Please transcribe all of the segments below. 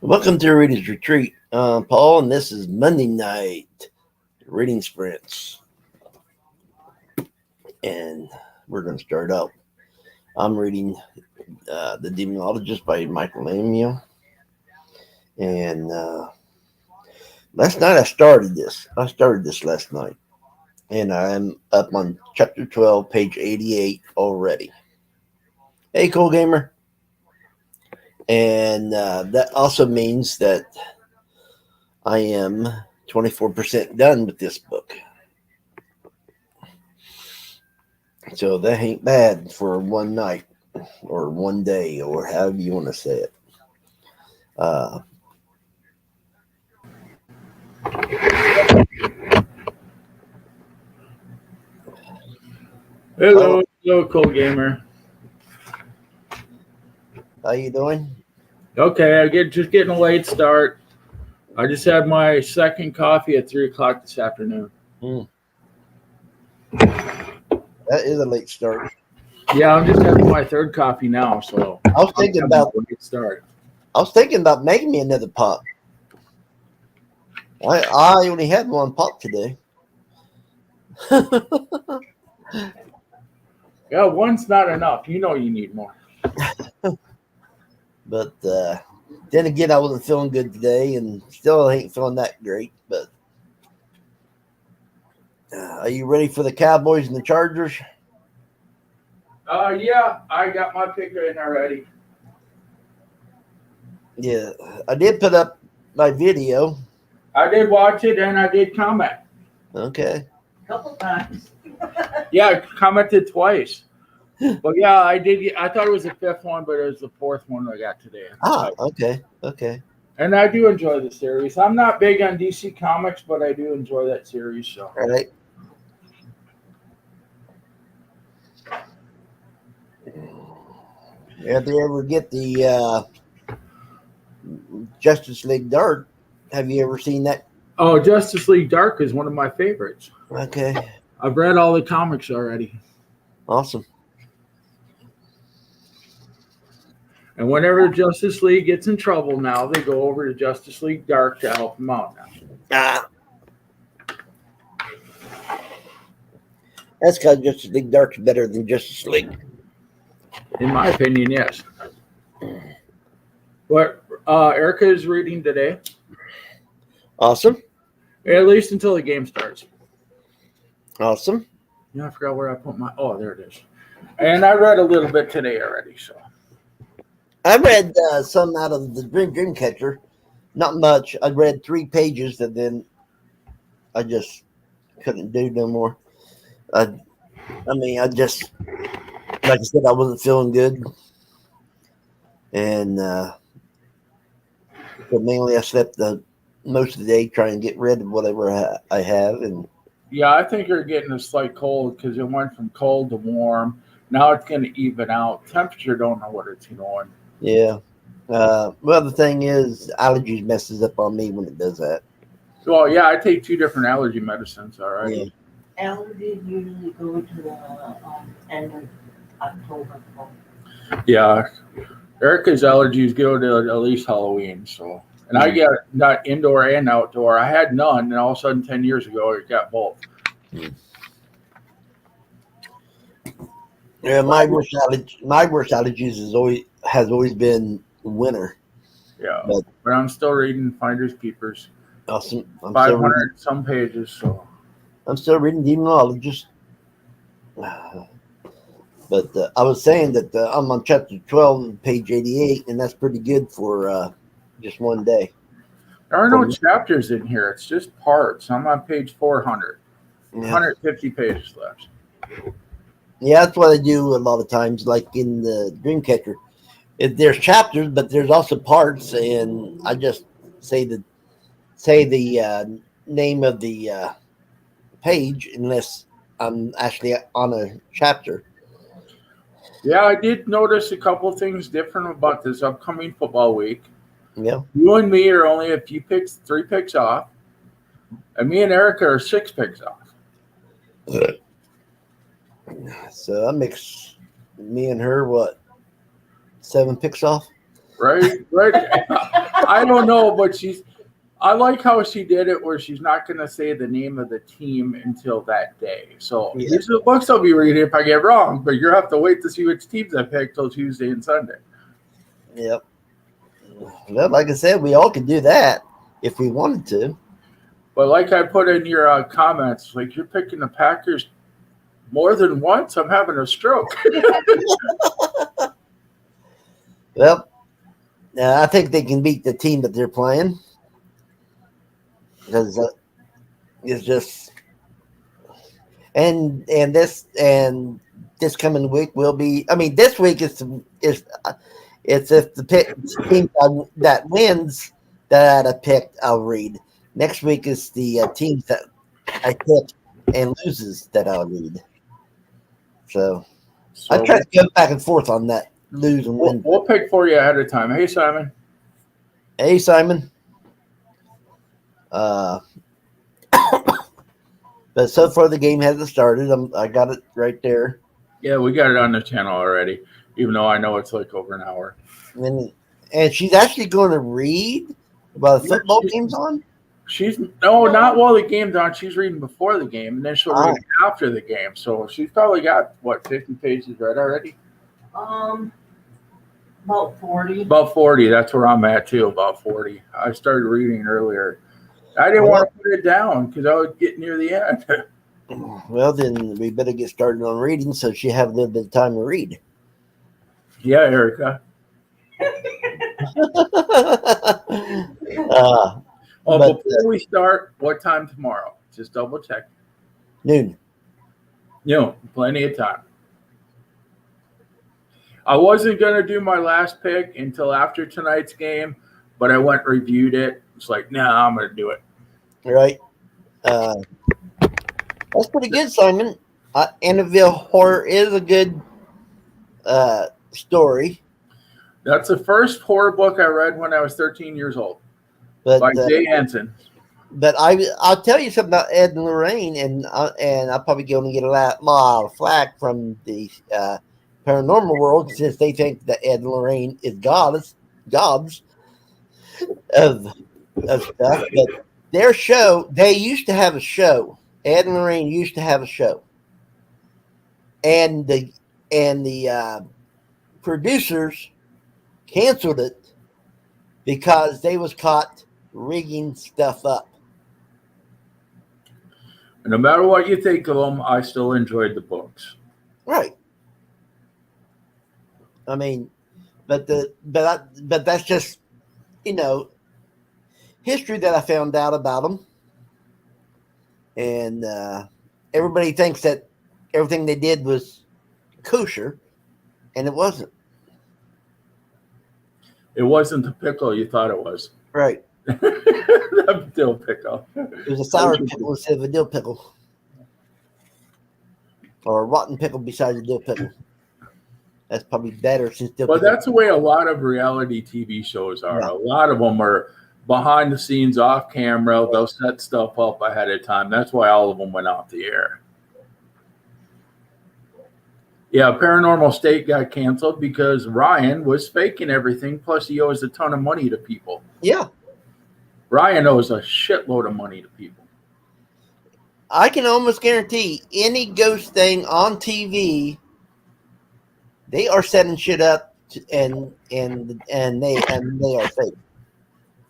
Welcome to Reader's Retreat. I'm Paul, and this is Monday night reading sprints. And we're going to start out. I'm reading The Demonologist by Michael Amiel. And last night I started this. I started this last night. And I'm up on chapter 12, page 88 already. Hey, Cool Gamer. And that also means that I am 24% done with this book. So that ain't bad for one night or one day or however you want to say it. Hello, Cool Gamer. How you doing? Okay, just getting a late start. I just had my second coffee at 3:00 this afternoon. That is a late start. Yeah, I'm just having my third coffee now, so I was thinking about a late start. I was thinking about making me another pop. I only had one pop today. Yeah, one's not enough. You know you need more. But then again, I wasn't feeling good today, and still ain't feeling that great. But are you ready for the Cowboys and the Chargers? Yeah, I got my pick in already. Yeah, I did put up my video. I did watch it and I did comment. Okay. Couple times. Yeah, I commented twice. But yeah, I did. I thought it was the fifth one, but it was the fourth one I got today. Okay. And I do enjoy the series. I'm not big on DC Comics, but I do enjoy that series. So. All right. If they ever get the Justice League Dark, have you ever seen that? Oh, Justice League Dark is one of my favorites. Okay. I've read all the comics already. Awesome. And whenever Justice League gets in trouble now, they go over to Justice League Dark to help them out now. That's because Justice League Dark's better than Justice League. In my opinion, yes. What Erica is reading today. Awesome. At least until the game starts. Awesome. Yeah, I forgot where I put my... Oh, there it is. And I read a little bit today already, so... I read some out of the Dreamcatcher. Not much. I read 3 pages and then I just couldn't do no more. I just, like I said, I wasn't feeling good. And so mainly I slept most of the day trying to get rid of whatever I have. And yeah, I think you're getting a slight cold because it went from cold to warm. Now it's going to even out. Temperature don't know what it's going. Yeah. Well, the thing is, allergies messes up on me when it does that. Well, yeah, I take 2 different allergy medicines. All right. Yeah. Allergies usually go to the end of October. Yeah. Erica's allergies go to at least Halloween. So, and I get not indoor and outdoor. I had none, and all of a sudden, 10 years ago, I got both. Yeah, my worst allergies has always been winter. Yeah, but I'm still reading Finders Keepers. Awesome. 500 some pages. So I'm still reading Demonologist. But I was saying that I'm on chapter 12, page 88, and that's pretty good for just one day. There are no chapters in here. It's just parts. I'm on page 400. Yeah. 150 pages left. Yeah, that's what I do a lot of times, like in the Dreamcatcher. There's chapters, but there's also parts, and I just say the name of the page unless I'm actually on a chapter. Yeah, I did notice a couple of things different about this upcoming football week. Yeah. You and me are only a few picks, 3 picks off. And me and Erica are 6 picks off. So that makes me and her, 7 picks off? Right. I don't know, but I like how she did it where she's not going to say the name of the team until that day. So Yeah. these are the books I'll be reading if I get wrong, but you'll have to wait to see which teams I pick till Tuesday and Sunday. Yep. Well, like I said, we all could do that if we wanted to. But like I put in your comments, like you're picking the Packers more than once. I'm having a stroke. Well, I think they can beat the team that they're playing because it's just and this coming week will be. I mean, this week is it's if the team that wins that I picked, I'll read. Next week is the teams that I pick and loses that I'll read. So I try to go back and forth on that lose and win. We'll pick for you ahead of time. Hey, Simon. Hey, Simon. But so far the game hasn't started. I got it right there. Yeah, we got it on the channel already, even though I know it's like over an hour. And she's actually going to read while the football game's on? Not while the game's on. She's reading before the game, and then she'll read after the game. So she's probably got, 50 pages read already? About 40. About 40. That's where I'm at, too, about 40. I started reading earlier. I didn't want to put it down because I was getting near the end. Well, then we better get started on reading so she have a little bit of time to read. Yeah, Erica. Before we start, what time tomorrow? Just double check. Noon. Plenty of time. I wasn't going to do my last pick until after tonight's game, but I went and reviewed it. It's like, I'm going to do it. Right. That's pretty good, Simon. Annabelle Horror is a good story. That's the first horror book I read when I was 13 years old. By Jay Henson. But I'll tell you something about Ed and Lorraine, and I'll probably going to get a lot of flack from the paranormal world since they think that Ed and Lorraine is gods of stuff. But their show, they used to have a show. Ed and Lorraine used to have a show, and the producers canceled it because they was caught rigging stuff up. No matter what you think of them, I still enjoyed the books. Right. I mean, but that's just, history that I found out about them. And everybody thinks that everything they did was kosher, and it wasn't. It wasn't the pickle you thought it was. Right. The dill pickle. It was a sour pickle instead of a dill pickle. Or a rotten pickle besides a dill pickle. That's probably better since dill pickle. That's the way a lot of reality TV shows are. Yeah. A lot of them are behind the scenes, off camera. They'll set stuff up ahead of time. That's why all of them went off the air. Yeah, Paranormal State got canceled because Ryan was faking everything. Plus, he owes a ton of money to people. Yeah. Ryan owes a shitload of money to people. I can almost guarantee any ghost thing on TV, they are setting shit up and they are fake.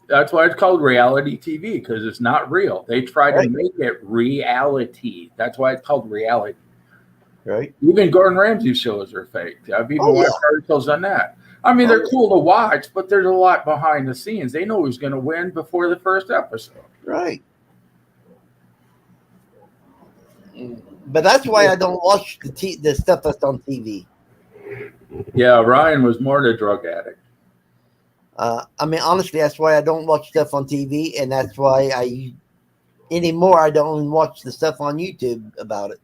That's why it's called reality TV, because it's not real. They try to make it reality. That's why it's called reality. Right. Even Gordon Ramsay's shows are fake. I've even watched articles on that. I mean, they're cool to watch, but there's a lot behind the scenes. They know who's going to win before the first episode. Right. But that's why I don't watch the stuff that's on TV. Yeah, Ryan was more than a drug addict. I mean, honestly, that's why I don't watch stuff on TV, and that's why I don't watch the stuff on YouTube about it.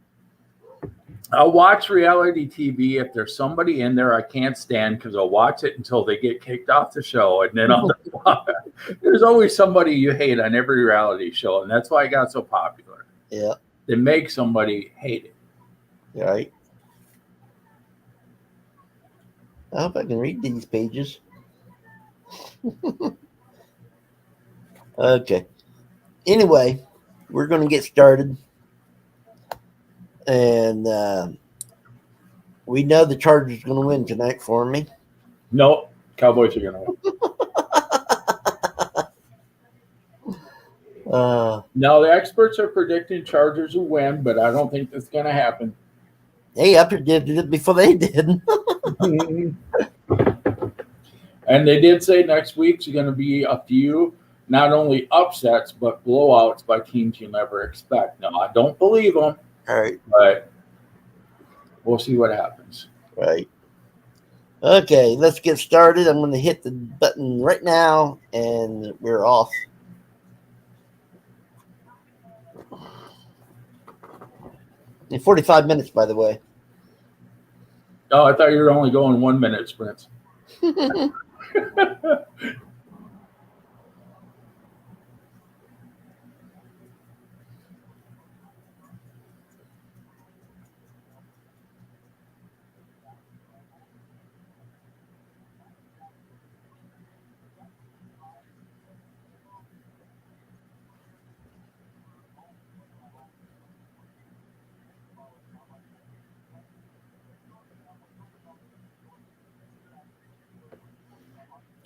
I'll watch reality TV if there's somebody in there I can't stand, because I'll watch it until they get kicked off the show, and then there's always somebody you hate on every reality show, and that's why it got so popular. Yeah, they make somebody hate it. Right. I hope I can read these pages. Okay. Anyway, we're going to get started. And we know the Chargers are going to win tonight for me. No, Cowboys are going to win. Now, the experts are predicting Chargers will win, but I don't think that's going to happen. Hey, I predicted it before they did. And they did say next week's going to be a few, not only upsets, but blowouts by teams you never expect. Now, I don't believe them, All right. but we'll see what happens. Right. Okay, let's get started. I'm going to hit the button right now, and we're off. In 45 minutes, by the way. Oh, I thought you were only going 1 minute sprints.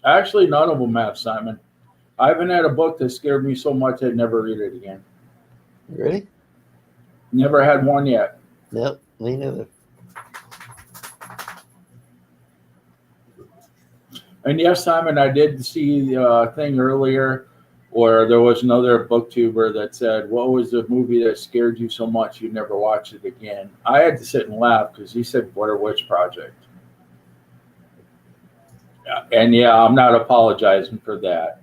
Actually, none of them have, Simon. I haven't had a book that scared me so much I'd never read it again. Ready? Never had one yet. Nope, me neither. And yes, Simon, I did see the thing earlier where there was another booktuber that said, what was the movie that scared you so much you never watched it again? I had to sit and laugh because he said Blair Witch Project. And yeah, I'm not apologizing for that.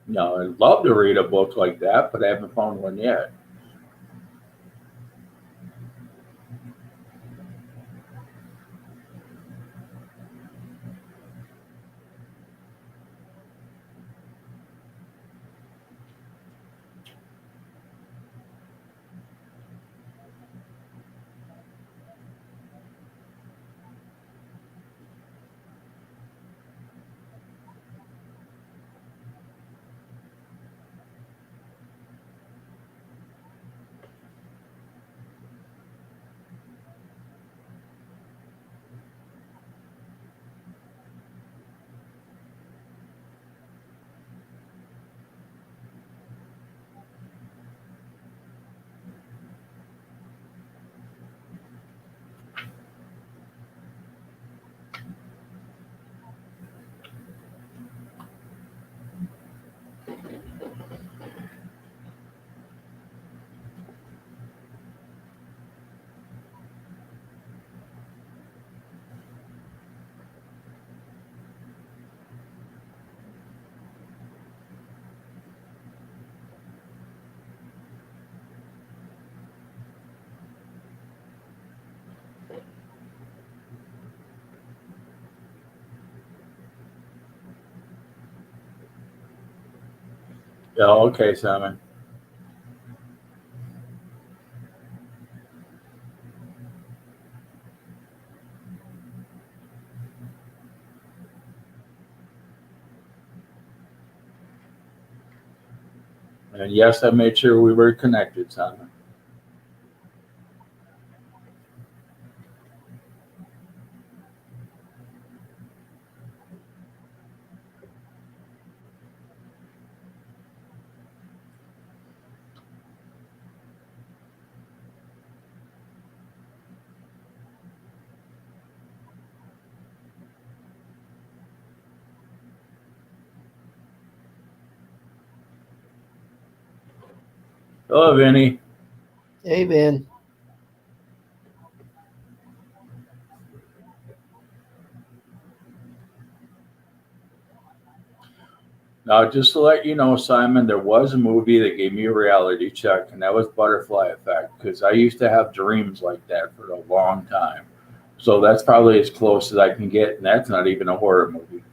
No, I'd love to read a book like that, but I haven't found one yet. Yeah, okay, Simon. And yes, I made sure we were connected, Simon. Hello, Vinny. Hey, Ben. Now, just to let you know, Simon, there was a movie that gave me a reality check, and that was Butterfly Effect, because I used to have dreams like that for a long time. So that's probably as close as I can get, and that's not even a horror movie.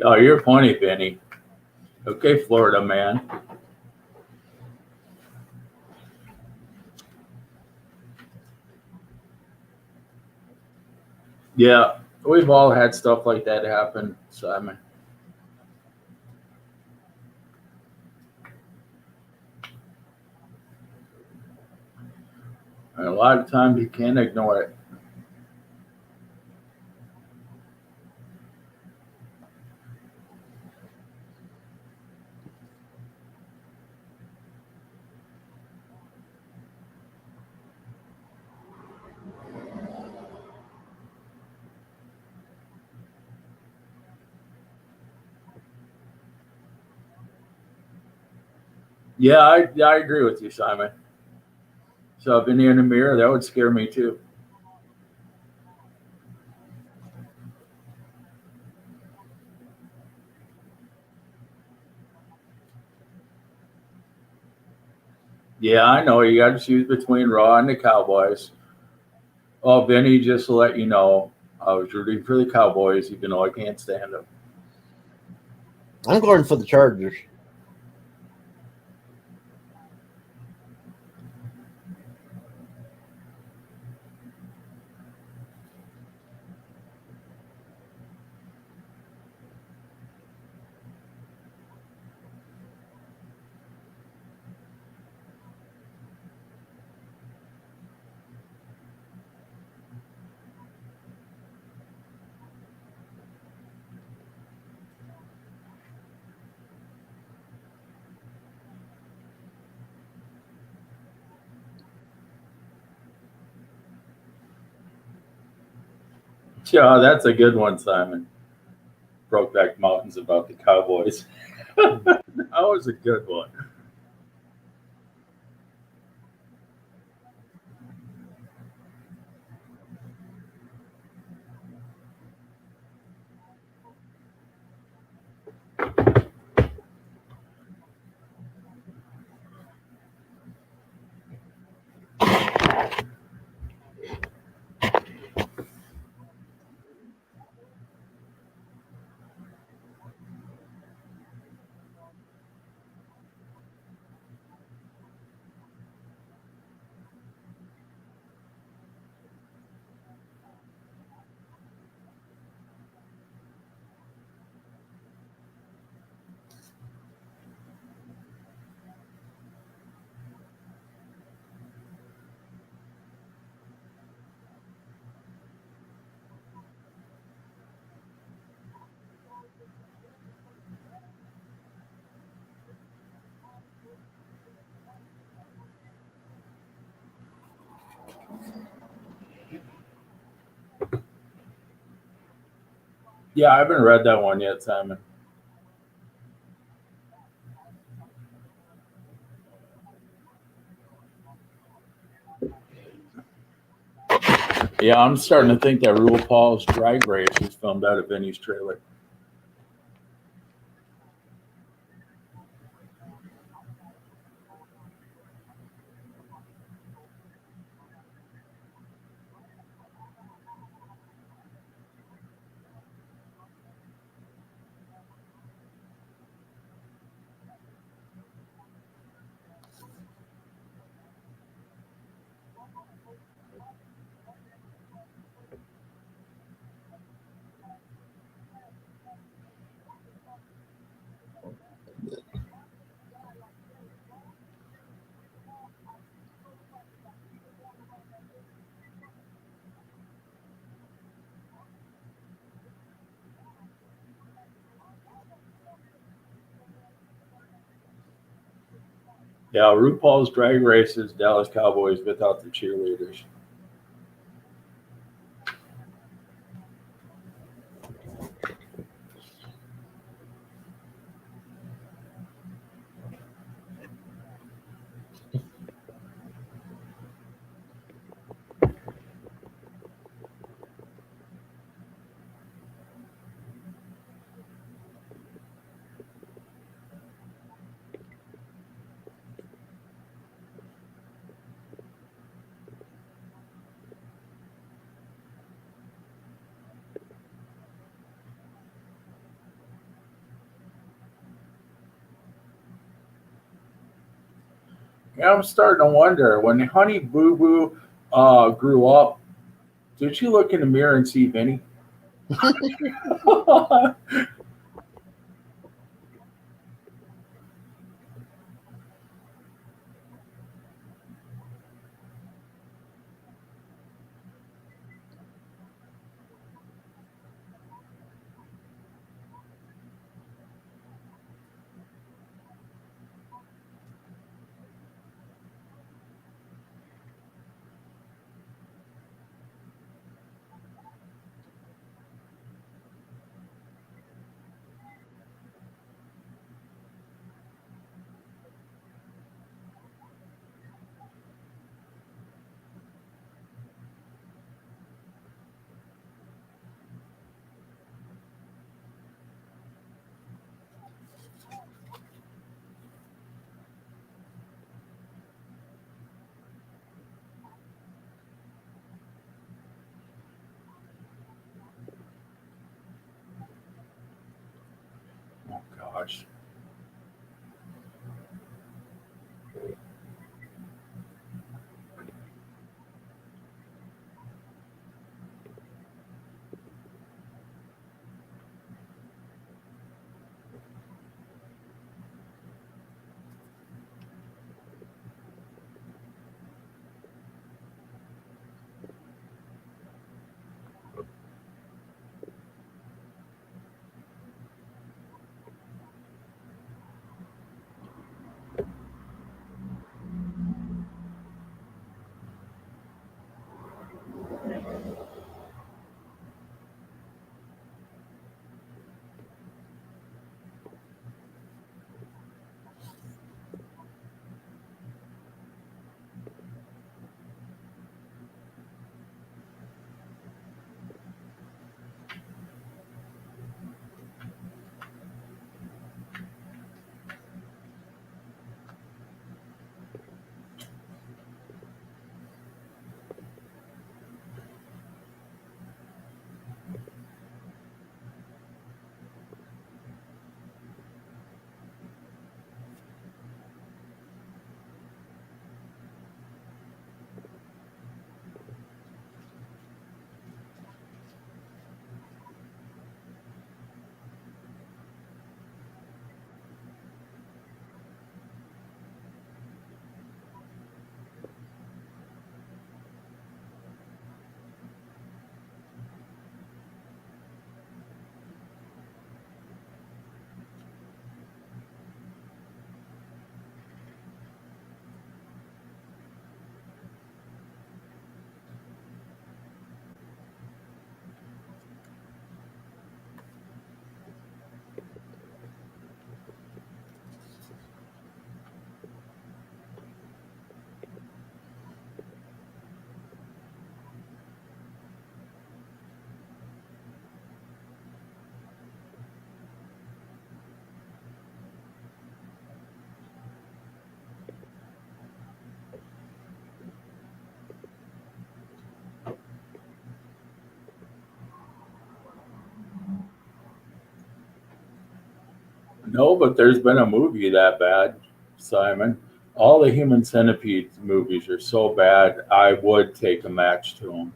Oh, you're funny, Benny. Okay, Florida man. Yeah, we've all had stuff like that happen, Simon. And a lot of times you can't ignore it. Yeah, I agree with you, Simon. So Benny in the mirror, that would scare me too. Yeah, I know. You got to choose between Raw and the Cowboys. Oh, Benny, just to let you know, I was rooting for the Cowboys, even though I can't stand them. I'm going for the Chargers. Yeah, that's a good one, Simon. Brokeback Mountains about the Cowboys. That was a good one. Yeah, I haven't read that one yet, Simon. Yeah, I'm starting to think that RuPaul's Drag Race is filmed out of Benny's trailer. Yeah, RuPaul's Drag Race is Dallas Cowboys without the cheerleaders. Yeah, I'm starting to wonder when Honey Boo Boo grew up, did she look in the mirror and see Vinny? Oh gosh. No, but there's been a movie that bad, Simon. All the Human Centipede movies are so bad, I would take a match to them.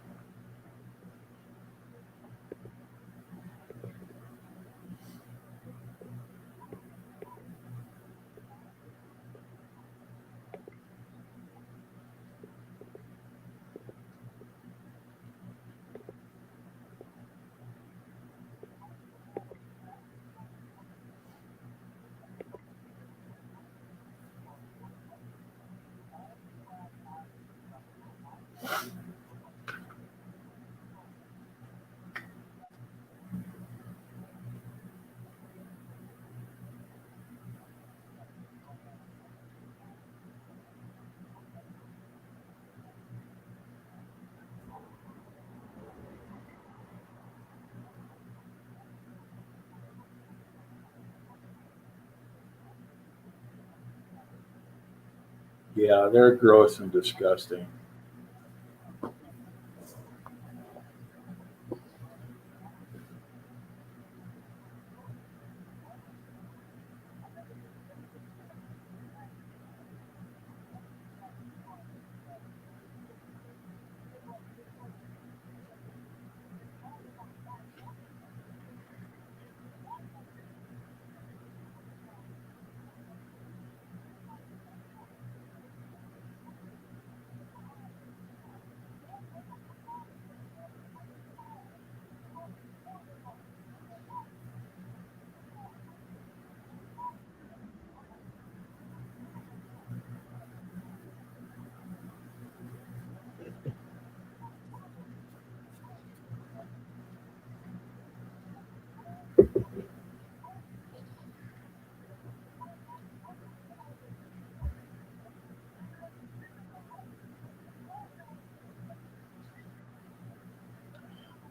Yeah, they're gross and disgusting.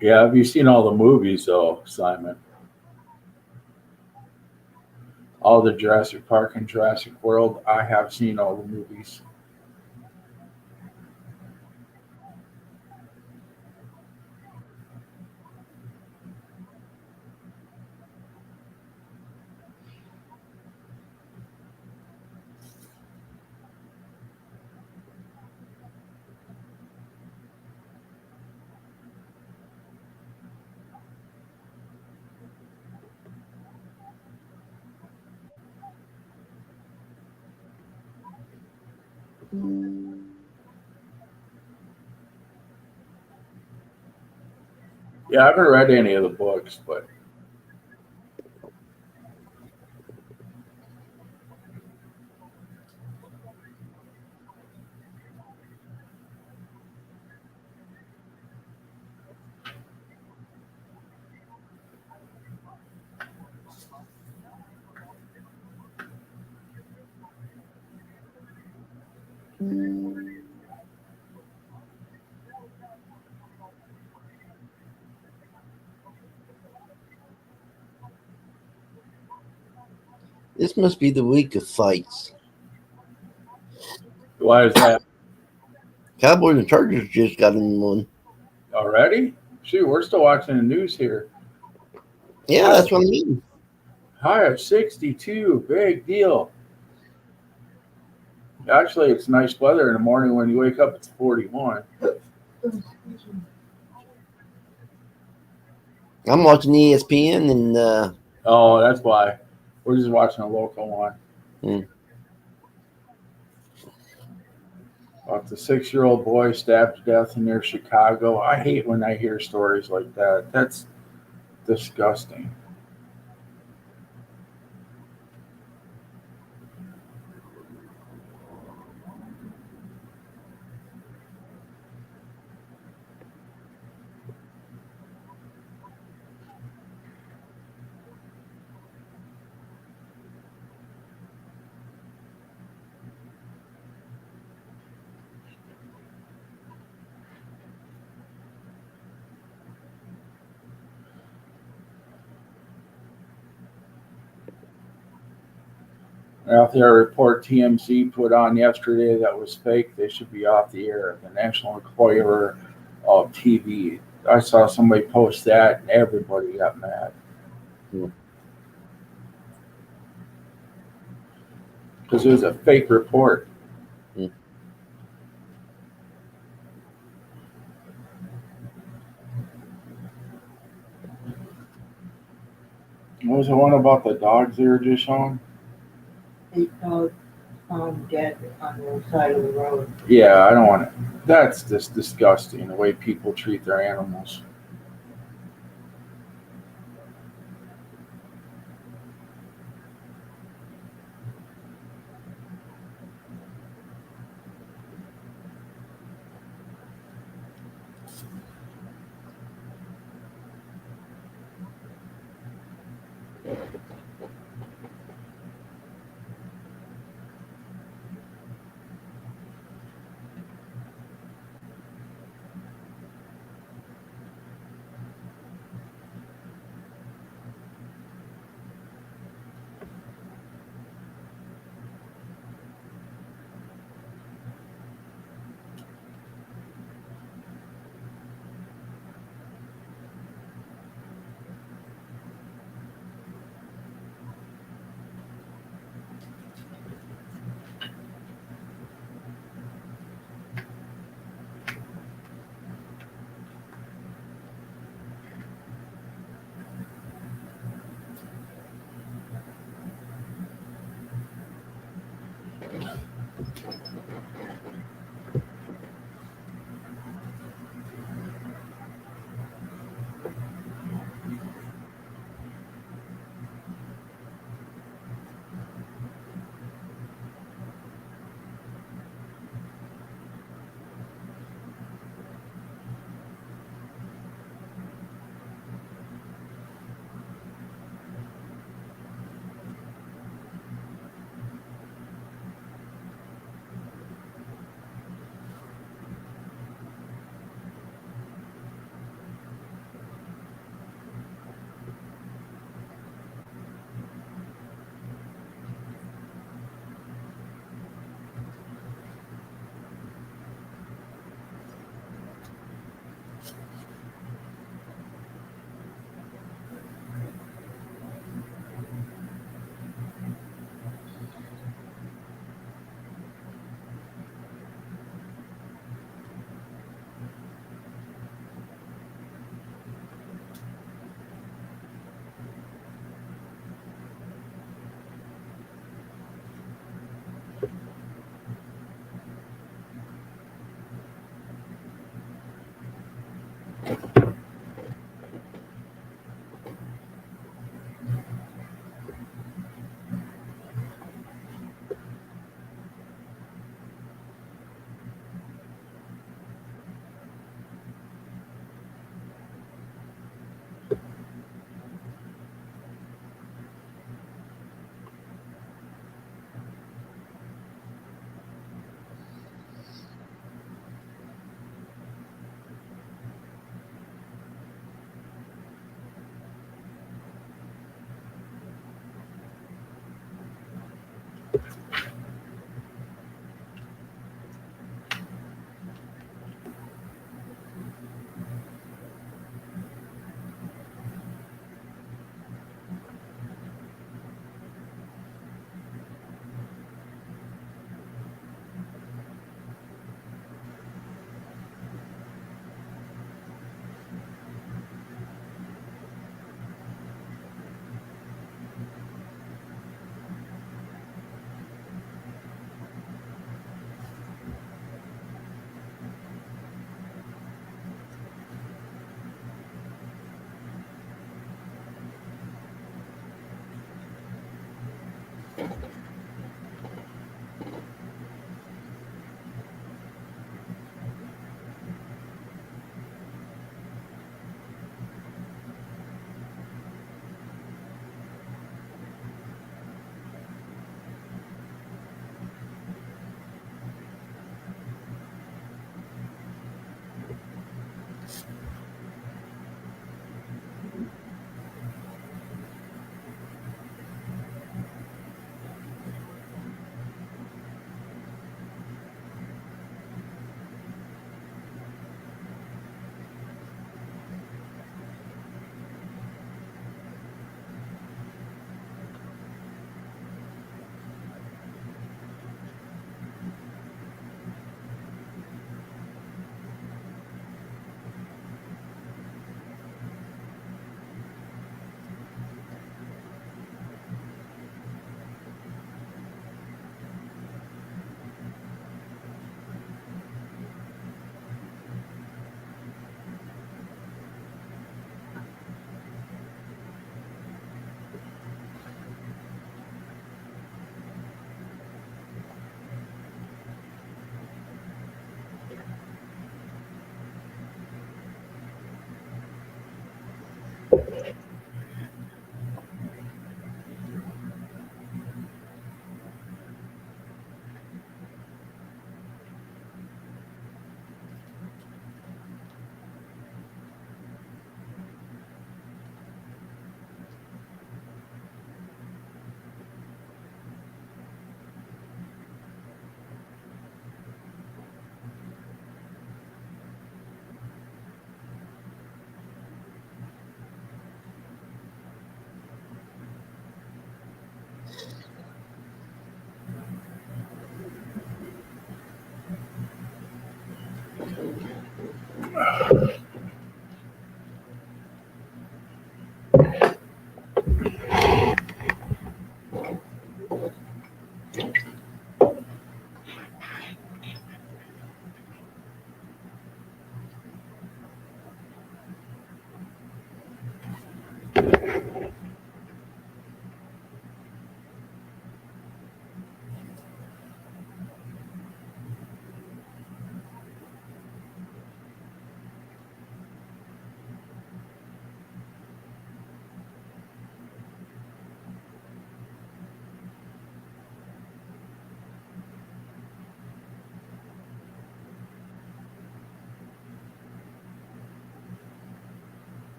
Yeah, have you seen all the movies though, Simon? All the Jurassic Park and Jurassic World. I have seen all the movies. Yeah, I haven't read any of the books, but This must be the week of fights. why is that Cowboys and Chargers just got in one. already? Shoot, we're still watching the news here. Yeah, that's what I mean. High of 62, big deal. Actually, it's nice weather in the morning. When you wake up, it's 41. I'm watching ESPN and Oh, that's why. We're just watching a local one. About the 6-year-old boy stabbed to death near Chicago. I hate when I hear stories like that. That's disgusting. Out there, a report TMZ put on yesterday that was fake. They should be off the air. The National Enquirer of TV. I saw somebody post that, and everybody got mad because it was a fake report. What was the one about the dogs they were just showing? They found dead on the side of the road. Yeah, I don't want it. That's just disgusting, the way people treat their animals.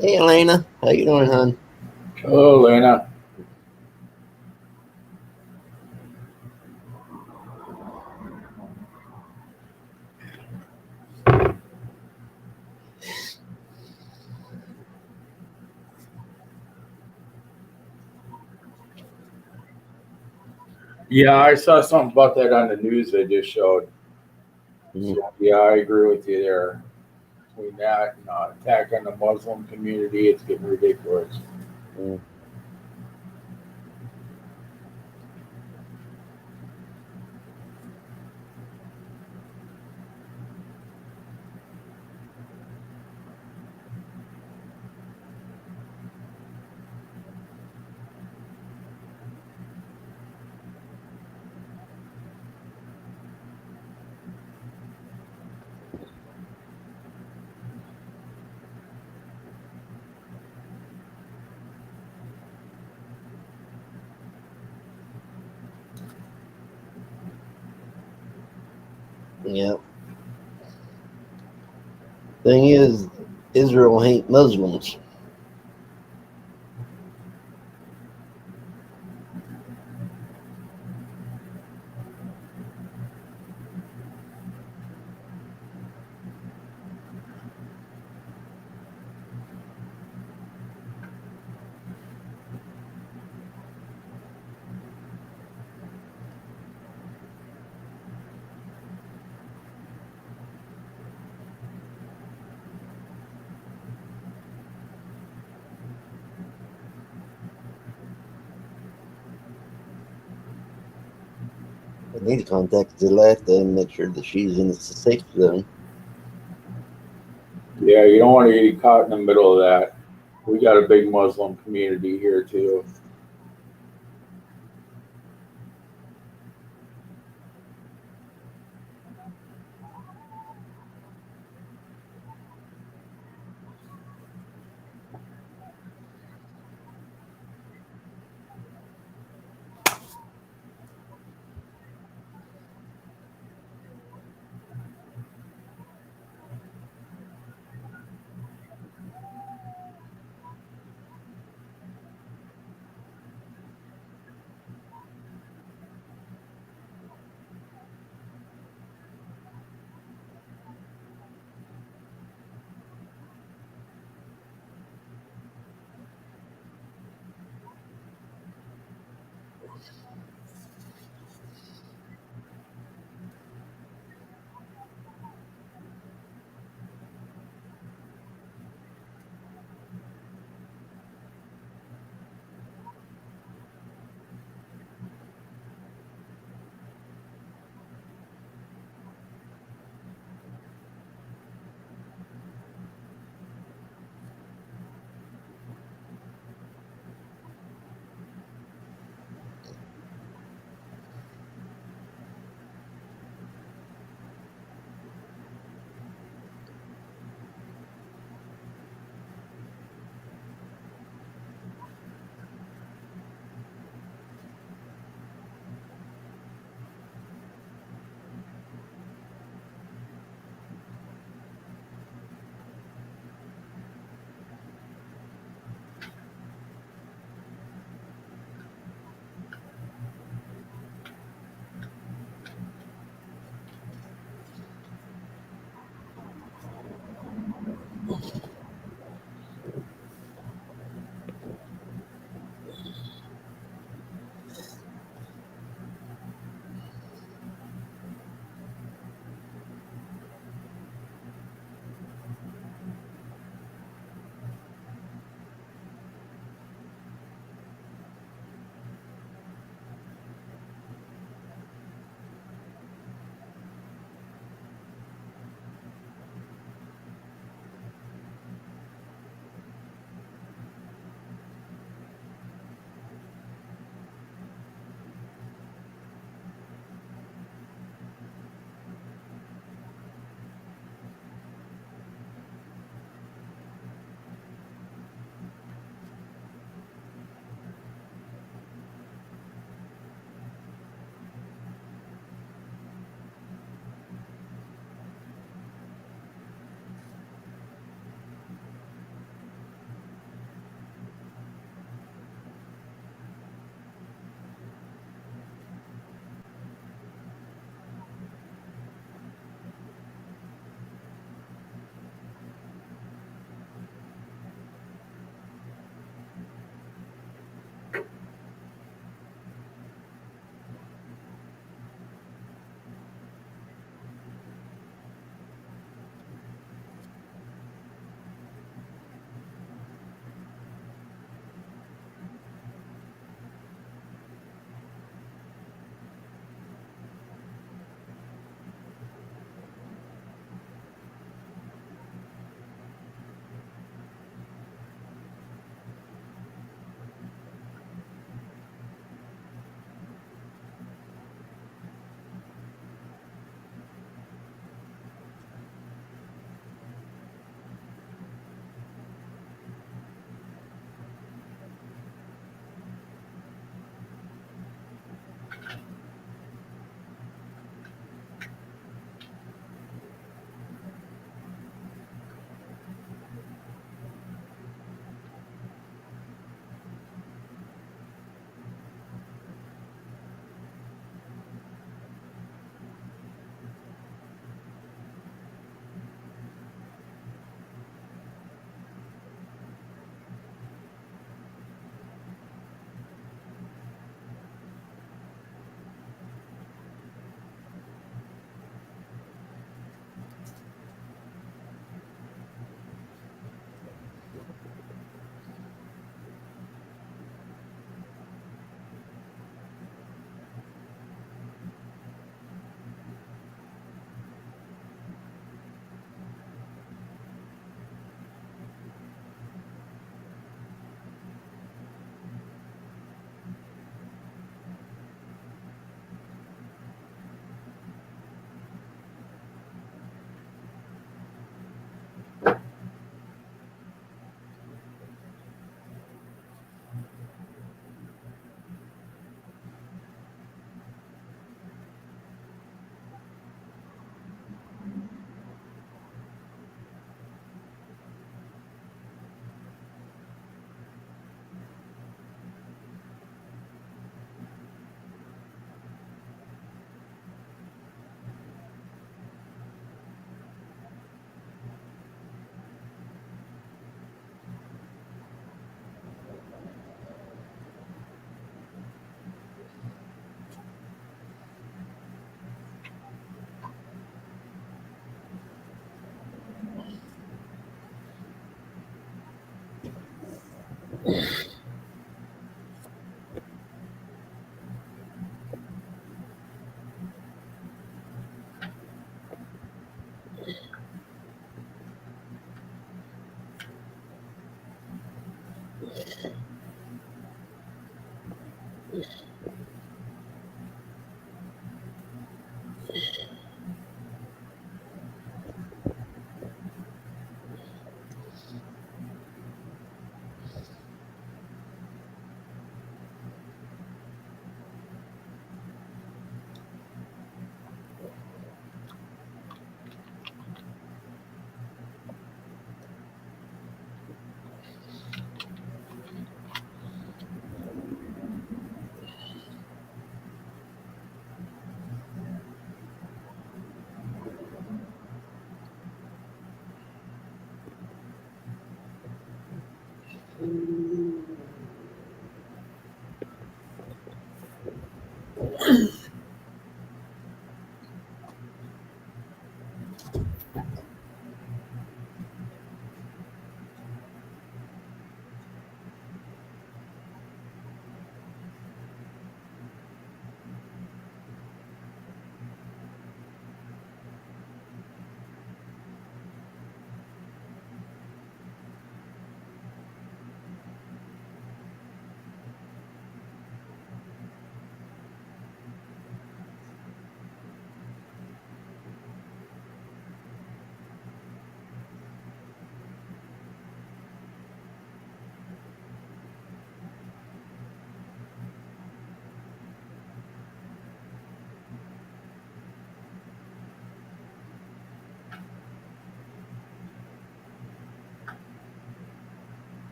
Hey, Elena. How you doing, hon? Oh, Lena. Yeah, I saw something about that on the news they just showed. Mhm. So, yeah, I agree with you there. between that and attack on the Muslim community. It's getting ridiculous. Mm. Yeah. Thing is, Israel hate Muslims. I need to contact Zalata and make sure that she's in the safe zone. Yeah, you don't want to get caught in the middle of that. We got a big Muslim community here too.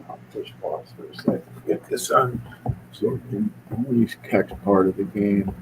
I'll just pause for a second. Get this on so we can at least catch part of the game.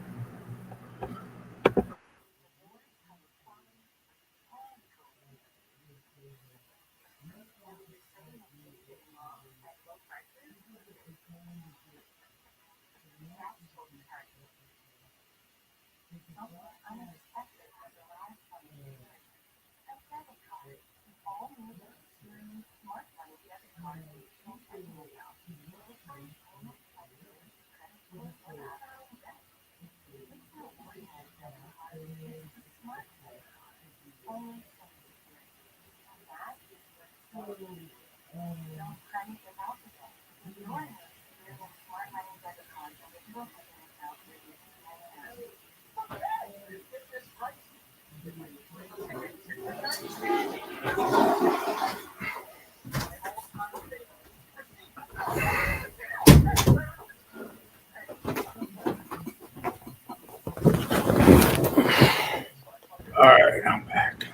All right, I'm back.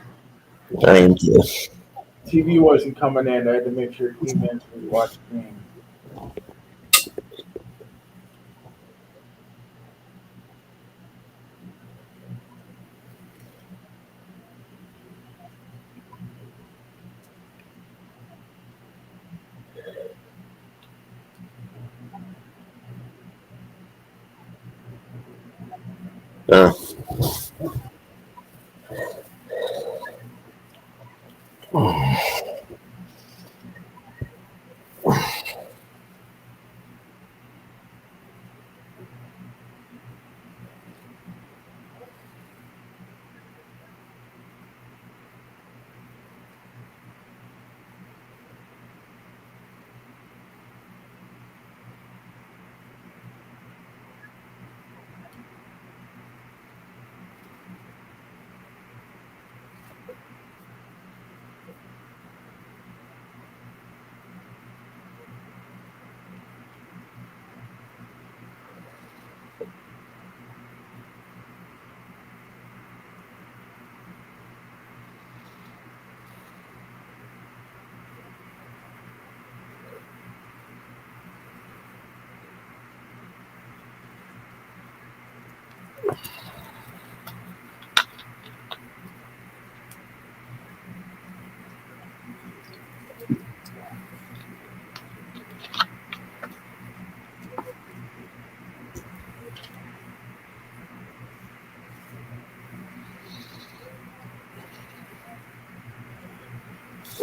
Thank you. TV wasn't coming in. I had to make sure it came in so we watched the game. Uh,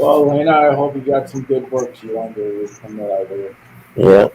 Well, Lena, I hope you got some good books you want to read from the library. Yeah.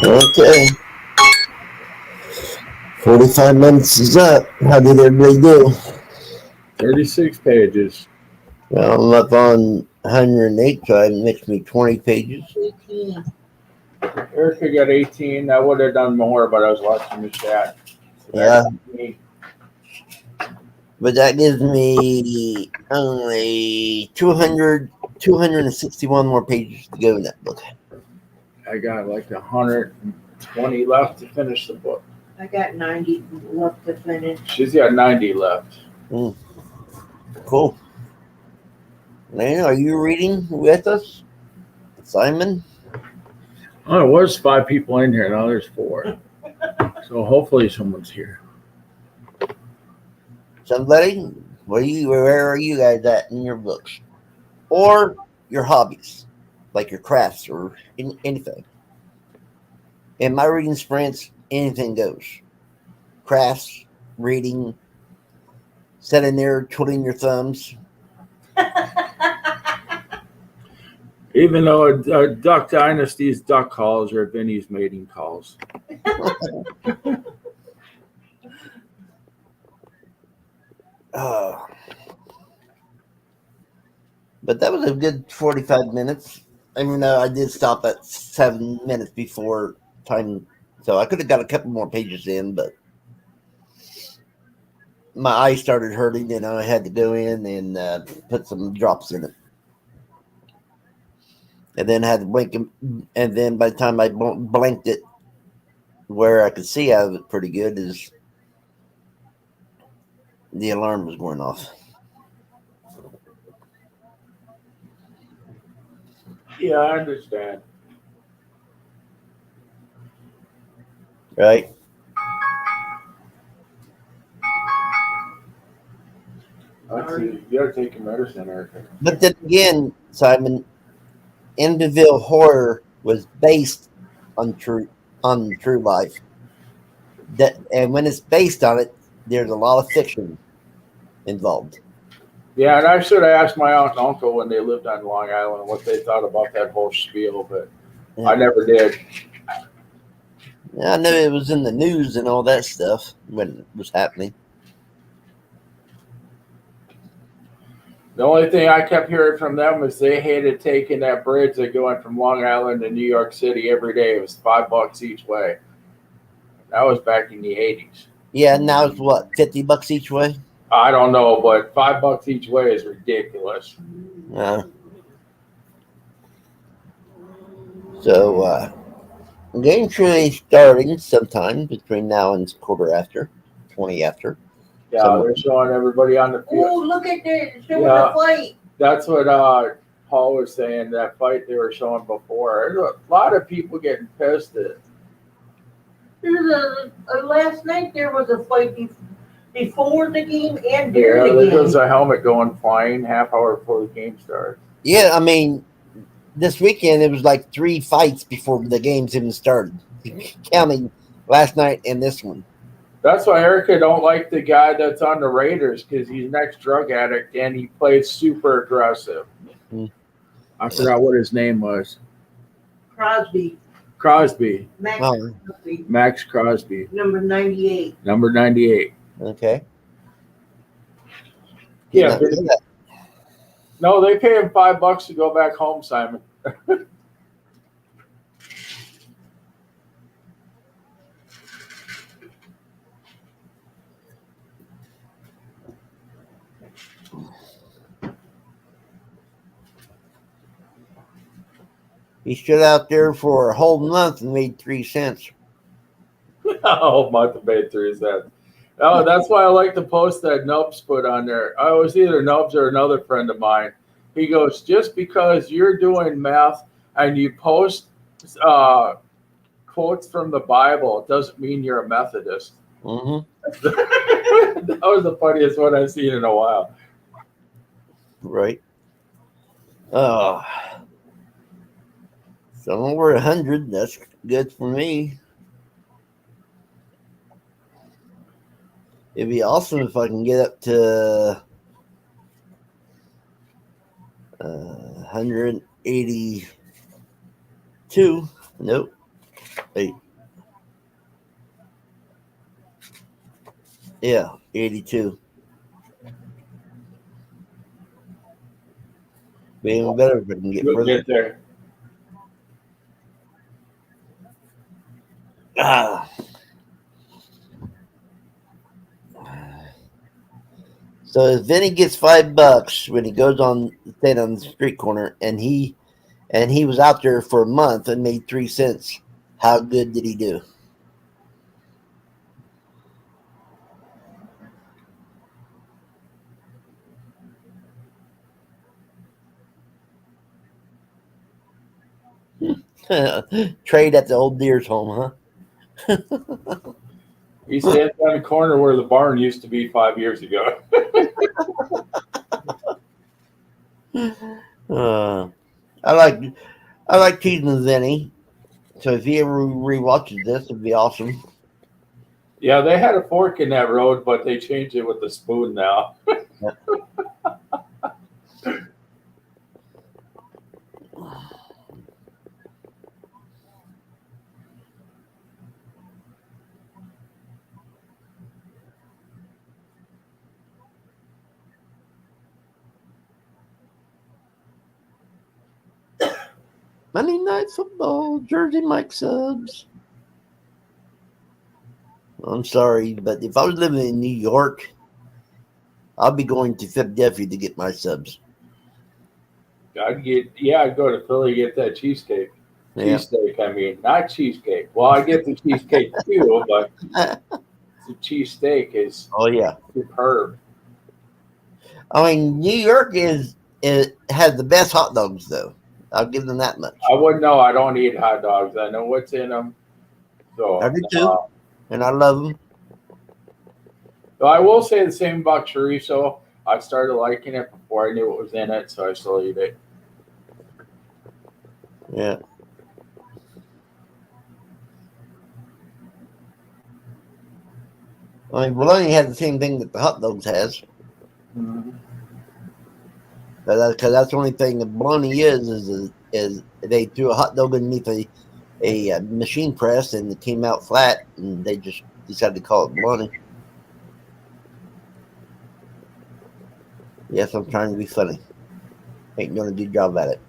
Okay. 45 minutes is up. How did everybody do? 36 pages. Well, I'm up on 108, so it makes me 20 pages. 18. Erica got 18. I would have done more, but I was watching the chat. So Yeah. that's me. But that gives me only 261 more pages to go in that book. I got like 120 left to finish the book. I got 90 left to finish. She's got 90 left. Cool. Lana, are you reading with us? Simon? Oh, there was 5 people in here. Now there's 4. So hopefully someone's here. Somebody? Where are you guys at in your books? Or your hobbies, like your crafts or anything. In my reading sprints, anything goes. Crafts, reading, sitting there twiddling your thumbs. Even though Duck Dynasty's duck calls are Vinny's mating calls. But that was a good 45 minutes. I mean, I did stop at 7 minutes before time, so I could have got a couple more pages in, but my eye started hurting, and I had to go in and put some drops in it. And then had to blink, and then by the time I blinked it, where I could see out of it pretty good, is the alarm was going off. Yeah, I understand. Right? Let's see. You gotta take your medicine, Erica. But then again, Simon, Amityville Horror was based on true life. And when it's based on it, there's a lot of fiction involved. Yeah, and I should have asked my aunt and uncle when they lived on Long Island what they thought about that whole spiel, but I never did. I know it was in the news and all that stuff when it was happening. The only thing I kept hearing from them was they hated taking that bridge that going from Long Island to New York City every day. It was $5 each way. That was back in the 80s. Yeah, now it's what, $50 each way? I don't know, but $5 each way is ridiculous. So, game should be starting sometime between now and quarter after, 20 after. Yeah, Somewhat. they're showing everybody on the field. Oh, look at that! Showing Yeah. the fight. That's what Paul was saying, that fight they were showing before. There's a lot of people getting pissed at it. There's last night there was a fight before the game and Yeah, during there the game. goes a helmet going flying half hour before the game starts. Yeah, I mean, this weekend it was like 3 fights before the games even started, counting last night and this one. That's why Erica don't like the guy that's on the Raiders, because he's an ex-drug addict and he plays super aggressive. I forgot what his name was. Crosby. Max Oh, Crosby. Max Crosby, Number 98. number 98. okay. Yeah, Not but- doing that. No, they pay him $5 to go back home, Simon. He stood out there for a whole month and made 3 cents. Oh, month made 3 cents. Oh, that's why I like to post that Nubs put on there. I was either Nubs or another friend of mine. He goes, just because you're doing math and you post quotes from the Bible doesn't mean you're a Methodist. Mm-hmm. That was the funniest one I've seen in a while. Right. Oh. So I'm over 100. That's good for me. It'd be awesome if I can get up to 182. Nope. Wait. Yeah, 82. Be even better if I can get You'll further. get there. Ah. So if Vinny gets $5 when he goes on stand on the street corner and he was out there for a month and made 3 cents, how good did he do? Trade at the old deer's home, huh? He stands on the corner where the barn used to be 5 years ago. I like teasing Vinny. So if he ever rewatches this, it'd be awesome. Yeah, they had a fork in that road, but they changed it with the spoon now. Monday Night Football, Jersey Mike subs. I'm sorry, but if I was living in New York, I'll be going to Philadelphia to get my subs. I'd go to Philly, get that cheesecake. Yeah. Cheesesteak, I mean, not cheesecake. Well, I get the cheesecake too, but the cheesesteak is Oh yeah. superb. I mean, New York has the best hot dogs, though. I'll give them that much. I wouldn't know. I don't eat hot dogs. I know what's in them. So I do too, and I love them. so I will say the same about chorizo. I started liking it before I knew what was in it, so I still eat it. Yeah. I mean, bologna has the same thing that the hot dogs has. Mm-hmm. Because that's the only thing that bologna is they threw a hot dog underneath a machine press and it came out flat, and they just decided to call it bologna. Yes, I'm trying to be funny. Ain't doing a good job at it.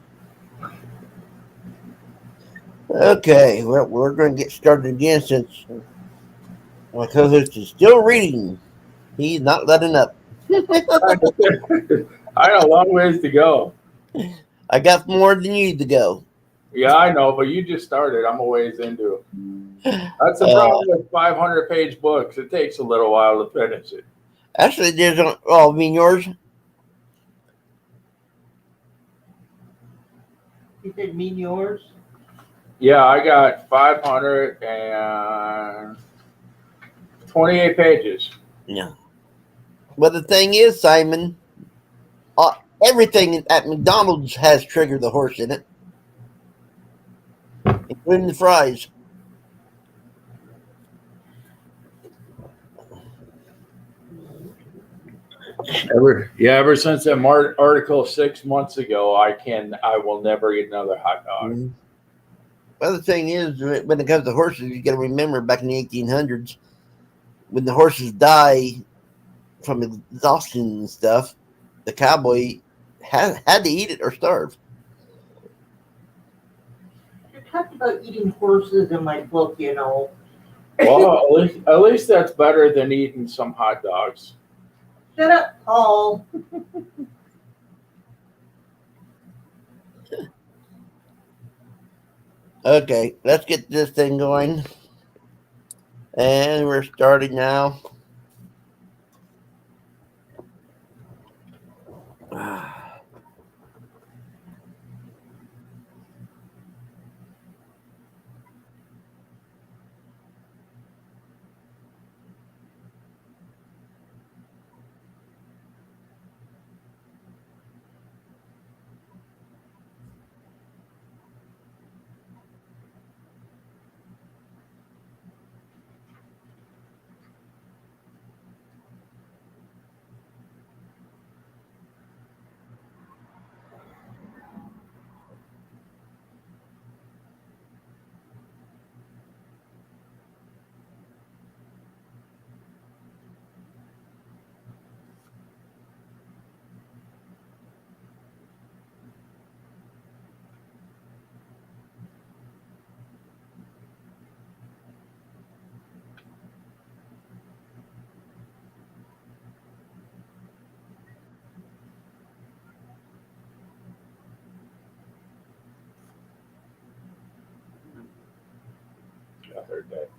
Okay, well, we're going to get started again since my co-host is still reading. He's not letting up. I got a long ways to go. I got more than you to go. Yeah, I know, but you just started. I'm a ways into it. That's the Uh, problem with 500-page books. It takes a little while to finish it. Actually, there's I mean yours. You said mean yours? Yeah, I got 528 pages. Yeah. But the thing is, Simon, uh, everything at McDonald's has Trigger the horse in it, including the fries. Ever since that article 6 months ago, I will never eat another hot dog. Mhm. Well, the thing is, when it comes to horses, you got to remember back in the 1800s, when the horses die from exhaustion and stuff, the cowboy had to eat it or starve. You talked about eating horses in my book, you know. Well, at least that's better than eating some hot dogs. Shut up, Paul. Okay, let's get this thing going. And we're starting now. I heard that.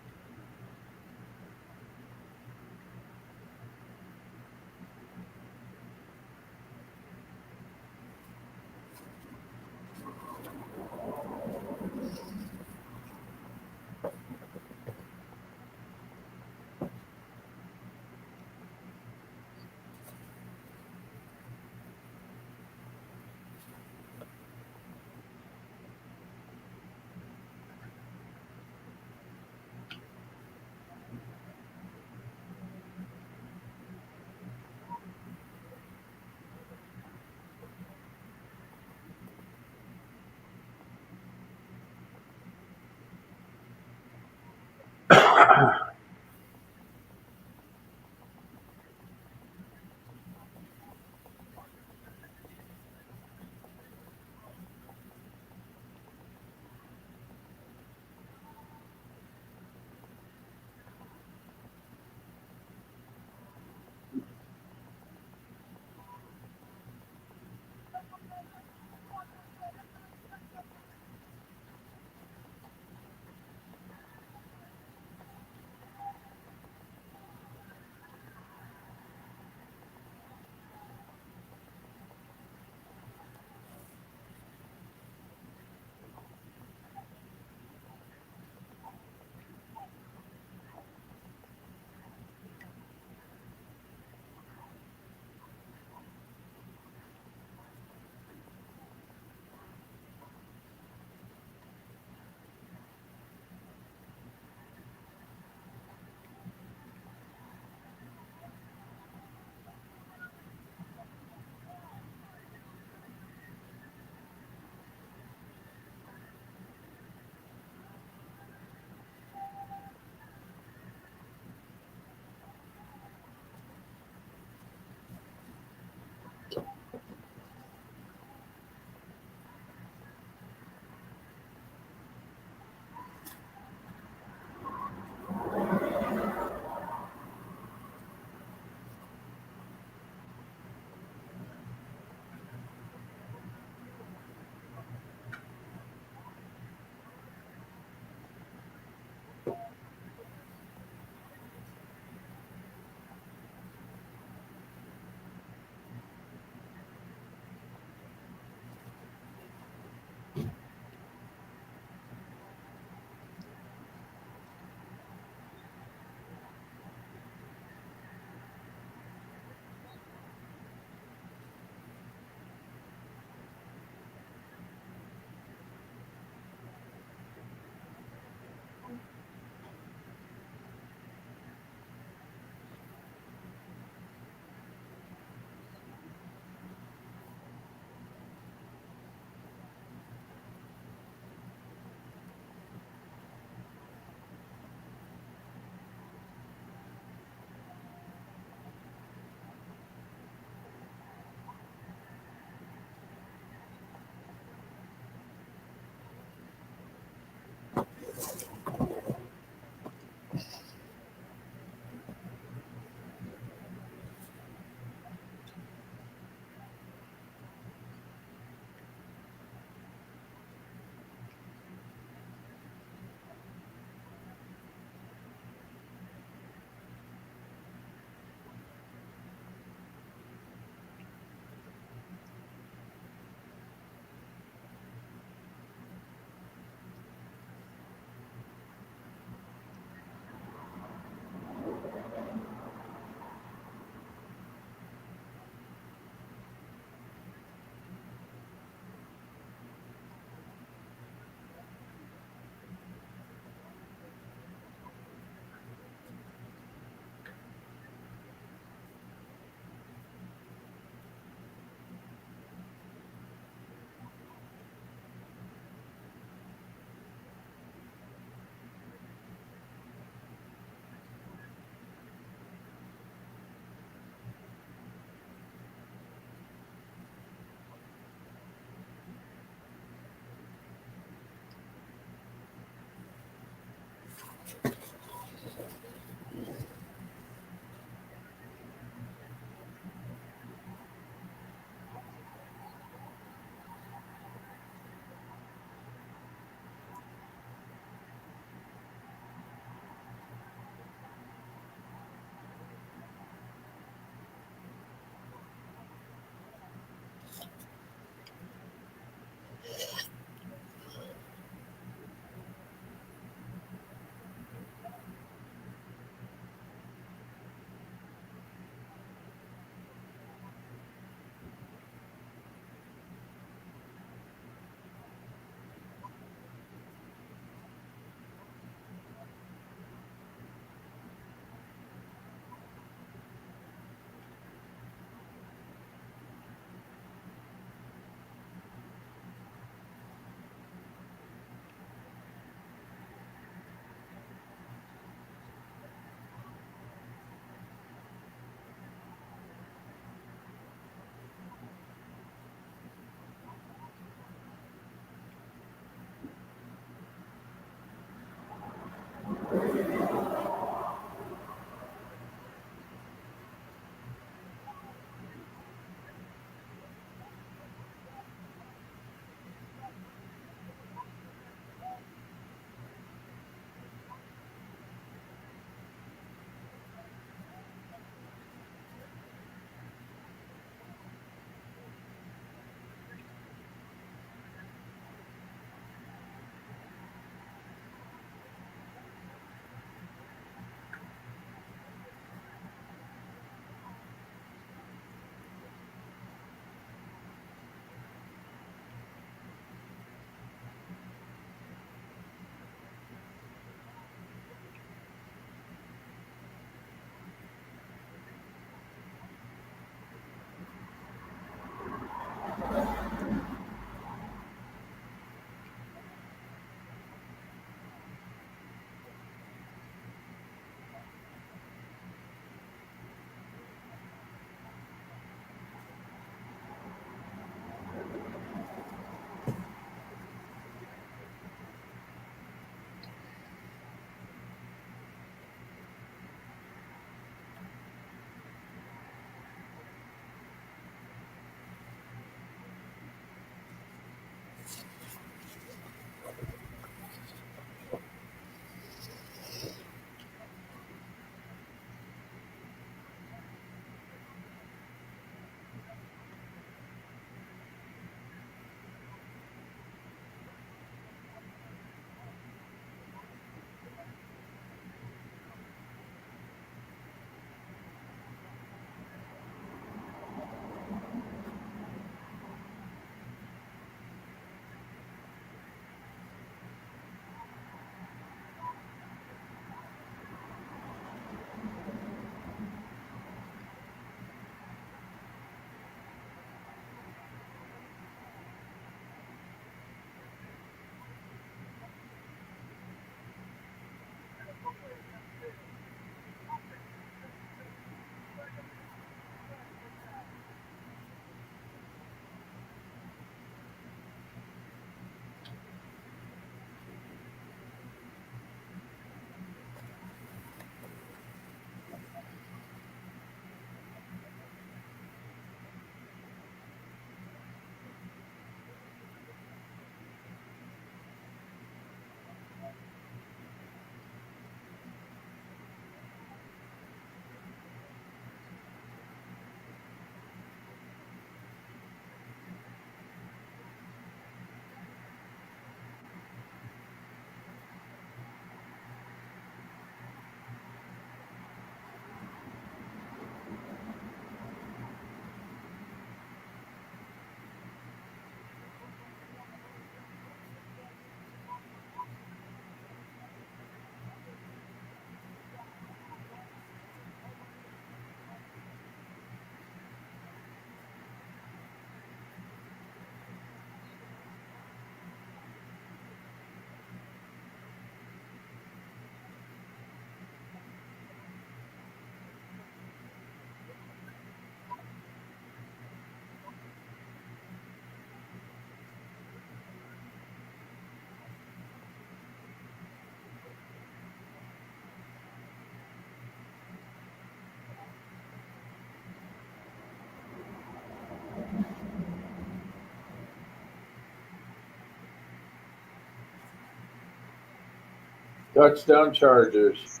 Touchdown Chargers.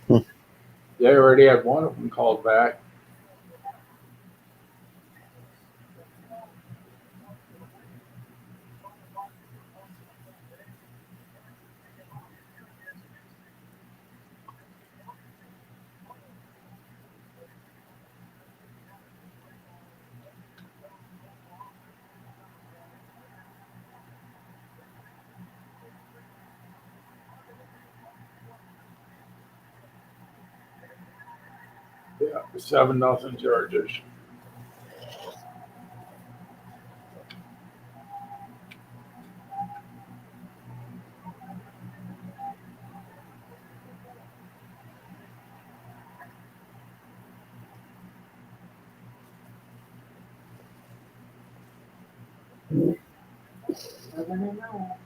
Hmm. They already had one of them called back. Yeah, 7-0 Chargers. Never know.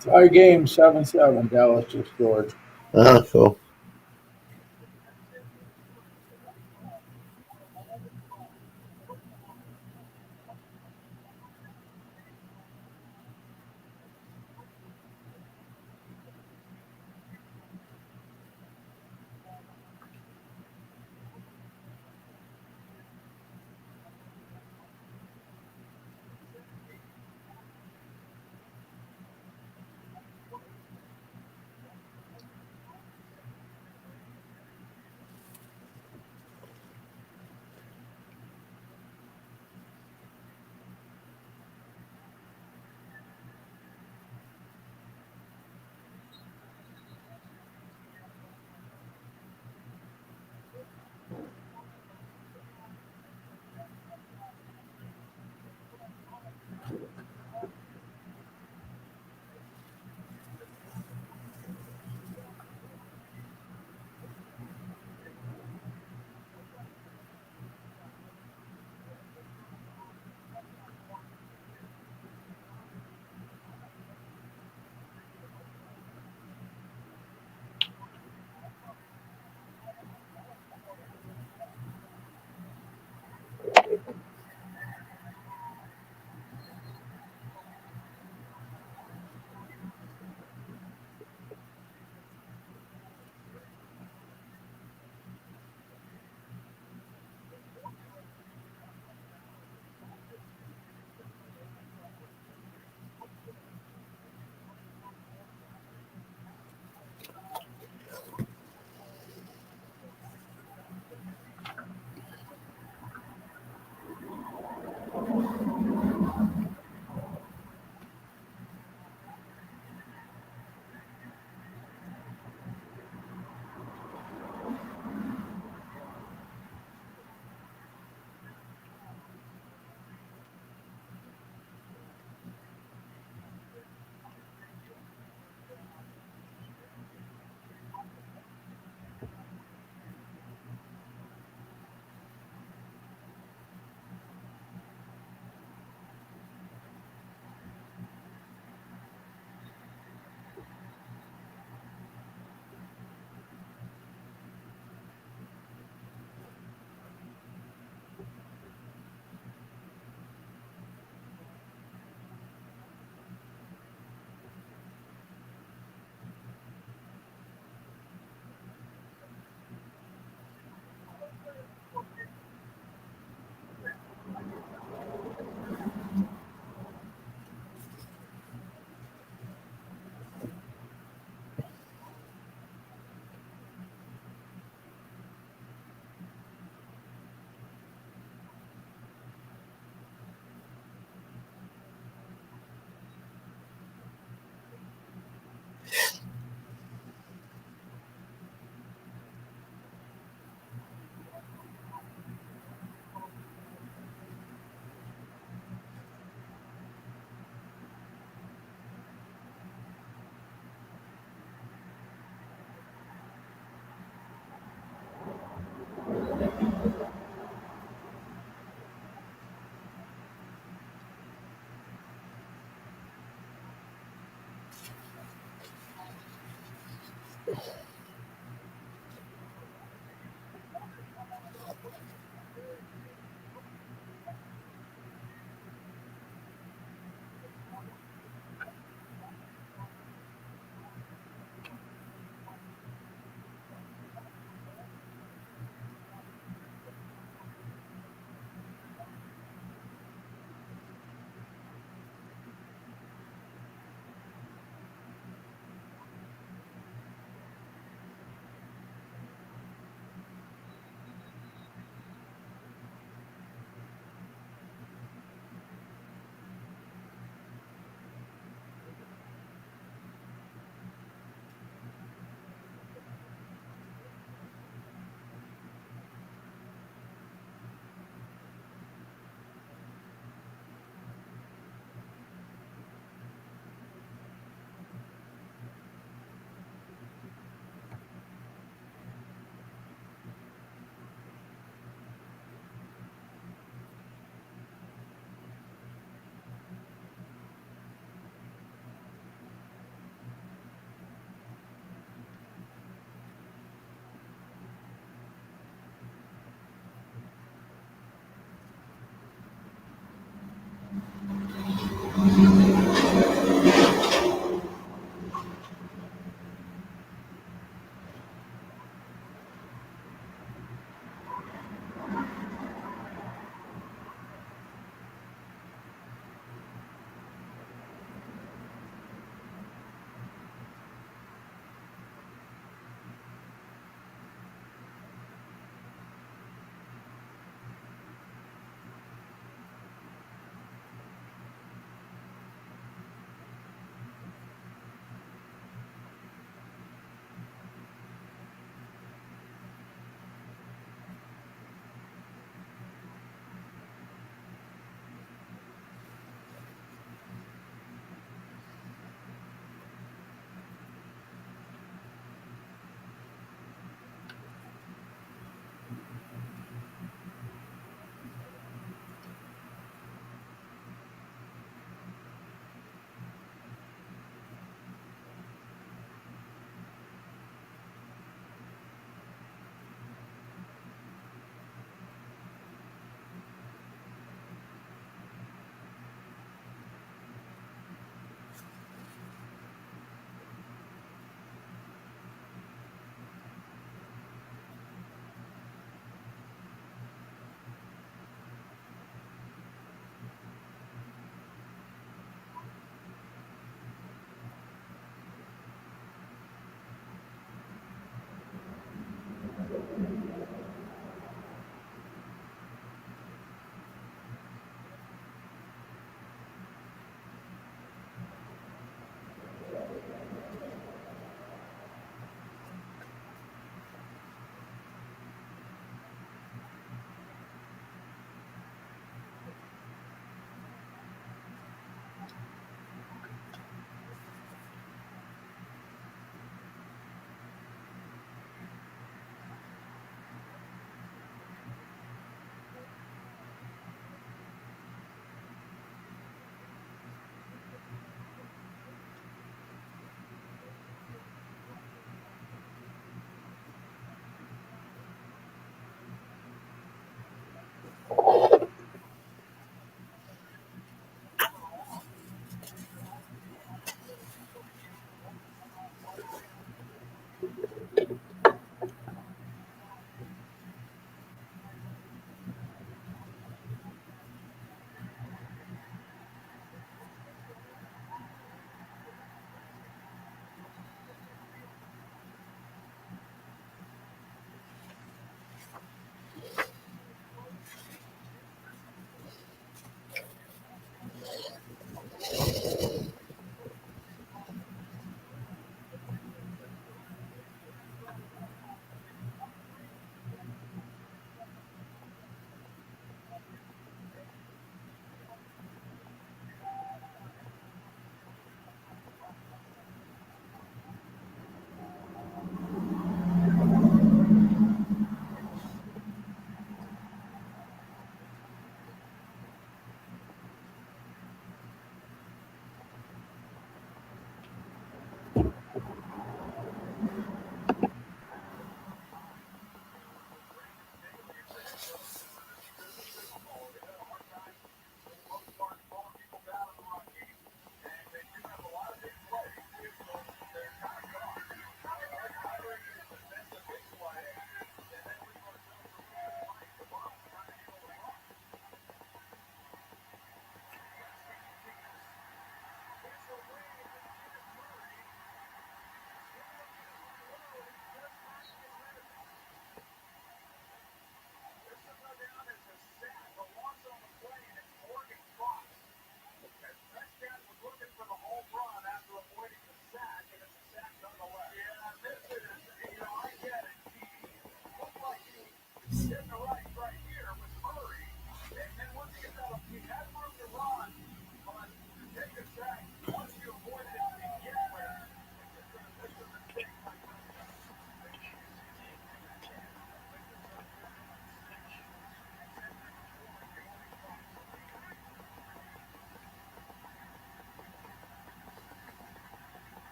Tie game 7-7. Dallas just scored. Oh, cool.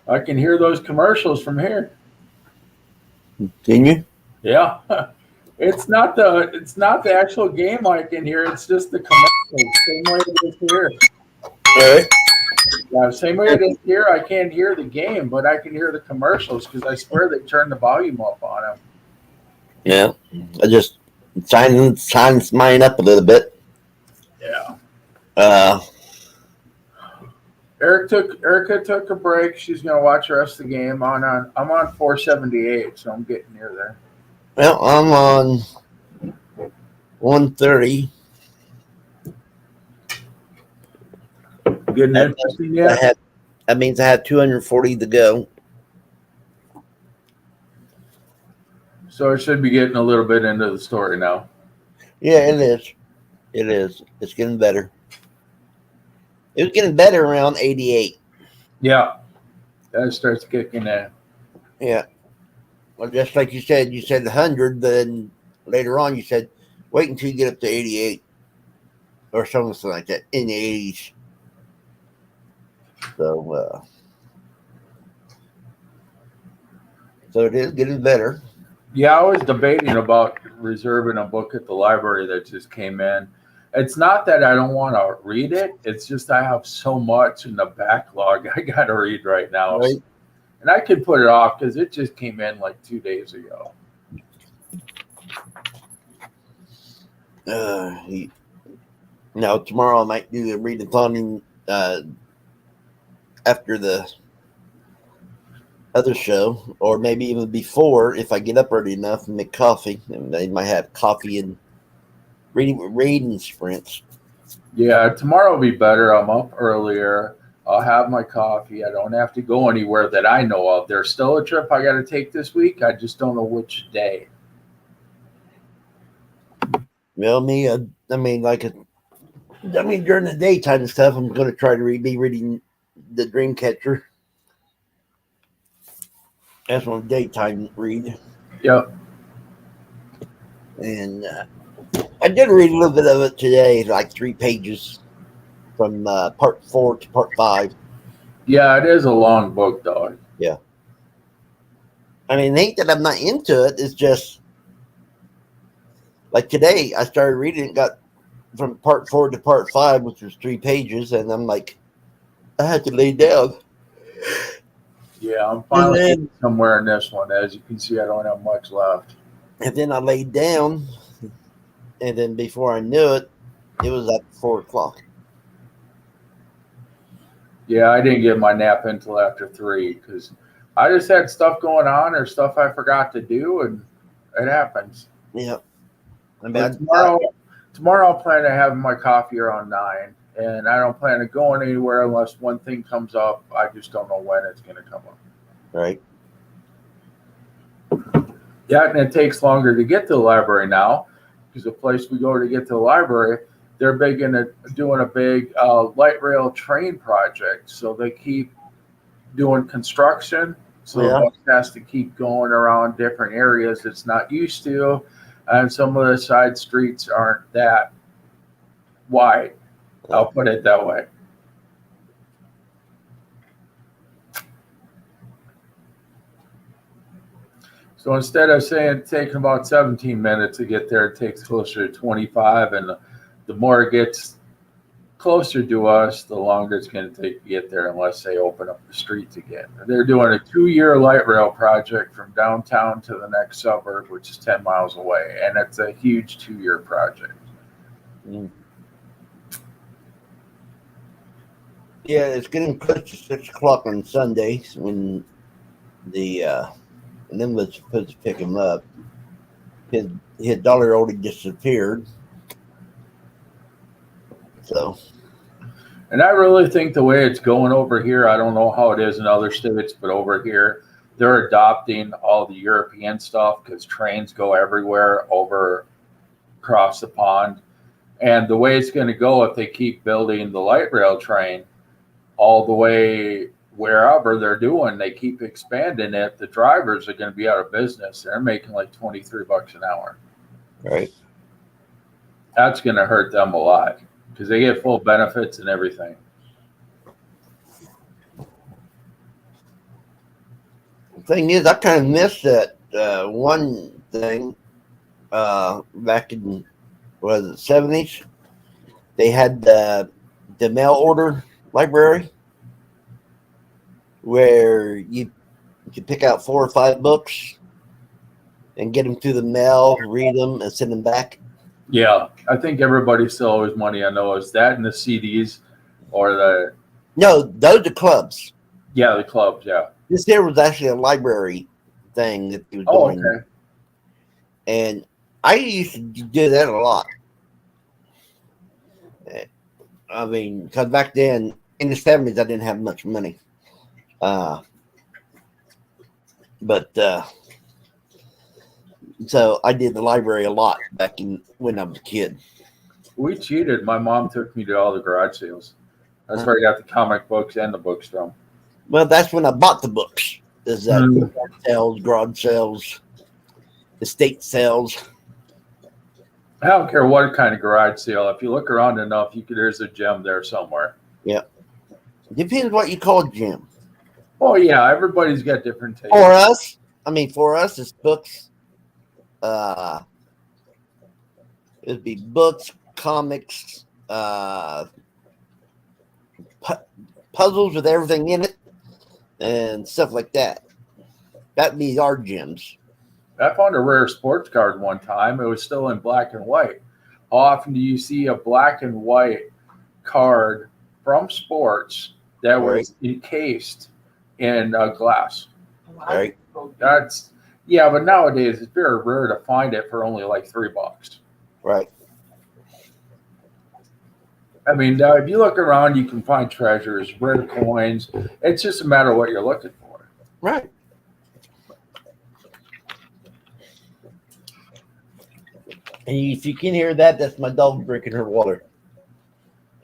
I can hear those commercials from here. Can you? Yeah. It's not the actual game I can hear, it's just the commercials. Same way it is here. All right. Yeah, same way it is here. I can't hear the game, but I can hear the commercials because I swear they turn the volume up on them. Yeah. I just signs mine up a little bit. Yeah. Uh, Erica took a break. She's gonna watch the rest of the game. I'm on 478, so I'm getting near there. well, I'm on 130. Getting interesting yet? That means I have 240 to go. So it should be getting a little bit into the story now. Yeah, it is. It is. It's getting better. It was getting better around 88. Yeah. That starts kicking in. Yeah. Well, just like you said 100, then later on you said, wait until you get up to 88 or something like that in the 80s. So it is getting better. Yeah, I was debating about reserving a book at the library that just came in. It's not that I don't want to read it. It's just I have so much in the backlog I got to read right now. Right. And I could put it off because it just came in like 2 days ago. Now, tomorrow I might do a readathon after the other show, or maybe even before if I get up early enough and make coffee. And they might have coffee and reading sprints. Yeah, tomorrow will be better. I'm up earlier. I'll have my coffee. I don't have to go anywhere that I know of. There's still a trip I got to take this week. I just don't know which day. Well, me, I mean, during the daytime and stuff, I'm going to try to be reading the Dreamcatcher. That's one daytime read. Yep. And I did read a little bit of it today, like 3 pages from part 4 to part 5. Yeah, it is a long book, though. Yeah. I mean, it ain't that I'm not into it. It's just like today, I started reading it, got from part 4 to part 5, which was 3 pages, and I'm like, I had to lay down. Yeah, I'm finally somewhere in this one. As you can see, I don't have much left. And then I laid down, and then before I knew it, it was at 4 o'clock. Yeah, I didn't get my nap until after 3 because I just had stuff going on or stuff I forgot to do, and it happens. Yeah. I mean, But tomorrow I'll plan to have my coffee around 9, and I don't plan to going anywhere unless one thing comes up. I just don't know when it's going to come up. right. Yeah, and it takes longer to get to the library now because the place we go to get to the library, they're big into doing a big light rail train project. So they keep doing construction. So Yeah. the bus has to keep going around different areas it's not used to. And some of the side streets aren't that wide. I'll put it that way. So instead of saying it taking about 17 minutes to get there, it takes closer to 25. And the more it gets closer to us, the longer it's going to take to get there unless they open up the streets again. They're doing a 2-year light rail project from downtown to the next suburb, which is 10 miles away. And it's a huge 2-year project. Mm. Yeah, it's getting close to 6 o'clock on Sundays when the and then was supposed to pick him up. His daughter already disappeared. So. And I really think the way it's going over here, I don't know how it is in other states, but over here, they're adopting all the European stuff because trains go everywhere over across the pond. And the way it's going to go, if they keep building the light rail train all the way wherever they're doing, they keep expanding it, the drivers are going to be out of business. They're making like $23 an hour. Right. That's going to hurt them a lot because they get full benefits and everything. thing is, I kind of missed that one thing back in was it 70s. They had the mail order library where you could pick out 4 or 5 books and get them through the mail, read them, and send them back. Yeah, I think everybody still owes money on those. That and the CDs or the No, those are clubs. the clubs. Yeah. This here was actually a library thing that he was Oh, doing. okay. And I used to do that a lot. I mean, because back then in the 70s, I didn't have much money. So I did the library a lot back when I was a kid. We cheated. My mom took me to all the garage sales. That's where I got the comic books and the books from. Well, that's when I bought the books. Is that Mm. sales, garage sales, estate sales. I don't care what kind of garage sale. If you look around enough, there's a gem there somewhere. Depends what you call gym. Oh yeah, everybody's got different tastes. For us, it's books. It'd be books, comics, puzzles with everything in it, and stuff like that. That'd be our gyms. I found a rare sports card one time. It was still in black and white. How often do you see a black and white card from sports that was encased in glass? Right. But nowadays it's very rare to find it for only like $3. Right. I mean, if you look around, you can find treasures, rare coins. It's just a matter of what you're looking for. Right. And if you can hear that, that's my dog drinking her water.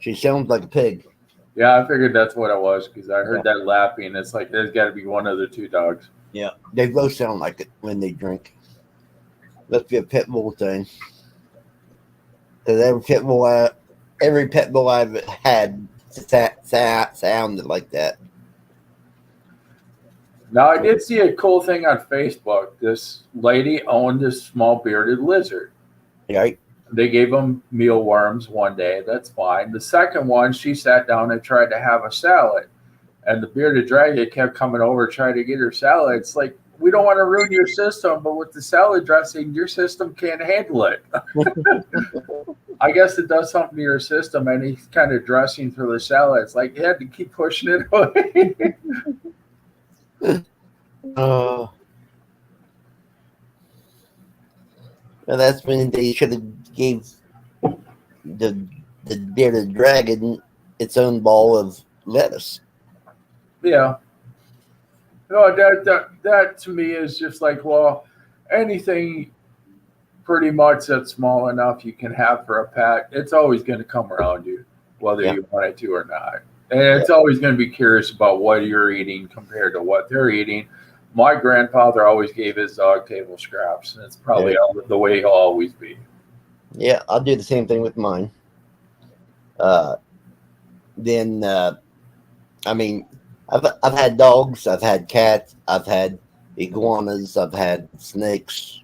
She sounds like a pig. Yeah, I figured that's what it was because I heard that lapping. It's like there's got to be one of the 2 dogs. Yeah, they both sound like it when they drink. Must be a pit bull thing. Because every pit bull I've had sounded like that. Now, I did see a cool thing on Facebook. This lady owned this small bearded lizard. Right? They gave him mealworms one day. That's fine. The second one, she sat down and tried to have a salad. And the bearded dragon kept coming over trying to get her salad. It's like, we don't want to ruin your system, but with the salad dressing, your system can't handle it. I guess it does something to your system, and he's kind of dressing through the salad. It's like you had to keep pushing it away. Well, that's when they should have gave the bearded dragon its own ball of lettuce. Yeah. No, that to me is just like, well, anything pretty much that's small enough you can have for a pet, it's always going to come around you, whether you want it to or not. And it's always going to be curious about what you're eating compared to what they're eating. My grandfather always gave his dog table scraps, and it's probably the way he'll always be. Yeah, I'll do the same thing with mine. I've had dogs, I've had cats, I've had iguanas, I've had snakes.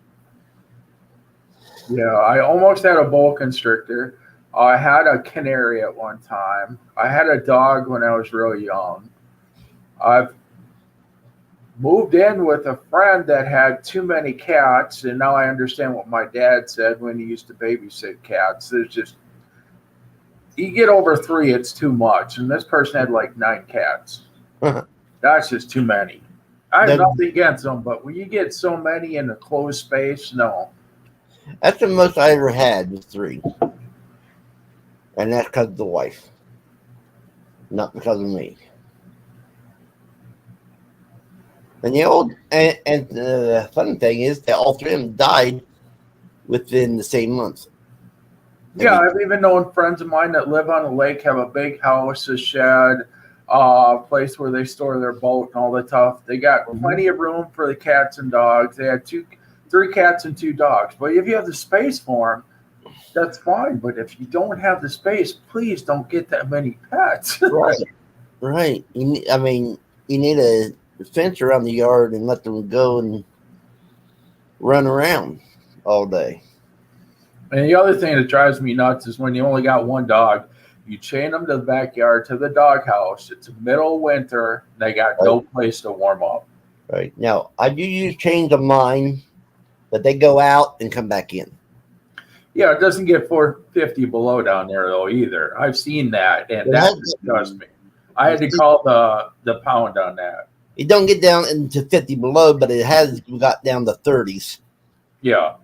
Yeah, I almost had a boa constrictor. I had a canary at one time. I had a dog when I was really young. I've moved in with a friend that had too many cats, and now I understand what my dad said when he used to babysit cats. There's just, you get over 3, it's too much. And this person had like 9 cats. That's just too many. I have nothing against them, but when you get so many in a closed space, no. That's the most I ever had was 3. And that's because of the wife. Not because of me. And the funny thing is that all 3 of them died within the same month. Yeah, I've even known friends of mine that live on a lake, have a big house, a shed, a place where they store their boat and all that stuff. They got plenty of room for the cats and dogs. They had 3 cats and 2 dogs. But if you have the space for them, that's fine. But if you don't have the space, please don't get that many pets. Right. You need fence around the yard and let them go and run around all day. And the other thing that drives me nuts is when you only got one dog, you chain them to the backyard to the doghouse. It's middle of winter. They got no place to warm up. Right. Now, I do use chains on mine, but they go out and come back in. Yeah, it doesn't get 450 below down there though either. I've seen that, and that disgusts me. I had to call the pound on that. It don't get down into 50 below, but it has got down to 30s. Yeah.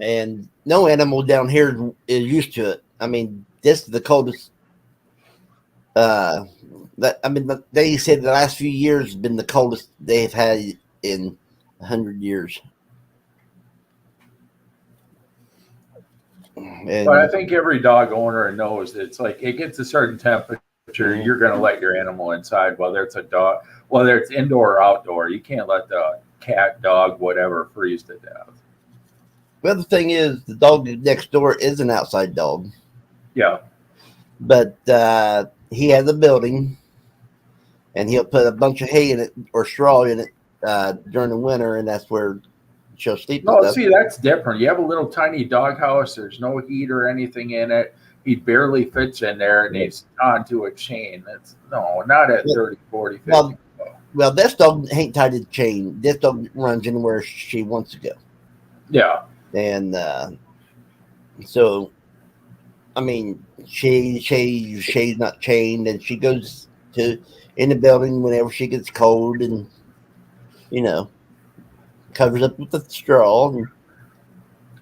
And no animal down here is used to it. I mean, this is the coldest. They said the last few years has been the coldest they've had in 100 years. And, But I think every dog owner knows that it's like it gets a certain temperature, you're going to let your animal inside, whether it's a dog, whether it's indoor or outdoor. You can't let the cat, dog, whatever, freeze to death. well, the thing is, the dog next door is an outside dog, Yeah. but he has a building, and he'll put a bunch of hay in it or straw in it during the winter, and that's where she'll sleep. and No, stuff. see, that's different. You have a little tiny doghouse. There's no heat or anything in it. He barely fits in there, and he's onto a chain. That's not at 30, 40, 50. Well, this dog ain't tied to the chain. This dog runs anywhere she wants to go. Yeah. And so, I mean, she's not chained, and she goes in the building whenever she gets cold, and covers up with the straw.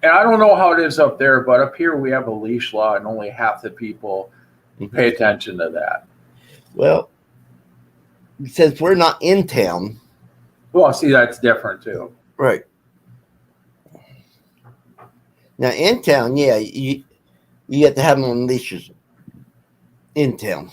And I don't know how it is up there, but up here we have a leash law, and only half the people pay attention to that. Well, since we're not in town, Well, see, that's different too. right? Now in town, yeah, you have to have them on leashes in town,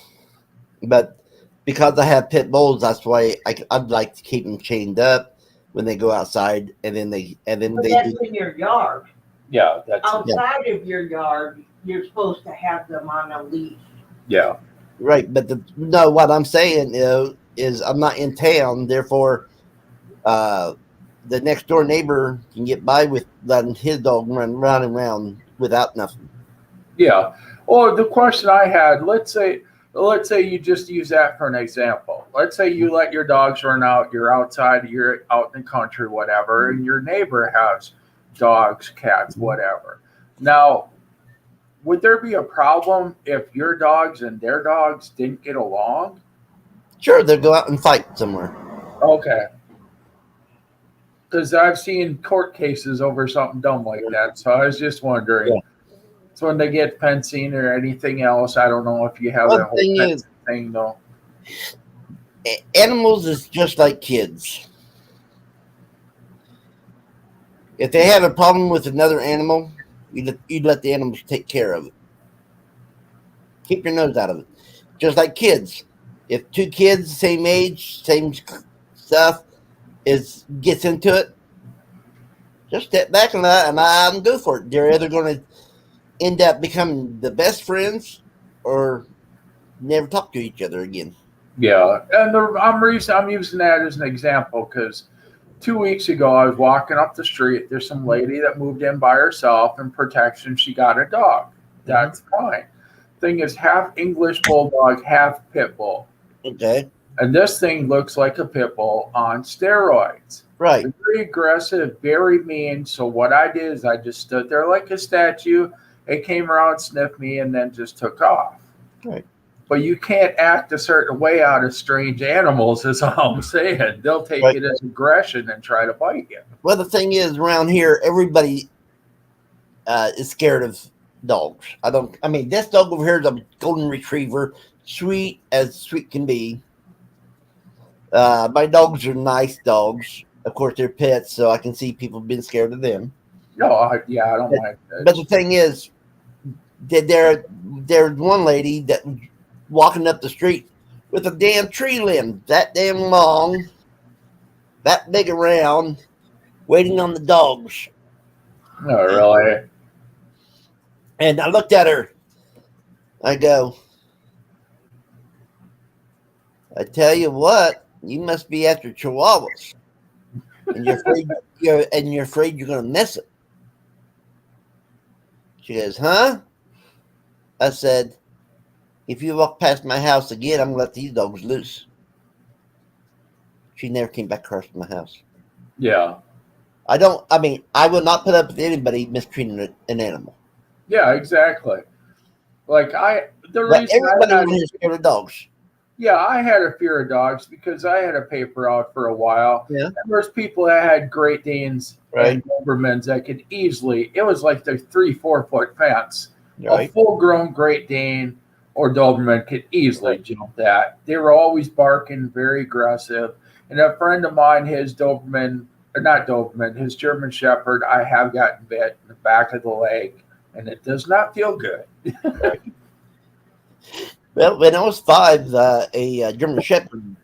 but because I have pit bulls, that's why I'd like to keep them chained up when they go outside, and then But they that's do. in your yard. Yeah, that's Outside of your yard, you're supposed to have them on a leash. yeah. Right, but what I'm saying is I'm not in town, therefore, the next door neighbor can get by with letting his dog run around without nothing. Yeah. Well, the question I had, let's say you just use that for an example. Let's say you let your dogs run out, you're outside, you're out in the country, whatever, and your neighbor has dogs, cats, whatever. Now, would there be a problem if your dogs and their dogs didn't get along? Sure, they'll go out and fight somewhere. Okay. Because I've seen court cases over something dumb like that. So I was just wondering. Yeah. So when they get fencing or anything else, I don't know if you have Well, that whole thing fencing is- thing though. Animals is just like kids. If they have a problem with another animal, you'd let the animals take care of it. Keep your nose out of it. Just like kids. If two kids, same age, same stuff, gets into it, just step back and let them go for it. They're either going to end up becoming the best friends or never talk to each other again. Yeah, and I'm using that as an example because 2 weeks ago I was walking up the street. There's some lady that moved in by herself in protection. She got a dog. That's fine. Thing is, half English bulldog, half pit bull, Okay, and this thing looks like a pit bull on steroids. right. Very aggressive, very mean. So what I did is I just stood there like a statue. It came around, sniffed me, and then just took off. Right. But you can't act a certain way out of strange animals, is all I'm saying. They'll take Right. it as aggression and try to bite you. Well, the thing is, around here, everybody is scared of dogs. This dog over here is a golden retriever, sweet as sweet can be. My dogs are nice dogs. Of course, they're pets, so I can see people being scared of them. No, I don't mind that. But the thing is, there's one lady that was walking up the street with a damn tree limb that damn long, that big around, waiting on the dogs. No, really. And I looked at her. I go, I tell you what, you must be after chihuahuas, and you're afraid you're gonna miss it." She goes, "Huh?" I said, "If you walk past my house again, I'm gonna let these dogs loose." She never came back across my house. Yeah. I mean, I will not put up with anybody mistreating an animal. Yeah, exactly. Like the But reason everybody I had, was scared of dogs. yeah, I had a fear of dogs because I had a paper out for a while. Yeah. And there's people that had Great Danes Right. and Dobermans that could easily, it was like the 3-4 foot fence. A Right. full grown Great Dane or Doberman could easily jump that. They were always barking, very aggressive. And a friend of mine, his Doberman, or not Doberman, his German Shepherd, I have gotten bit in the back of the leg, and it does not feel good. Well, when I was 5, a German Shepherd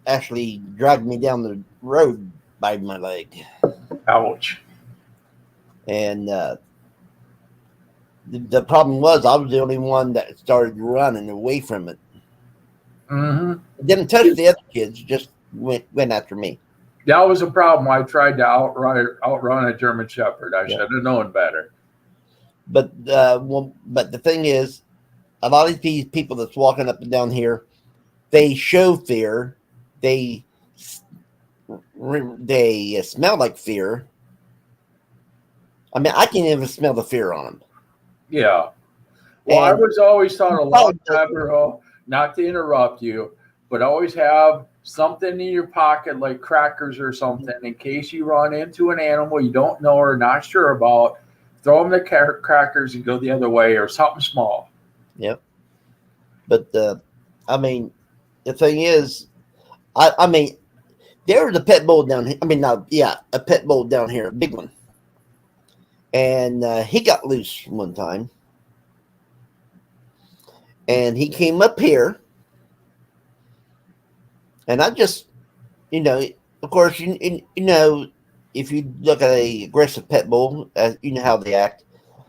actually dragged me down the road by my leg, Ouch. and the problem was I was the only one that started running away from it. Mm-hmm. It didn't touch the other kids; just went after me. That was a problem. I tried to outrun a German Shepherd. I Yeah. should have known better. But but the thing is, a lot of these people that's walking up and down here, they show fear. They smell like fear. I mean, I can't even smell the fear on them. Yeah. Well, I And was always taught a long time ago, not to interrupt you, but always have something in your pocket like crackers or something in case you run into an animal you don't know or not sure about. Throw them the crackers and go the other way or something small. Yep. But I mean, the thing is, I mean, there was a pit bull down here. I mean, no, yeah, a pit bull down here, a big one, and he got loose one time, and he came up here, and I just, of course, you know, if you look at a aggressive pit bull, you know how they act.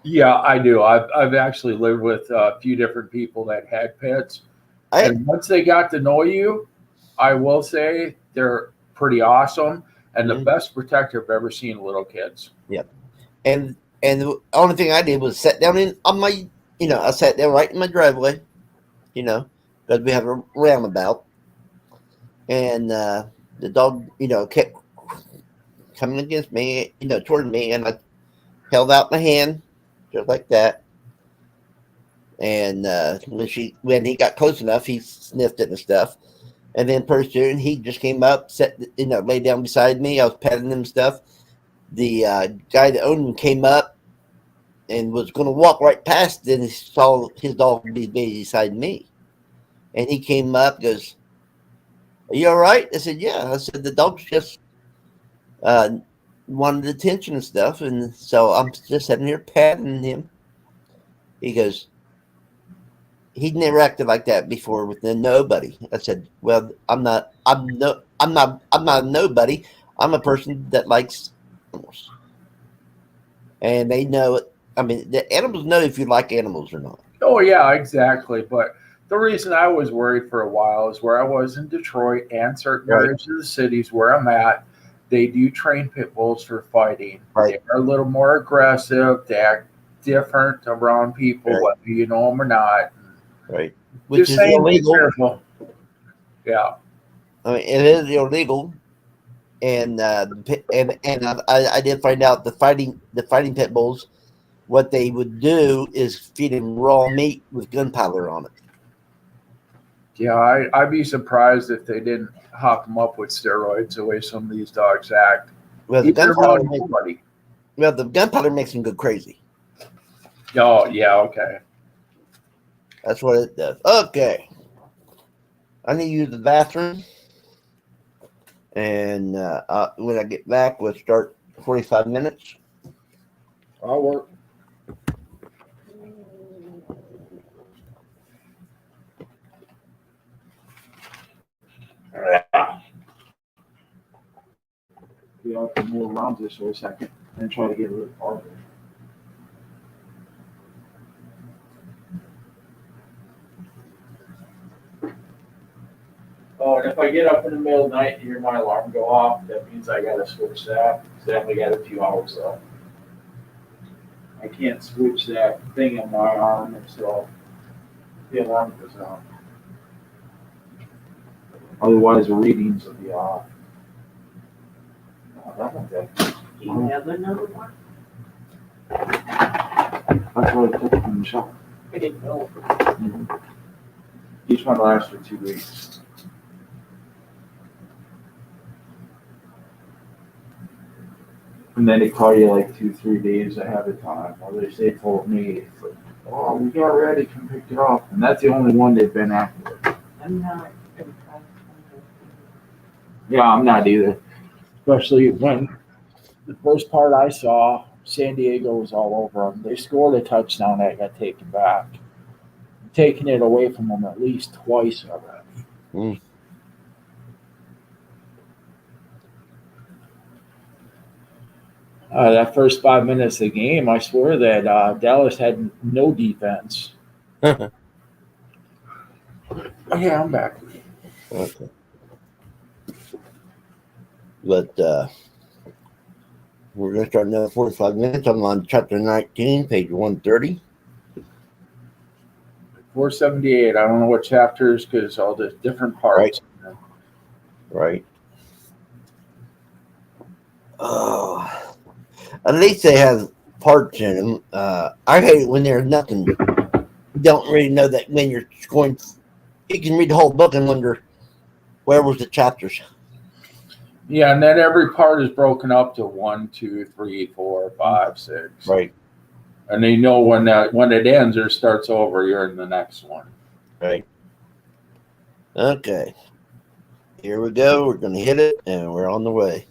Yeah, I do. I've actually lived with a few different people that had pets, and once they got to know you, I will say they're pretty awesome and the best protector I've ever seen little kids. Yep. And the only thing I did was sit down on my, I sat down right in my driveway, because we have a roundabout, and the dog, kept coming against me, toward me, and I held out my hand just like that. And when he got close enough, he sniffed it and stuff. And then pretty soon he just came up, lay down beside me. I was petting him and stuff. The guy that owned him came up and was going to walk right past. Then he saw his dog be beside me, and he came up, goes, "Are you all right?" I said, "Yeah." I said, "The dog's just wanted attention and stuff, and so I'm just sitting here patting him." He goes, "He'd never acted like that before with nobody." I said, "Well, I'm not a nobody. I'm a person that likes animals, and they know it. I mean, the animals know if you like animals or not." Oh yeah, exactly. But the reason I was worried for a while is where I was in Detroit and certain areas of the cities where I'm at. They do train pit bulls for fighting. Right. They are a little more aggressive. They act different around people, whether you know them or not. Right. Which Just is saying, be illegal. careful. Yeah. I mean, it is illegal, and I did find out the fighting pit bulls. What they would do is feed him raw meat with gunpowder on it. Yeah, I'd be surprised if they didn't hop them up with steroids the way some of these dogs act. Well, the Even gunpowder around nobody. makes him go crazy. Oh, yeah, okay. That's what it does. Okay. I need to use the bathroom. And when I get back, we'll start 45 minutes. I'll work. I'll move around this for a second and try to get a little farther. Oh, and if I I get up in the middle of the night and hear my alarm go off, that means I gotta switch that, because I only got a few hours left. I can't switch that thing on my arm until the alarm goes off. Otherwise, the readings will be off. Oh, that one's good. Do you have another one? That's what I took from the shop. I didn't know. Each one lasts for 2 weeks. And then they call you like 2-3 days ahead of time. Or they told me, it's like, oh, we got ready, come pick it up. And that's the only one they've been after. I'm not impressed. Yeah, I'm not either. Especially when the first part I saw, San Diego was all over them. They scored a touchdown that got taken back. Taking it away from them at least twice already. That first 5 minutes of the game, I swear that Dallas had no defense. Yeah, I'm back. Okay. But we're going to start another 45 minutes. I'm on chapter 19, page 130. 478. I don't know what chapters because all the different parts. Right. Oh, at least they have parts in them. I hate it when there's nothing. You don't really know that when you're going. You can read the whole book and wonder where was the chapters. Yeah, and then every part is broken up to 1, 2, 3, 4, 5, 6. Right. And you know when it ends or starts over, you're in the next one. Right. Okay. Here we go. We're going to hit it, and we're on the way.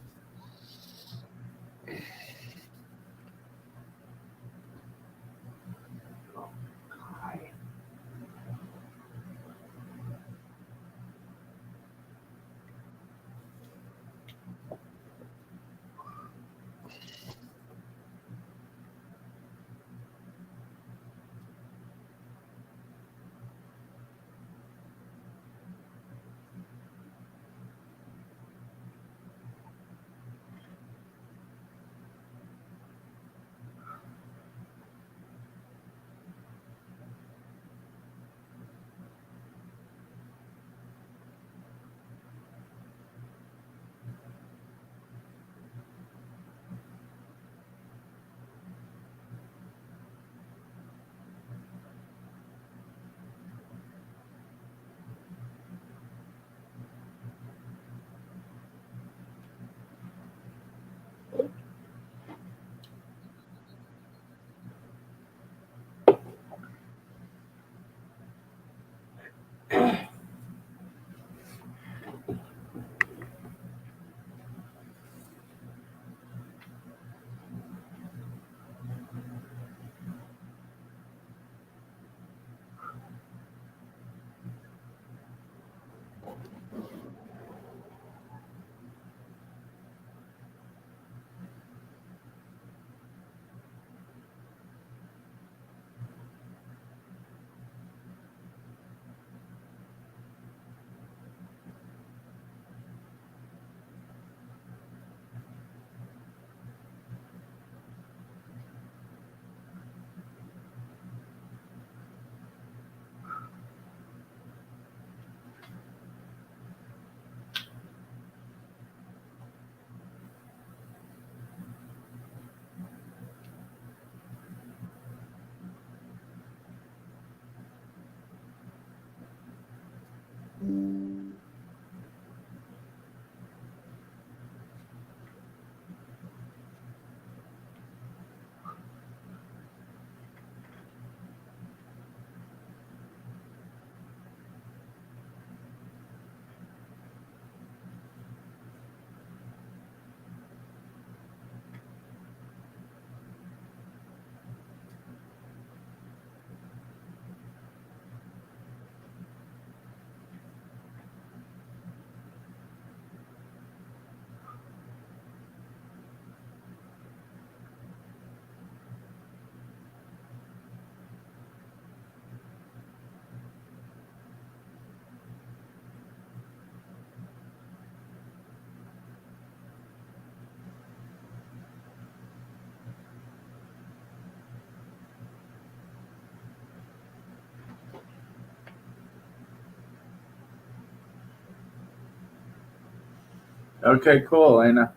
Okay, cool, Lena.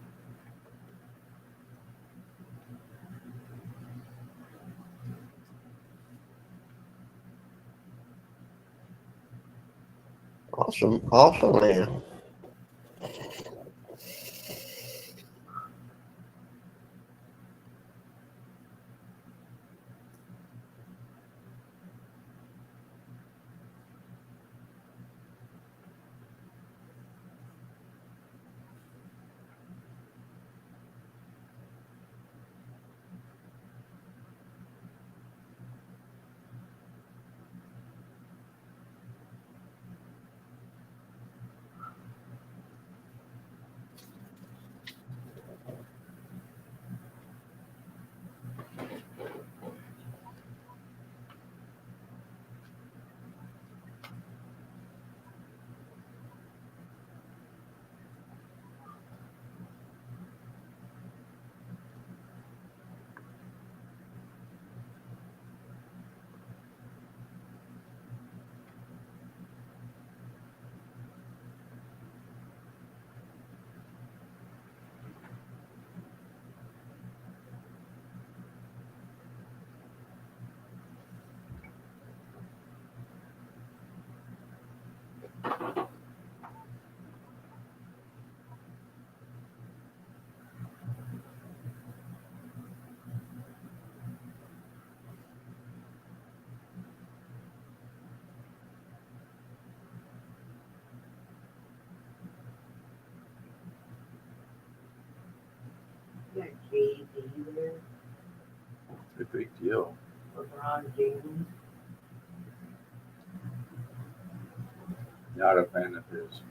Awesome, awesome, man. Got Jay-Z there, A big deal. LeBron James. Not a fan of his.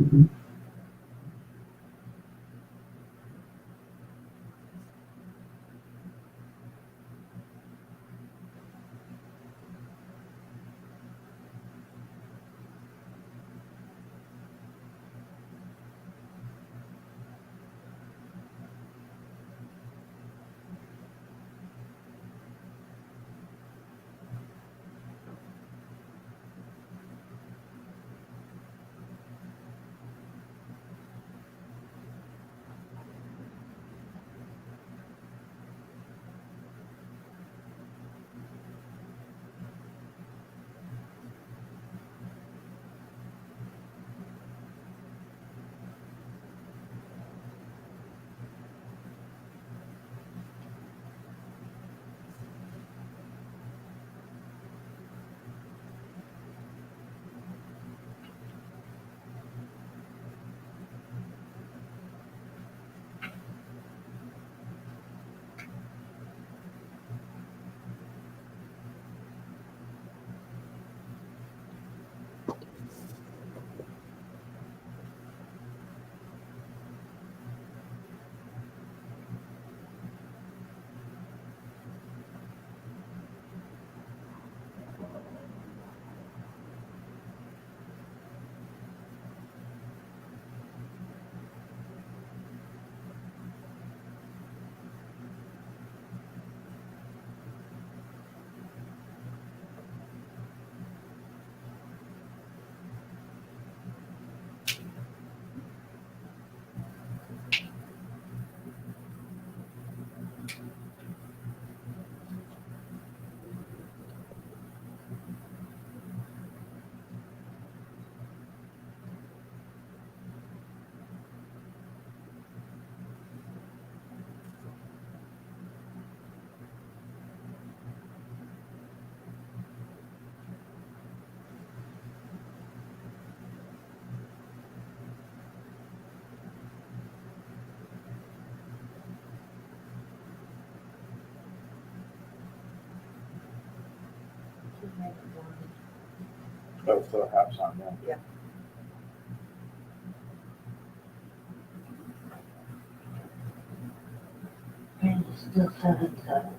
Oh, so half on that. And it's still 7-7.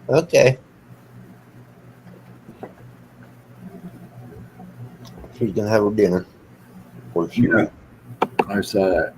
Okay. She's gonna have her dinner. Or she Yeah. I saw that.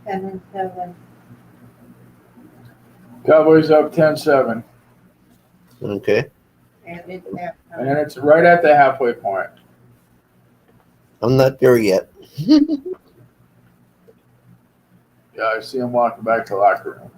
10-7. Cowboys up 10-7. Okay. And it's halftime. And it's right at the halfway point. I'm not there yet. Yeah, I see him walking back to the locker room.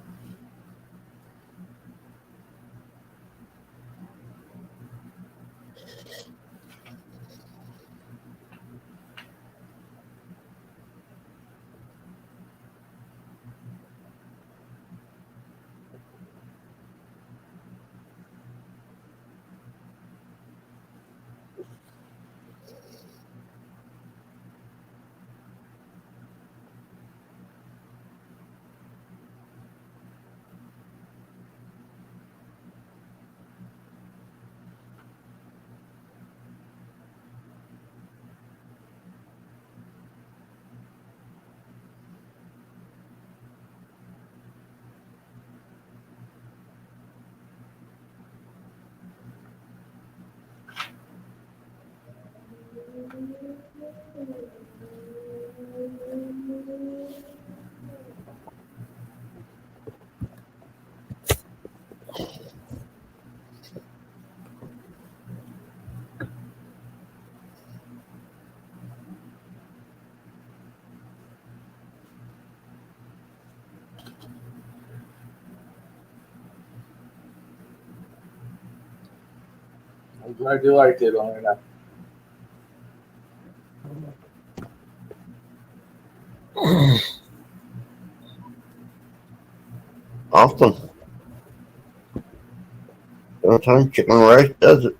I'm glad you liked it long enough. Awesome. Sometimes chicken rice does it.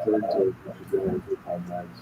Third take, which is the good time nights.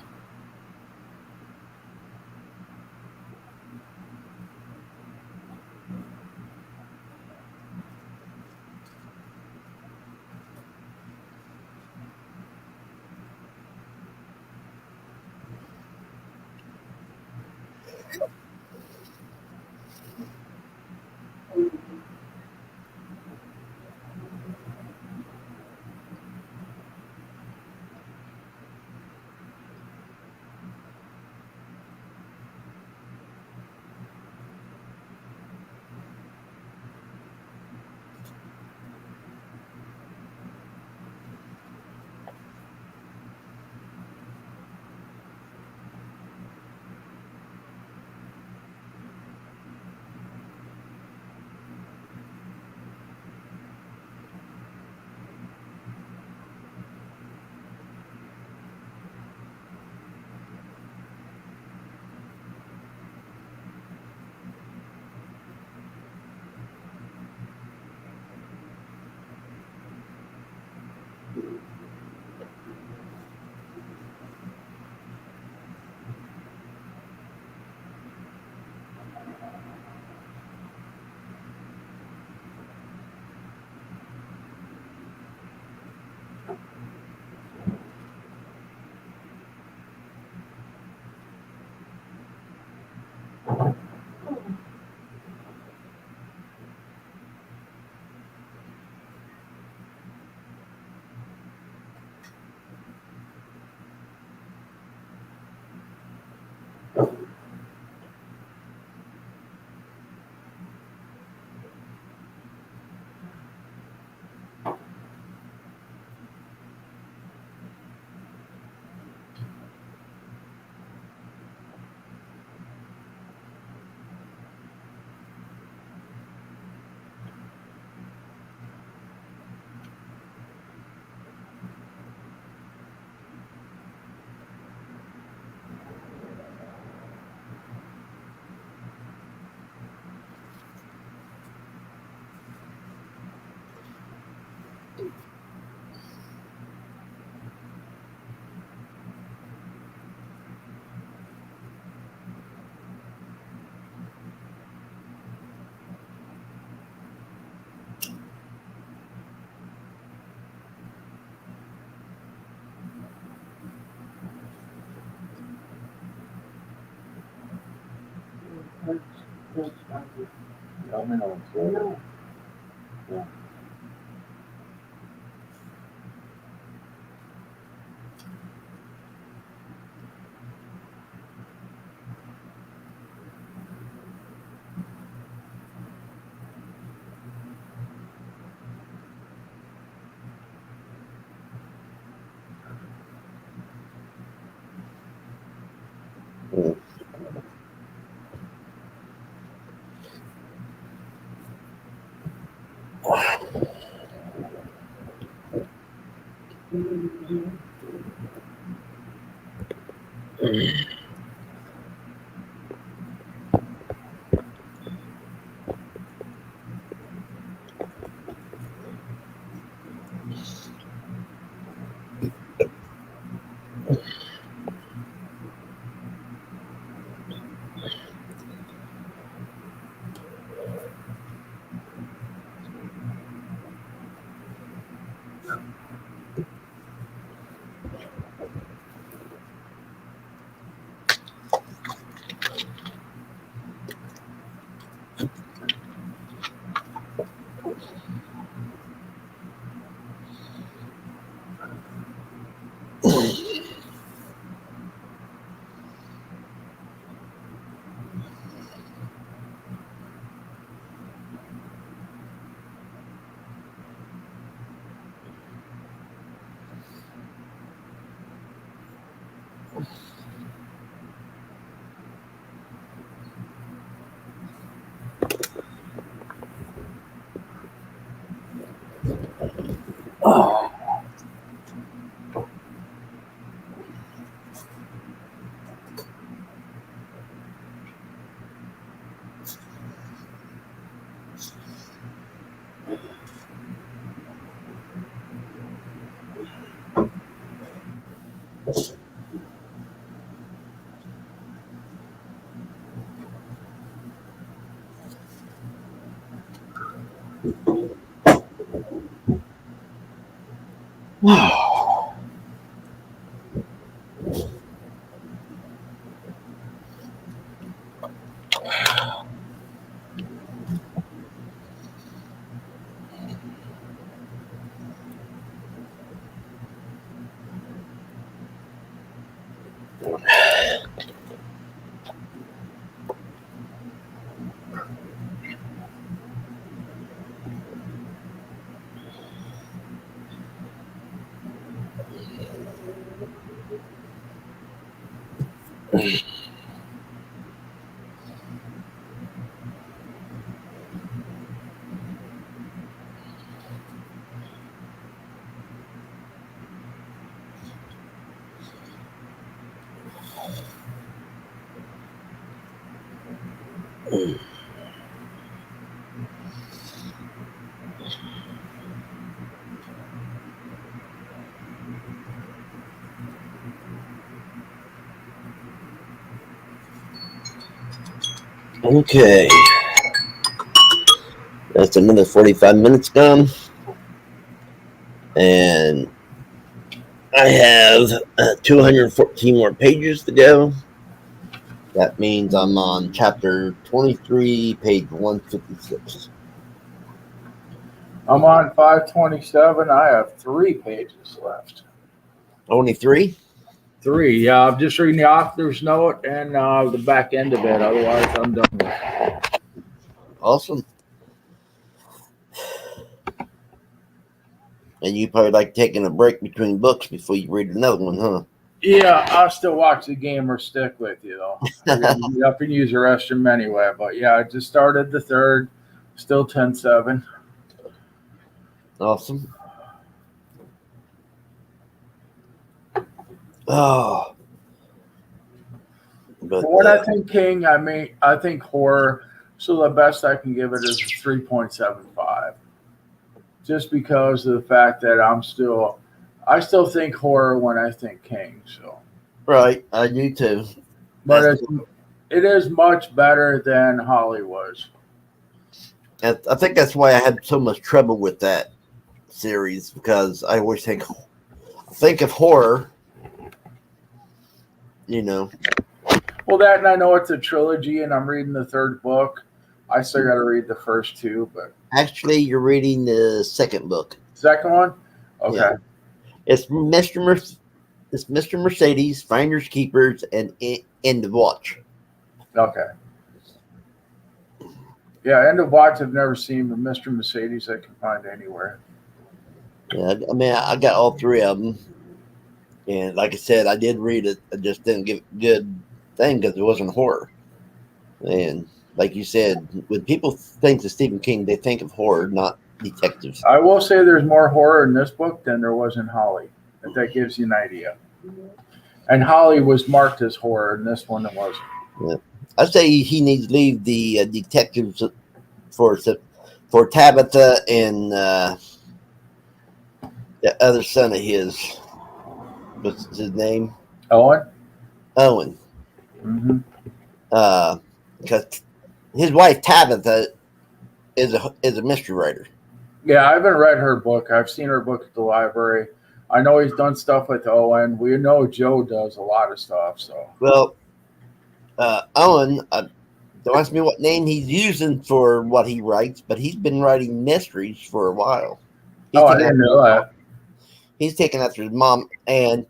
No. Mm. Okay. That's another 45 minutes gone. And I have 214 more pages to go. That means I'm on chapter 23, page 156. I'm on 527. I have 3 pages left. Only 3? 3. Yeah, I'm just reading the author's note and the back end of it. Otherwise, I'm done with it. Awesome. And you probably like taking a break between books before you read another one, huh? Yeah, I'll still watch the game or stick with you, though. I gotta get up and use the restroom anyway. But yeah, I just started the 3rd. Still 10-7. Awesome. Oh. But, When I think King, I think horror. So the best I can give it is 3.75. Just because of the fact that I still think horror when I think King. So, right, I do too. but it is much better than Hollywood. I think that's why I had so much trouble with that series, because I always think of horror, you know. Well, that, and I know it's a trilogy, and I'm reading the third book. I still got to read the first two, but Actually, you're reading the second book. second one, okay. Yeah. It's Mr. Mercedes, Finders Keepers, and End of Watch. Okay. Yeah, End of Watch I've never seen, but Mr. Mercedes I can find anywhere. Yeah, I mean, I got all three of them, and like I said, I did read it. I just didn't give a good thing because it wasn't horror. And like you said, when people think of Stephen King, they think of horror, not detectives. I will say there's more horror in this book than there was in Holly. If that gives you an idea. And Holly was marked as horror, and this one it wasn't. I say he needs to leave the detectives for Tabitha and the other son of his. What's his name? Owen? Owen. Mm-hmm. Because his wife Tabitha is a mystery writer. Yeah, I haven't read her book. I've seen her book at the library. I know he's done stuff with Owen. We know Joe does a lot of stuff. So Well, Owen, don't ask me what name he's using for what he writes, but he's been writing mysteries for a while. I didn't know that. He's taken after his mom, and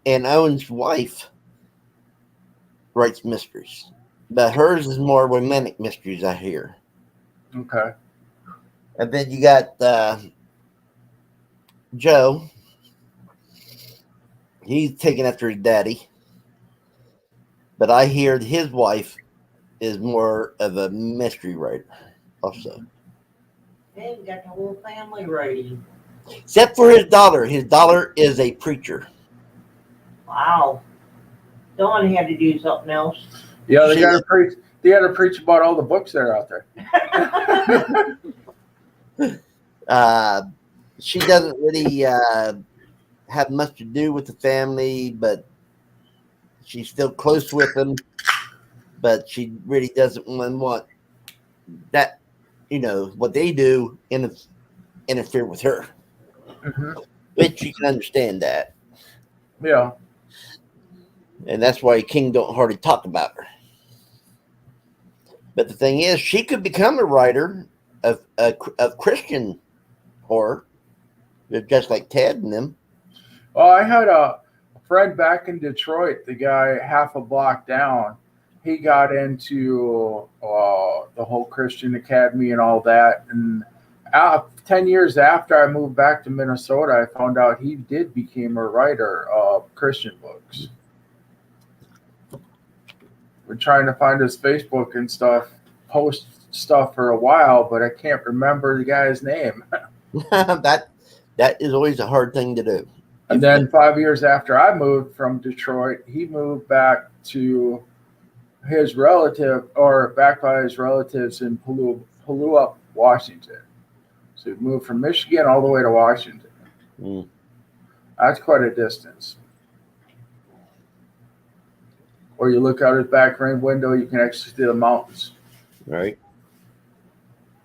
Owen's wife writes mysteries, but hers is more romantic mysteries, I hear. Okay. And then you got Joe. He's taken after his daddy, but I hear his wife is more of a mystery writer, also. They ain't got the whole family writing. Except for his daughter. His daughter is a preacher. Wow. Dawn had to do something else. Yeah, they got to preach. They got to preach about all the books that are out there. She doesn't really have much to do with the family, but she's still close with them. But she really doesn't want that, what they do interfere with her. Mm-hmm. But you can understand that. Yeah. And that's why King don't hardly talk about her. But the thing is, she could become a writer of Christian horror, just like Ted and them. Well, I had a friend back in Detroit, the guy half a block down. He got into the whole Christian Academy and all that. And 10 years after I moved back to Minnesota, I found out he did become a writer of Christian books. We're trying to find his Facebook and stuff, post stuff for a while, but I can't remember the guy's name. that is always a hard thing to do. And then 5 years after I moved from Detroit, he moved back to his relative, or back by his relatives in Puyallup, Washington. So he moved from Michigan all the way to Washington. Mm. That's quite a distance. Or you look out his back window, you can actually see the mountains. Right.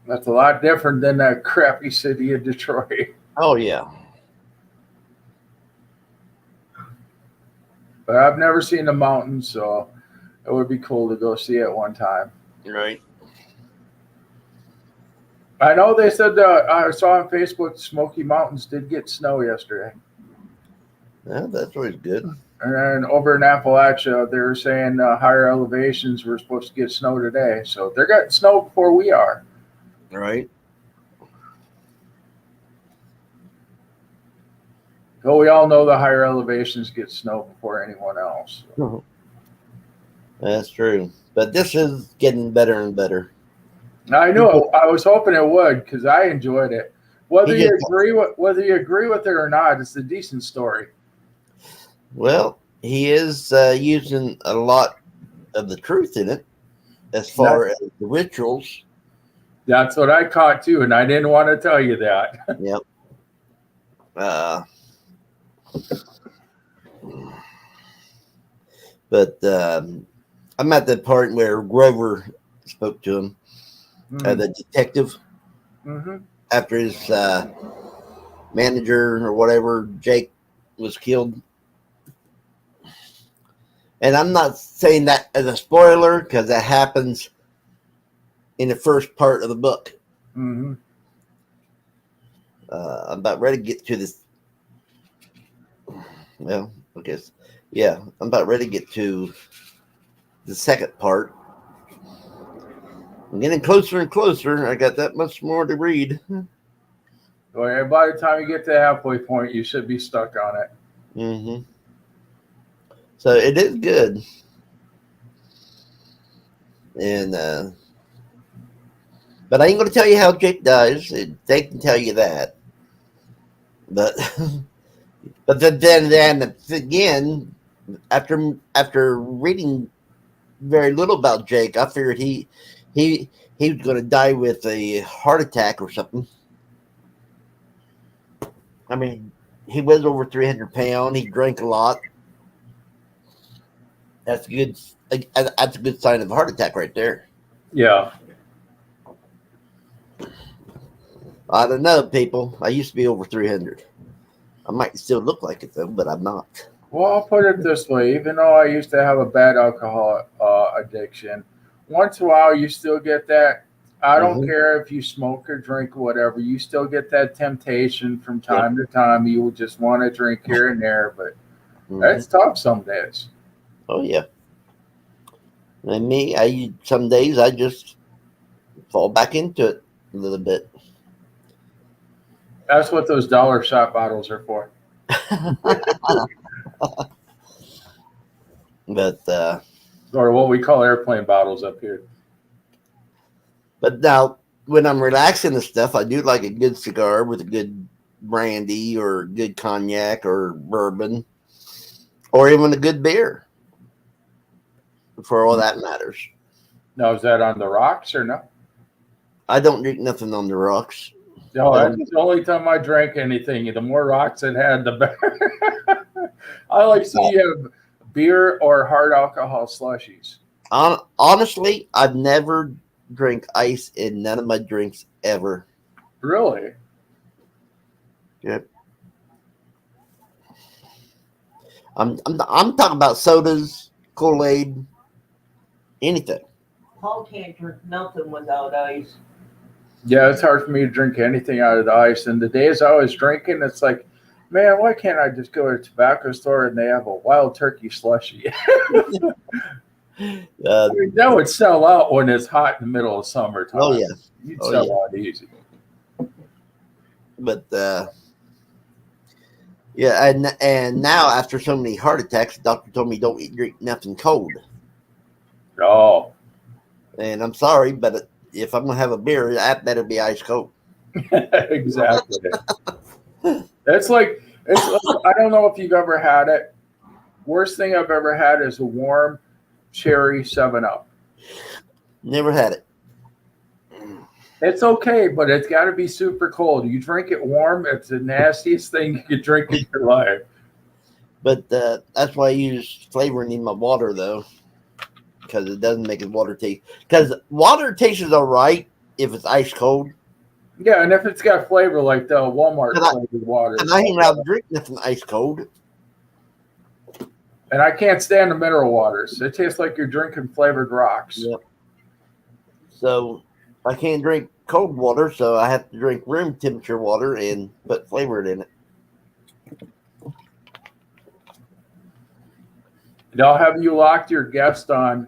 That's a lot different than that crappy city of Detroit. Oh, yeah. But I've never seen the mountains, so it would be cool to go see it one time. Right. I know they said I saw on Facebook Smoky Mountains did get snow yesterday. Yeah, that's always good. And then over in Appalachia, they were saying higher elevations were supposed to get snow today. So they're getting snow before we are. Right. Well, we all know the higher elevations get snow before anyone else. That's true. But this is getting better and better. I know. I was hoping it would because I enjoyed it. Whether you agree with it or not, it's a decent story. Well, he is using a lot of the truth in it as far as the rituals. That's what I caught too, and I didn't want to tell you that. Yep. But I'm at the part where Grover spoke to him, the detective, after his manager or whatever, Jake, was killed. And I'm not saying that as a spoiler because that happens in the first part of the book. Mm-hmm. I'm about ready to get to this. Well, I guess, yeah, I'm about ready to get to the second part. I'm getting closer and closer. I got that much more to read. Well, by the time you get to the halfway point, you should be stuck on it. Mm-hmm. So it is good. And, but I ain't going to tell you how Jake dies. They can tell you that. But, but then again, after reading very little about Jake, I figured he was going to die with a heart attack or something. I mean, he was over 300 pounds. He drank a lot. That's good. That's a good sign of a heart attack right there. Yeah. I don't know, people. I used to be over 300. I might still look like it though, but I'm not. Well, I'll put it this way: even though I used to have a bad alcohol addiction, once in a while you still get that. I don't Mhm. care if you smoke or drink or whatever. You still get that temptation from time to time. You will just want to drink here and there, but Mhm. that's tough some days. Oh yeah. And me, some days I just fall back into it a little bit. That's what those dollar shot bottles are for. But Or what we call airplane bottles up here. but now when I'm relaxing and stuff, I do like a good cigar with a good brandy or good cognac or bourbon, or even a good beer. For all that matters, Now, is that on the rocks or no? I don't drink nothing on the rocks. No, that's the only time I drank anything. The more rocks it had, the better. I like to see you have beer or hard alcohol slushies. Honestly, I've never drank ice in none of my drinks ever. Really? Yep. I'm talking about sodas, Kool-Aid, anything. Paul can't drink nothing without ice. Yeah, it's hard for me to drink anything out of the ice. And the days I was drinking, it's like, man, why can't I just go to a tobacco store and they have a wild turkey slushie? I mean, that would sell out when it's hot in the middle of summertime. Oh yeah, You'd Oh, sell yeah. out easy. but yeah, and now after so many heart attacks, the doctor told me don't drink nothing cold. Oh, And I'm sorry, but if I'm gonna have a beer, that better be ice cold. exactly. It's like I don't know if you've ever had it. Worst thing I've ever had is a warm cherry 7-Up. Never had it. It's okay, but it's got to be super cold. You drink it warm, it's the nastiest thing you could drink in your life. But that's why I use flavoring in my water though, because it doesn't make it water taste. Because water tastes all right if it's ice cold, Yeah, and if it's got flavor like the Walmart And I- flavored water. and I ain't allowed to drink nothing ice cold. And I can't stand the mineral waters. It tastes like you're drinking flavored rocks. Yep. So I can't drink cold water, so I have to drink room temperature water and put flavor in it. Now, have you locked your guest on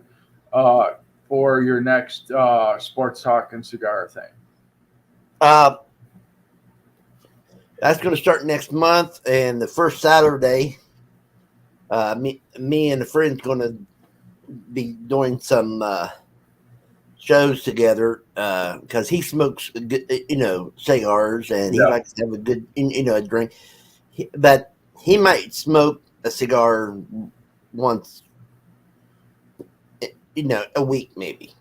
for your next sports talk and cigar thing? That's going to start next month, and the first Saturday, me and a friend's going to be doing some shows together because he smokes, cigars, and he Yeah. likes to have a good, a drink. But he might smoke a cigar once, a week maybe.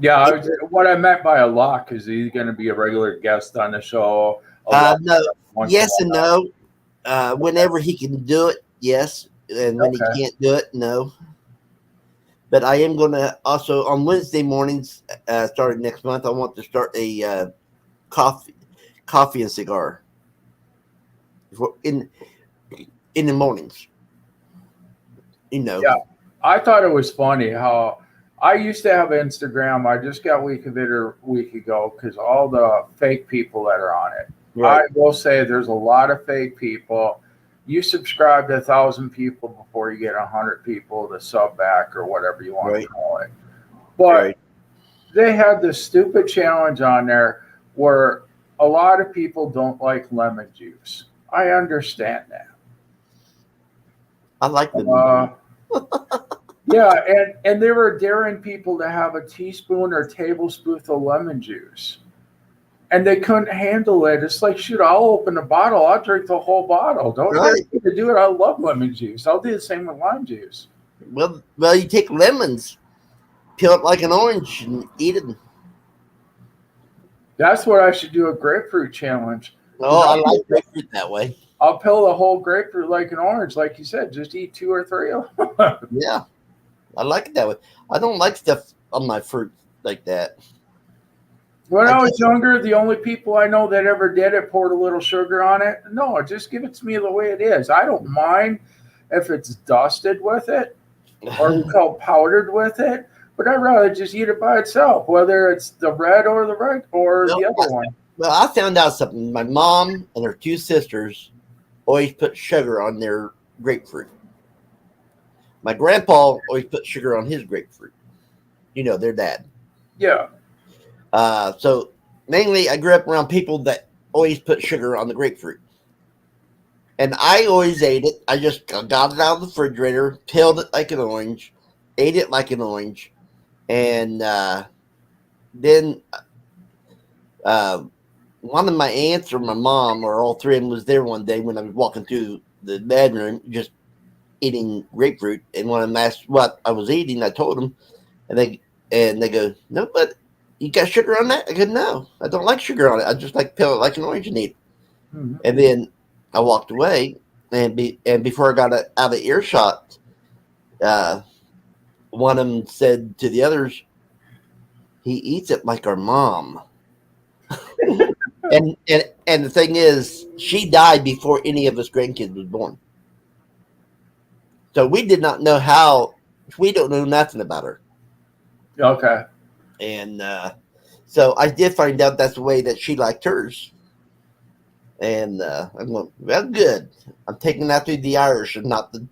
Yeah, what I meant by a lock is he's going to be a regular guest on the show. No, Once yes in and a while. no. Whenever he can do it, yes, and when Okay. he can't do it, no. But I am going to also on Wednesday mornings, starting next month. I want to start a coffee and cigar in the mornings. You know. Yeah. I thought it was funny how I used to have Instagram. I just got week of it a week ago because all the fake people that are on it. Right. I will say there's a lot of fake people. You subscribe to 1,000 people before you get 100 people to sub back or whatever you want Right. to call it. But Right. they had this stupid challenge on there where a lot of people don't like lemon juice. I understand that. I like the Yeah, and they were daring people to have a teaspoon or tablespoon of lemon juice. And they couldn't handle it. It's like, shoot, I'll open a bottle. I'll drink the whole bottle. Don't dare Right. me to do it. I love lemon juice. I'll do the same with lime juice. well. You take lemons, peel it like an orange, and eat it. That's what I should do a grapefruit challenge. Oh, I like grapefruit that way. I'll peel the whole grapefruit like an orange, like you said. Just eat 2 or 3 of them. Yeah, I like it that way. I don't like stuff on my fruit like that. When I was just- younger, the only people I know that ever did it poured a little sugar on it. No, just give it to me the way it is. I don't mind if it's dusted with it or we call powdered with it, but I'd rather just eat it by itself, whether it's the red or the right or No, the other one. Well, I found out something. My mom and her 2 sisters always put sugar on their grapefruit. My grandpa always put sugar on his grapefruit. You know, their dad. Yeah. So mainly I grew up around people that always put sugar on the grapefruit. And I always ate it. I just got it out of the refrigerator, peeled it like an orange, ate it like an orange. And then one of my aunts or my mom or all 3 of them was there one day when I was walking through the bedroom just eating grapefruit. And when I asked what I was eating, I told them. And they go, no, but you got sugar on that? I go, no, I don't like sugar on it. I just like peel it like an orange and eat it. Mm-hmm. And then I walked away, and before I got out of earshot, one of them said to the others, "He eats it like our mom." and the thing is, she died before any of us grandkids was born, so we did not know how. We don't know nothing about her. Okay. And so I did find out that's the way that she liked hers. And I'm going, well, good. I'm taking that through the Irish and not the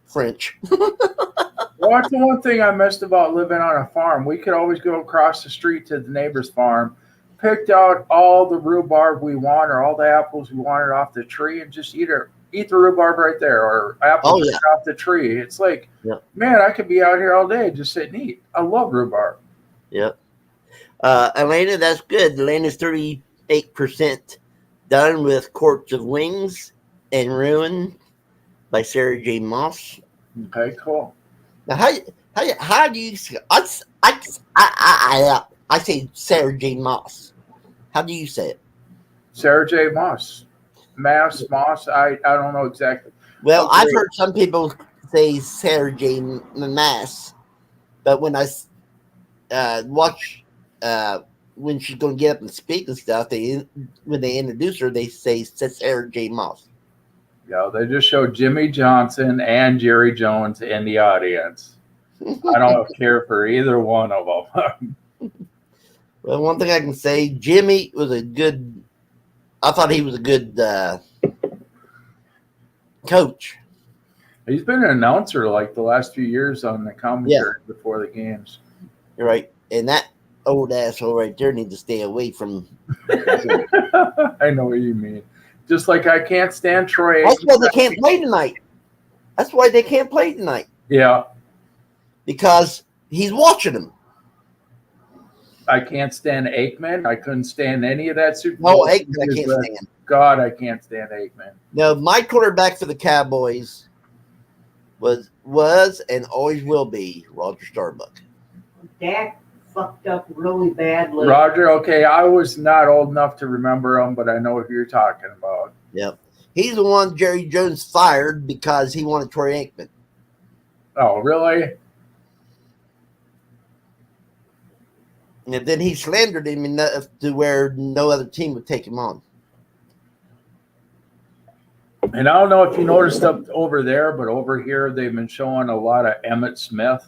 French. Well, that's the one thing I missed about living on a farm. We could always go across the street to the neighbor's farm, picked out all the rhubarb we want or all the apples we wanted off the tree, and just eat the rhubarb right there or apples off the tree. It's like, man, I could be out here all day just sitting and eat. I love rhubarb. Yep. Elena, that's good. Elena's 38% done with Courts of Wings and Ruin by Sarah J. Maas. Okay, cool. Now, how do you? I say Sarah J. Maas. How do you say it? Sarah J. Maas. Moss. I don't know exactly. Well, I've heard some people say Sarah J. Maas, but when I watch when she's going to get up and speak and stuff, when they introduce her, they say Sarah J. Maas. Yeah, they just showed Jimmy Johnson and Jerry Jones in the audience. I don't care for either one of them. Well, one thing I can say, Jimmy was I thought he was a good coach. He's been an announcer like the last few years on the commentary before the games. You're right. And that old asshole right there needs to stay away from. I know what you mean. Just like I can't stand Troy. That's why they can't play tonight. Yeah. Because he's watching them. I can't stand Aikman. I couldn't stand any of that Super Bowl. No, Aikman I can't stand. God, I can't stand Aikman. No, my quarterback for the Cowboys was and always will be Roger Starbuck. Dak fucked up really badly. Roger, okay, I was not old enough to remember him, but I know what you're talking about. Yep. He's the one Jerry Jones fired because he wanted Troy Aikman. Oh, really? And then he slandered him enough to where no other team would take him on. And I don't know if you noticed up over there, but over here they've been showing a lot of Emmett Smith.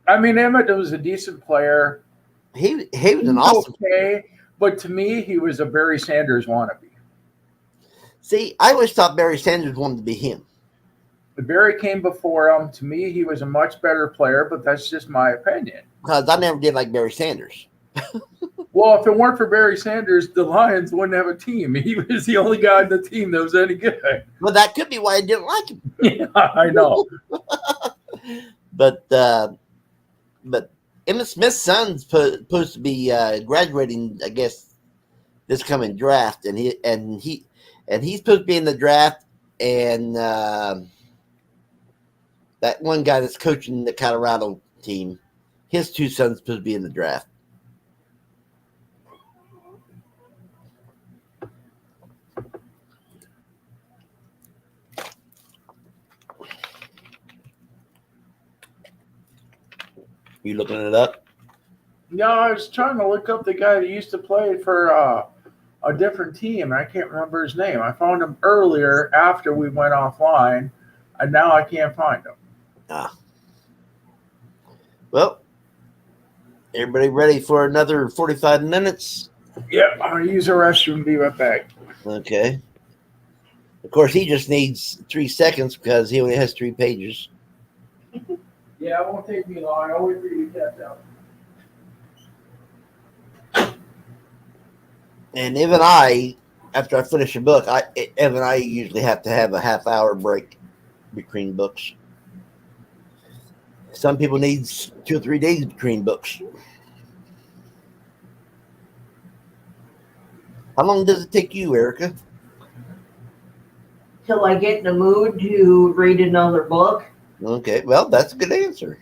I mean, Emmett was a decent player. He was an He's awesome. okay, but to me, he was a Barry Sanders wannabe. See, I always thought Barry Sanders wanted to be him. But Barry came before him. To me, he was a much better player, but that's just my opinion. Because I never did like Barry Sanders. Well, if it weren't for Barry Sanders, the Lions wouldn't have a team. He was the only guy on the team that was any good. Well, that could be why I didn't like him. Yeah, I know. But Emmitt Smith's son's supposed to be graduating, I guess, this coming draft, and he's supposed to be in the draft, and that one guy that's coaching the Colorado team, his two sons supposed to be in the draft. You looking it up? No, I was trying to look up the guy that used to play for a different team. I can't remember his name. I found him earlier after we went offline, and now I can't find him. Well, everybody ready for another 45 minutes? Yeah, I'll use the restroom and be right back. Okay. Of course, he just needs 3 seconds because he only has 3 pages. Yeah, it won't take me long. I'll wait for you to catch up. And Ev and I, after I finish a book, Ev and I usually have to have a half-hour break between books. Some people need 2 or 3 days between books. How long does it take you, Erica? Till I get in the mood to read another book. Okay, well, that's a good answer.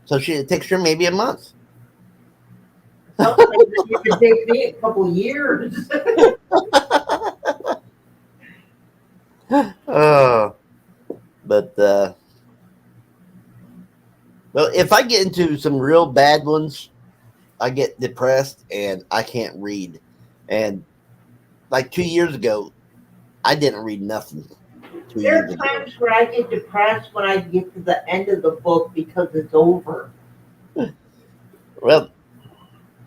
So it takes her maybe a month. Sometimes it could take me a couple years. But well, if I get into some real bad ones, I get depressed and I can't read. And like 2 years ago, I didn't read nothing. 2 There years are ago. times where I get depressed when I get to the end of the book because it's over. Well,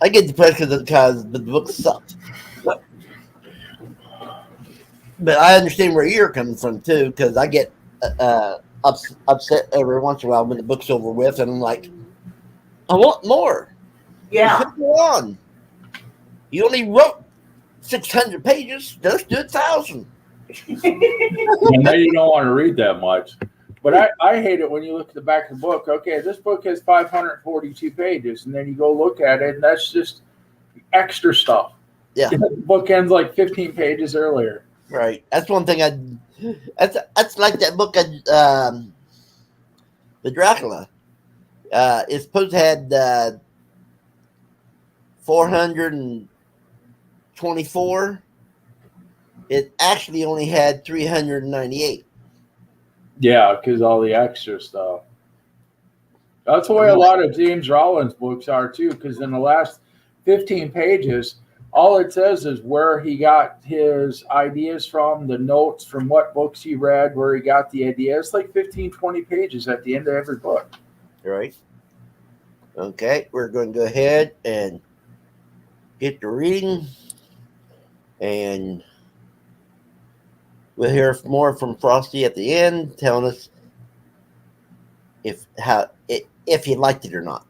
I get depressed because the book sucked. But I understand where you're coming from too, because I get upset every once in a while when the book's over with, and I'm like, I want more. Yeah. You could go on. You only wrote 600 pages. Let's do 1,000. And now you don't want to read that much. But I hate it when you look at the back of the book. Okay, this book has 542 pages, and then you go look at it, and that's just extra stuff. Yeah. The book ends like 15 pages earlier. Right. That's one thing that's like that book, the Dracula. It's supposed to have 424. It actually only had 398. Yeah, because all the extra stuff. That's the way a lot of James Rollins books are too, because in the last 15 pages, all it says is where he got his ideas from, the notes from what books he read, where he got the ideas. It's like 15, 20 pages at the end of every book. Right. Okay, we're going to go ahead and get to reading, and we'll hear more from Frosty at the end, telling us if he liked it or not.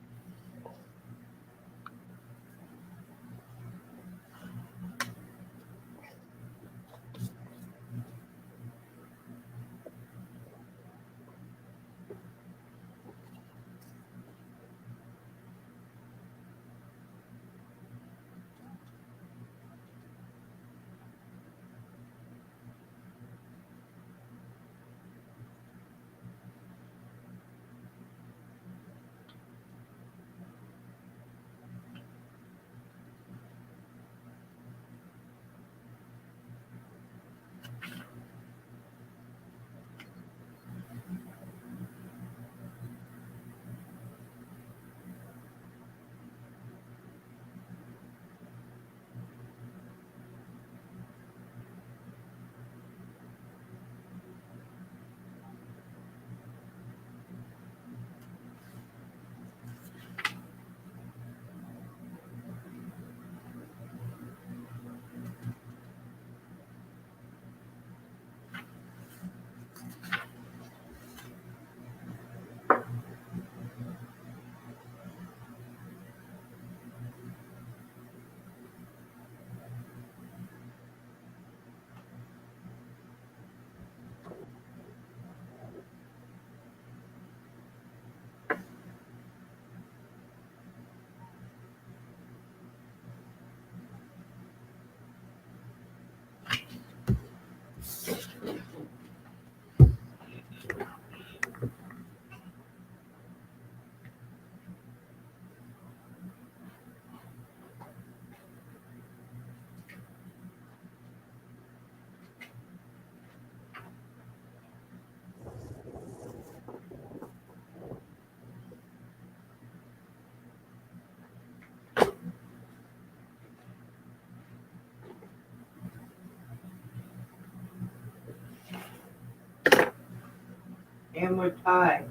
We're tied.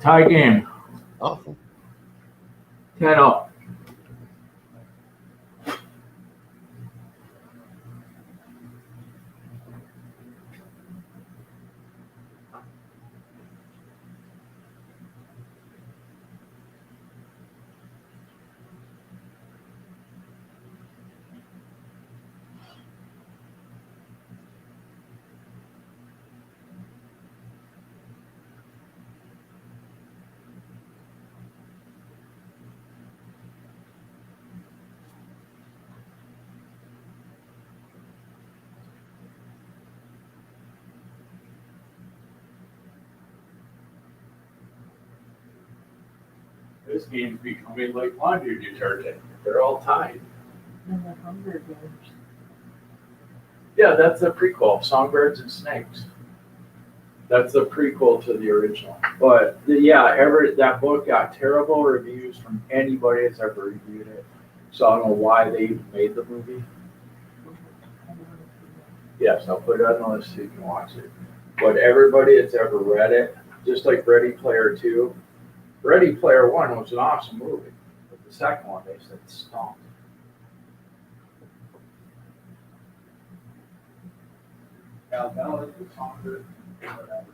Tie game. Awesome. 10-0. This game's becoming like laundry detergent. They're all tied. And the Hunger Games. Yeah, that's a prequel, Songbirds and Snakes. That's a prequel to the original. But that book got terrible reviews from anybody that's ever reviewed it. So I don't know why they even made the movie. Yes, I'll put it on the list so you can watch it. But everybody that's ever read it, just like Ready Player 2, Ready Player 1 was an awesome movie. But the second one, they said stunk. Yeah, no, it's a Songbird. Whatever.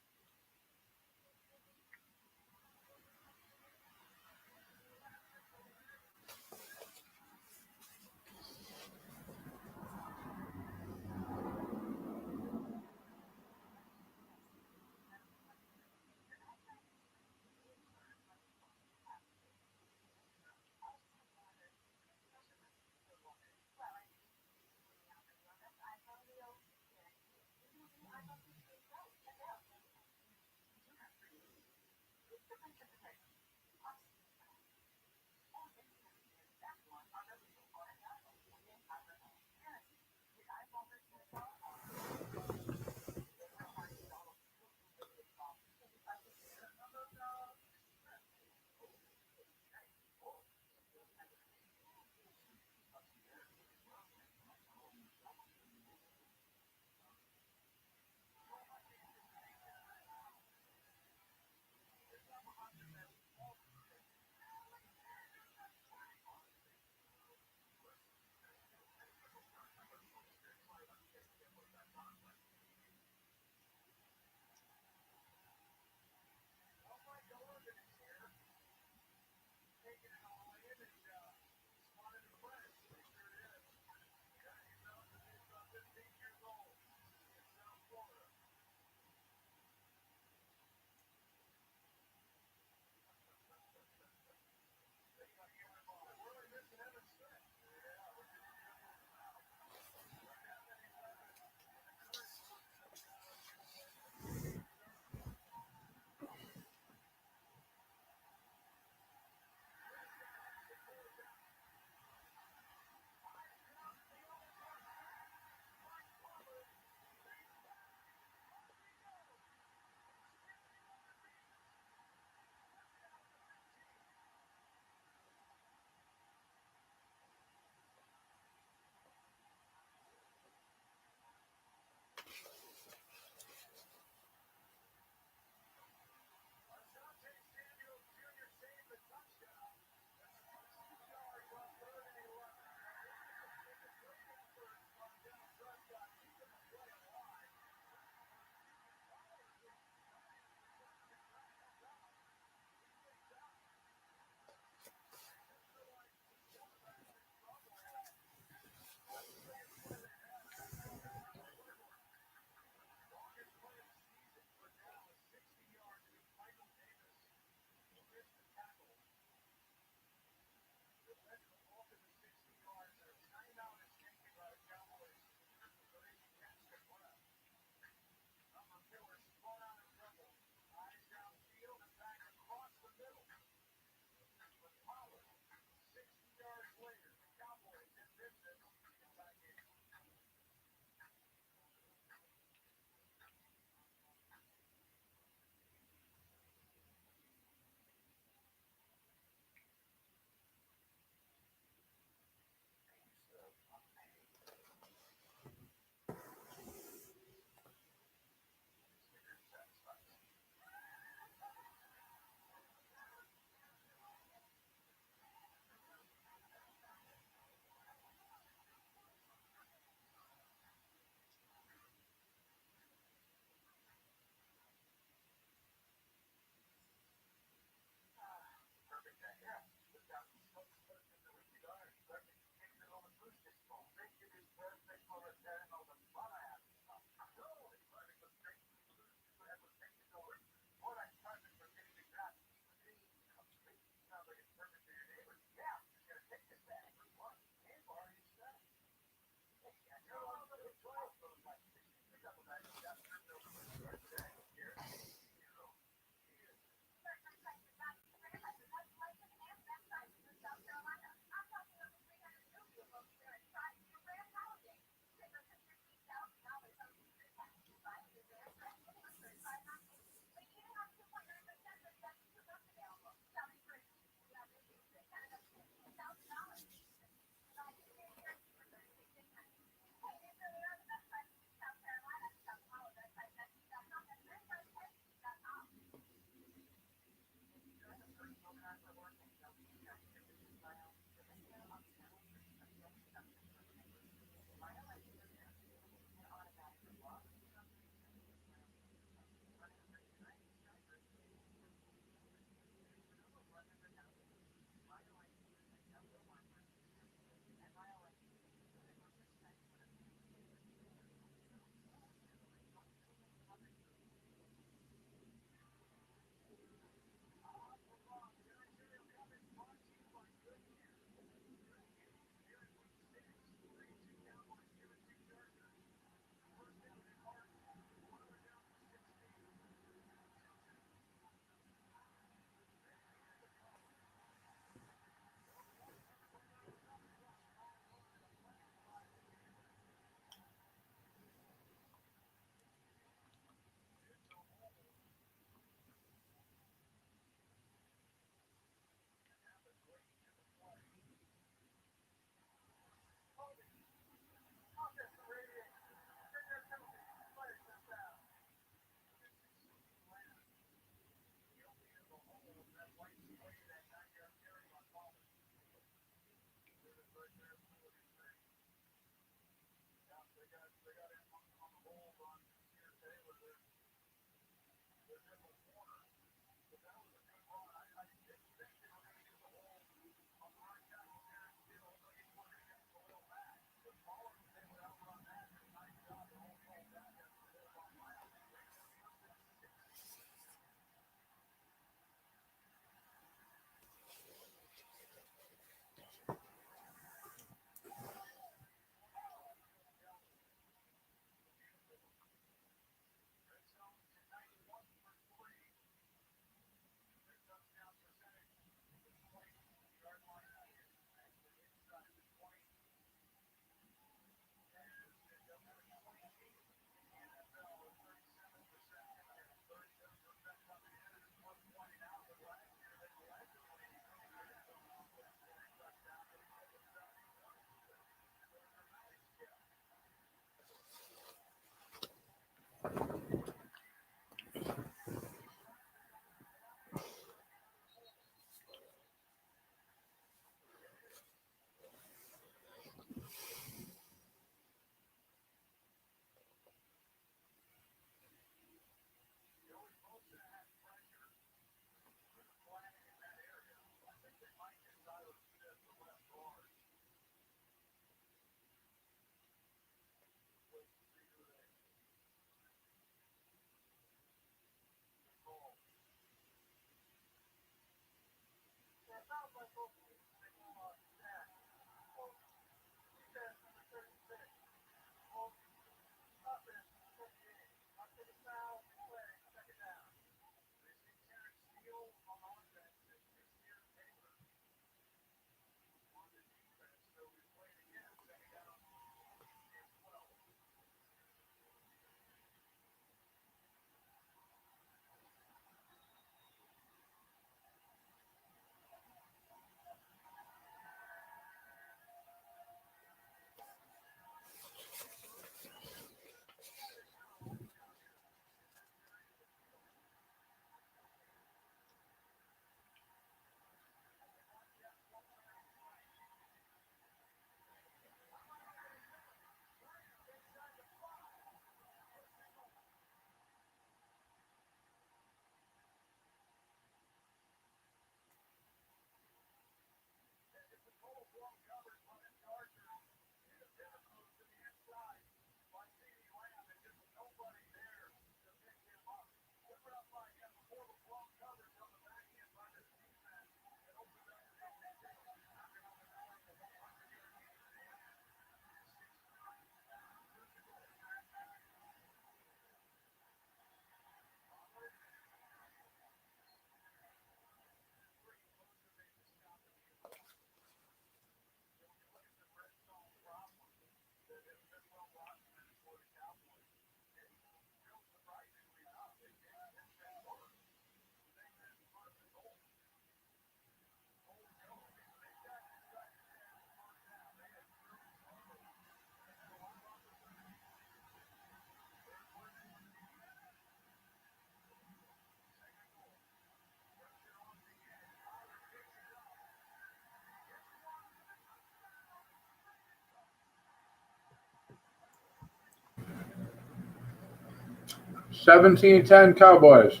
17-10 Cowboys.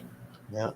Yeah.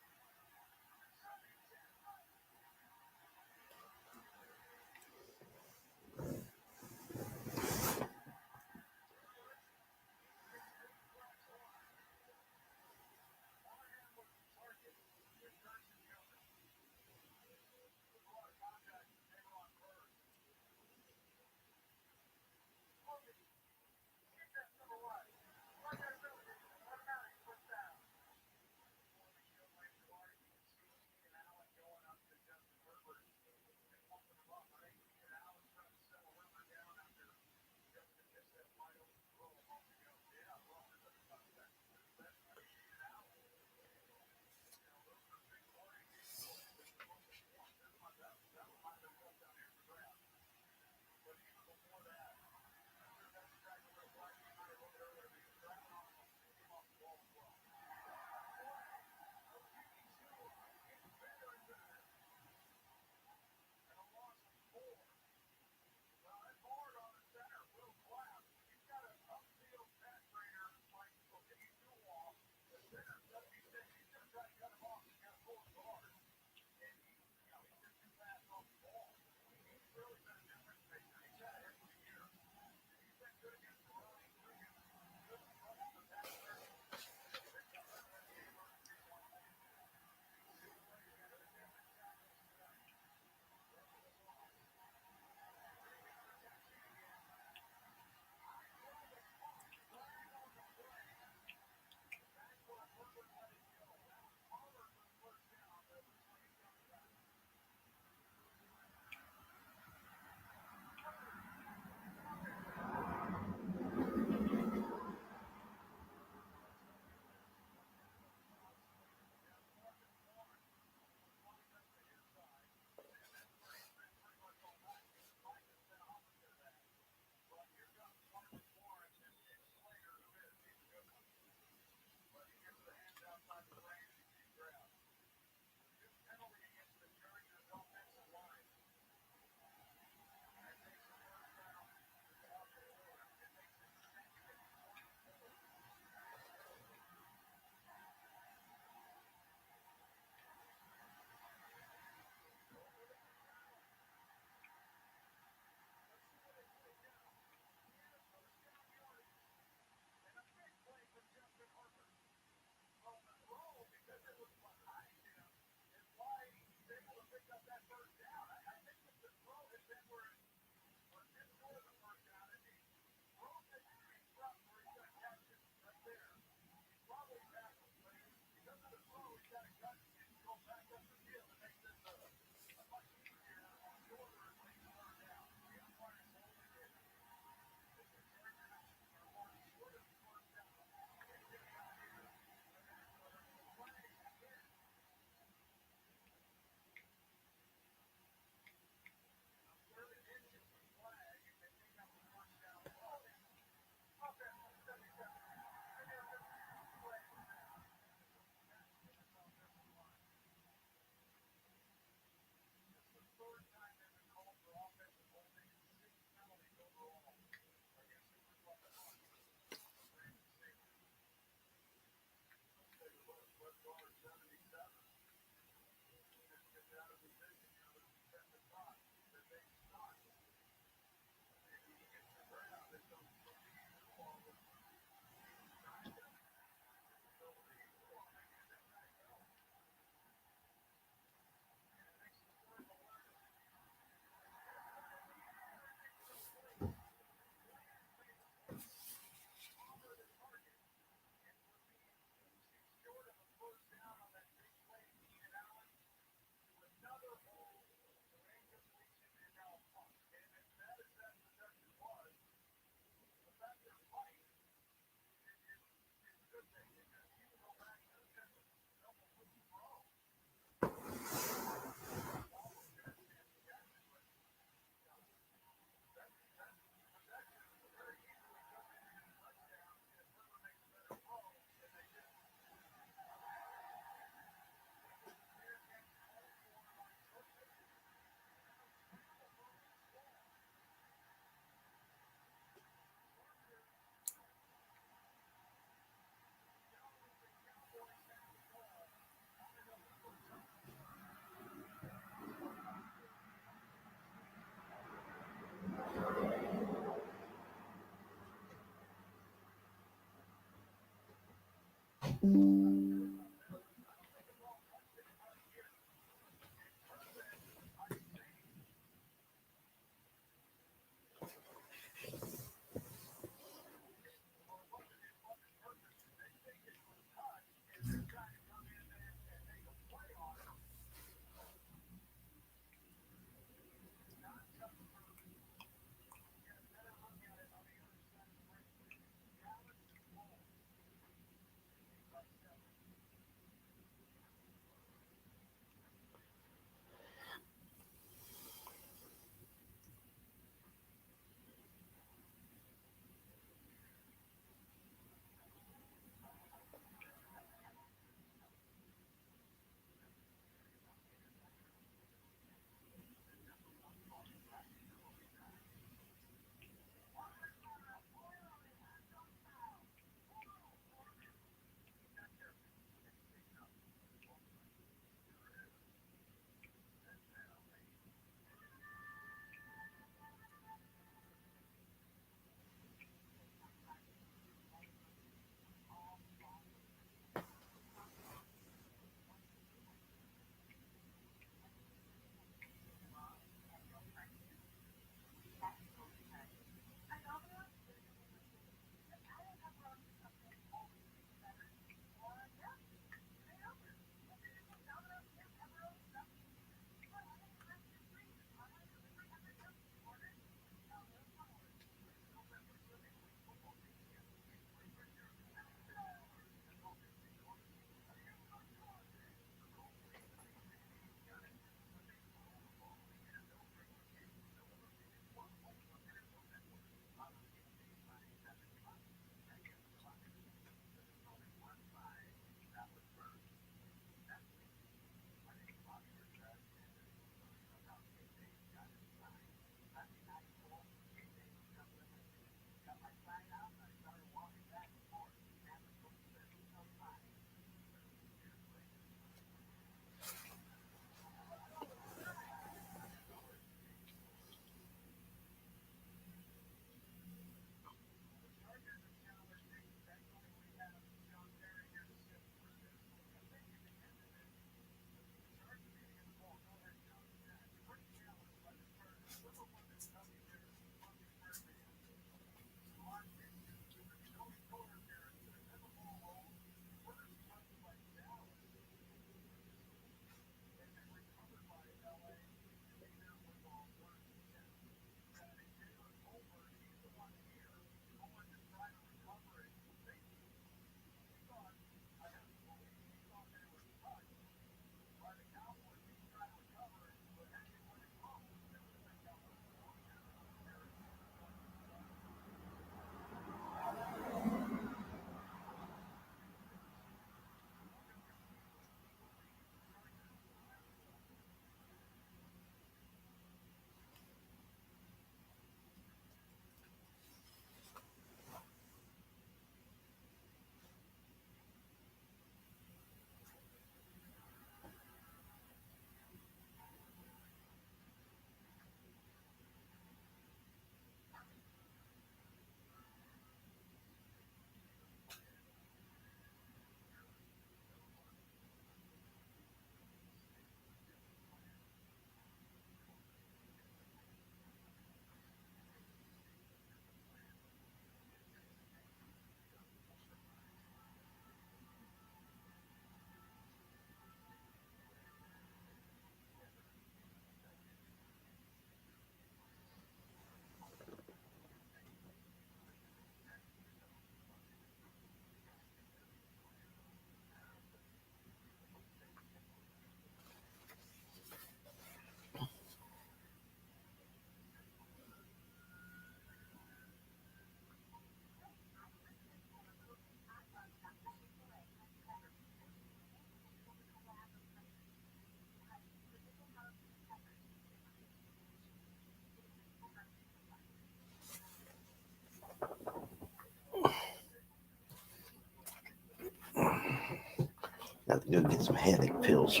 Got to go get some headache pills.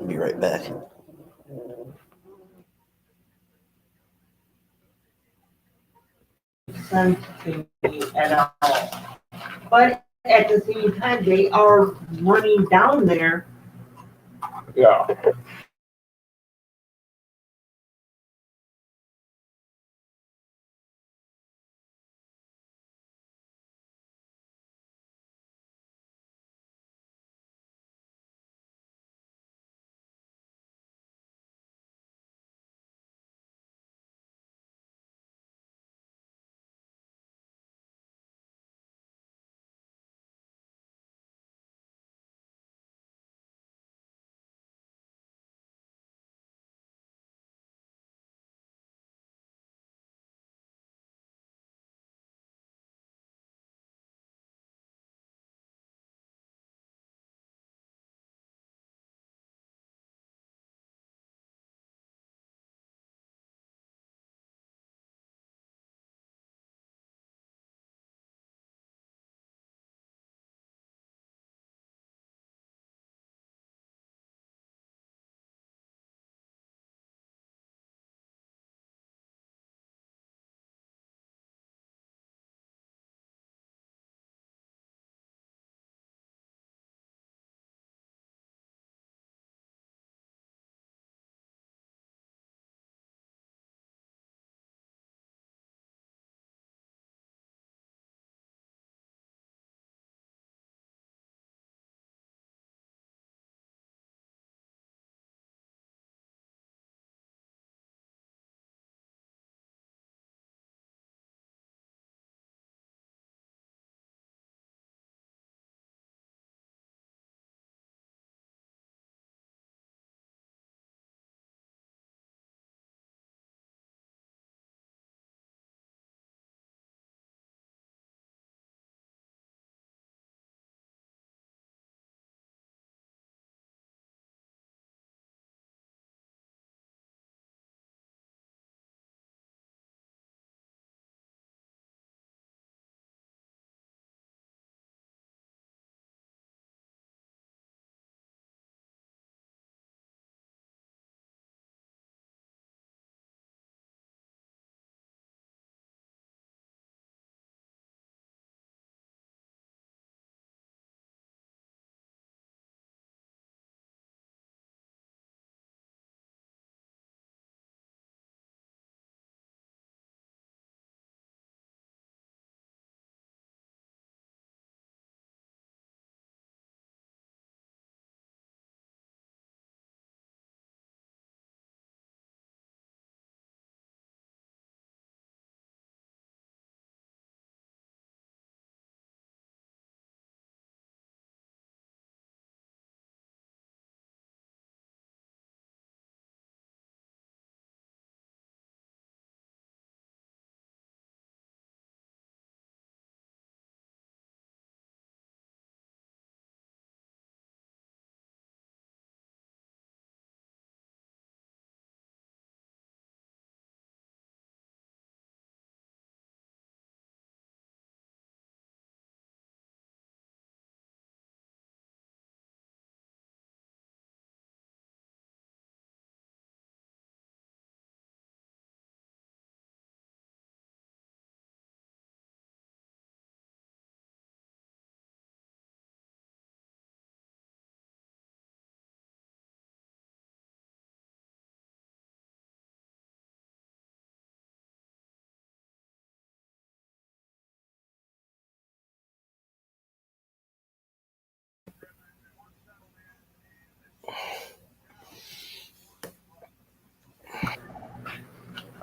Be right back. Sense to me at all. But at the same time, they are running down there. Yeah.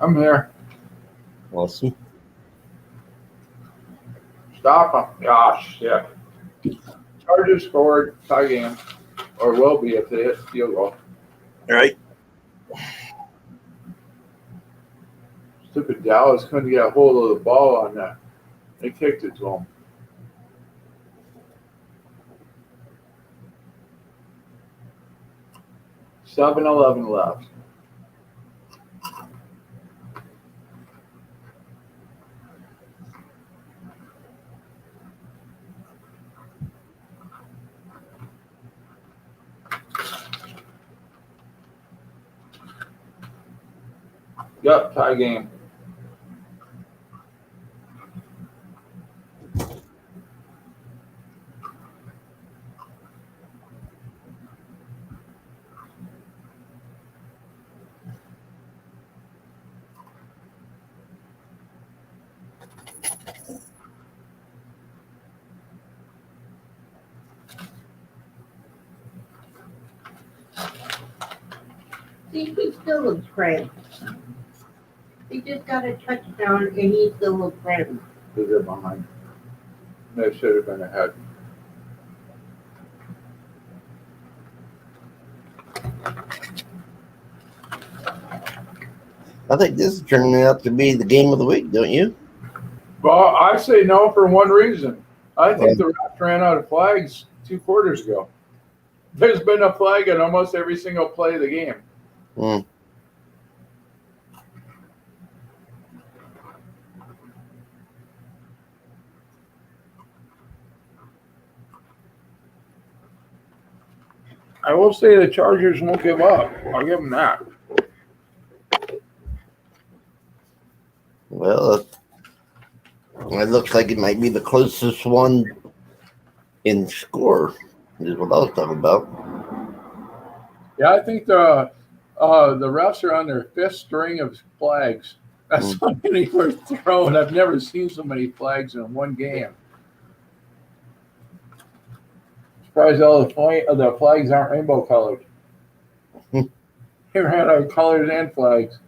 I'm here. Awesome. Stop him. Gosh, yeah. Chargers scored, tie game, or will be if they hit field goal. All right. Stupid Dallas couldn't get a hold of the ball on that. They kicked it to him. $7:11 left. Yep, tie game. See, he still looks cramped. He just got a touchdown and he still looks cramped. Because they're behind. They should have been ahead. I think this is turning out to be the game of the week, don't you? Well, I say no for one reason. I think the Rocks ran out of flags 2 quarters ago. There's been a flag in almost every single play of the game. Hmm. I will say the Chargers won't give up. I'll give them that. Well, it looks like it might be the closest one in score, is what I was talking about. Yeah, I think the refs are on their 5th string of flags. That's how many were thrown. I've never seen so many flags in one game. Surprised all the flags aren't rainbow colored. They ran out of colors and flags.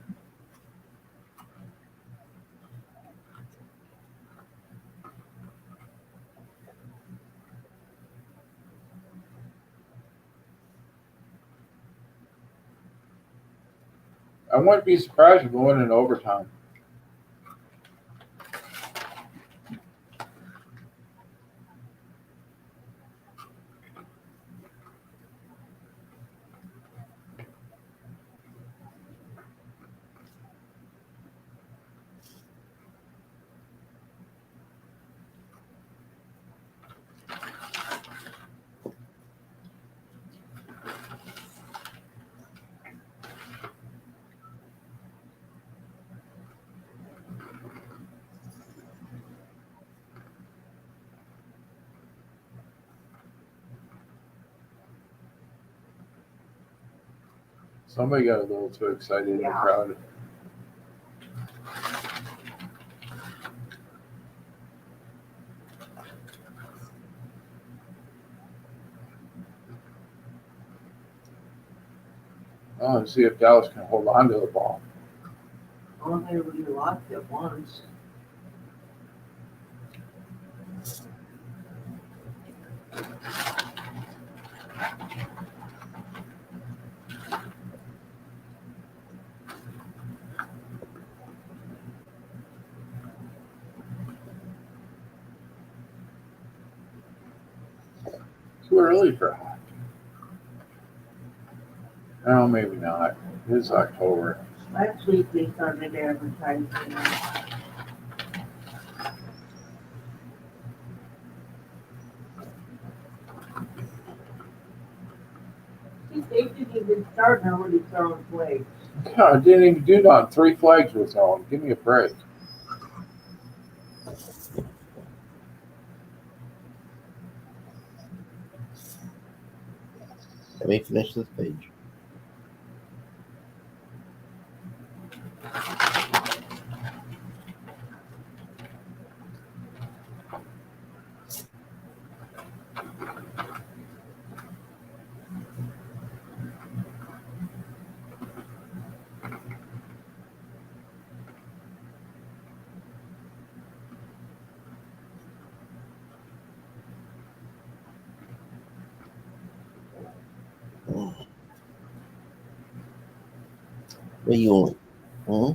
I wouldn't be surprised if we went in overtime. Somebody got a little too excited in the crowd. Oh, and see if Dallas can hold on to the ball. Well, they really lost it once. Too early for hockey. No, maybe not. It's October. Last week they started advertising. See, they didn't even start and already throwing flags. God, I didn't even do that. 3 flags were thrown. Give me a break. Let me finish this page. What do you want? Hmm?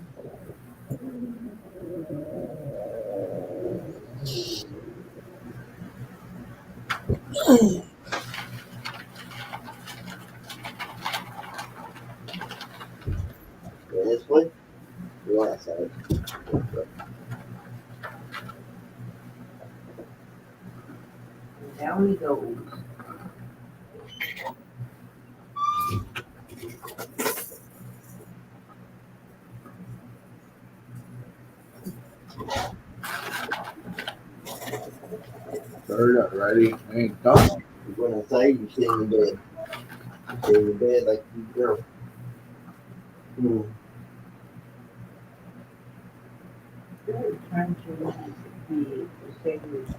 Go this way? You want that side? And down he goes. Third up, ready? Ain't done. You go inside, you stay in the bed. You stay in the bed like you girl. Hmm. They're trying to be the same as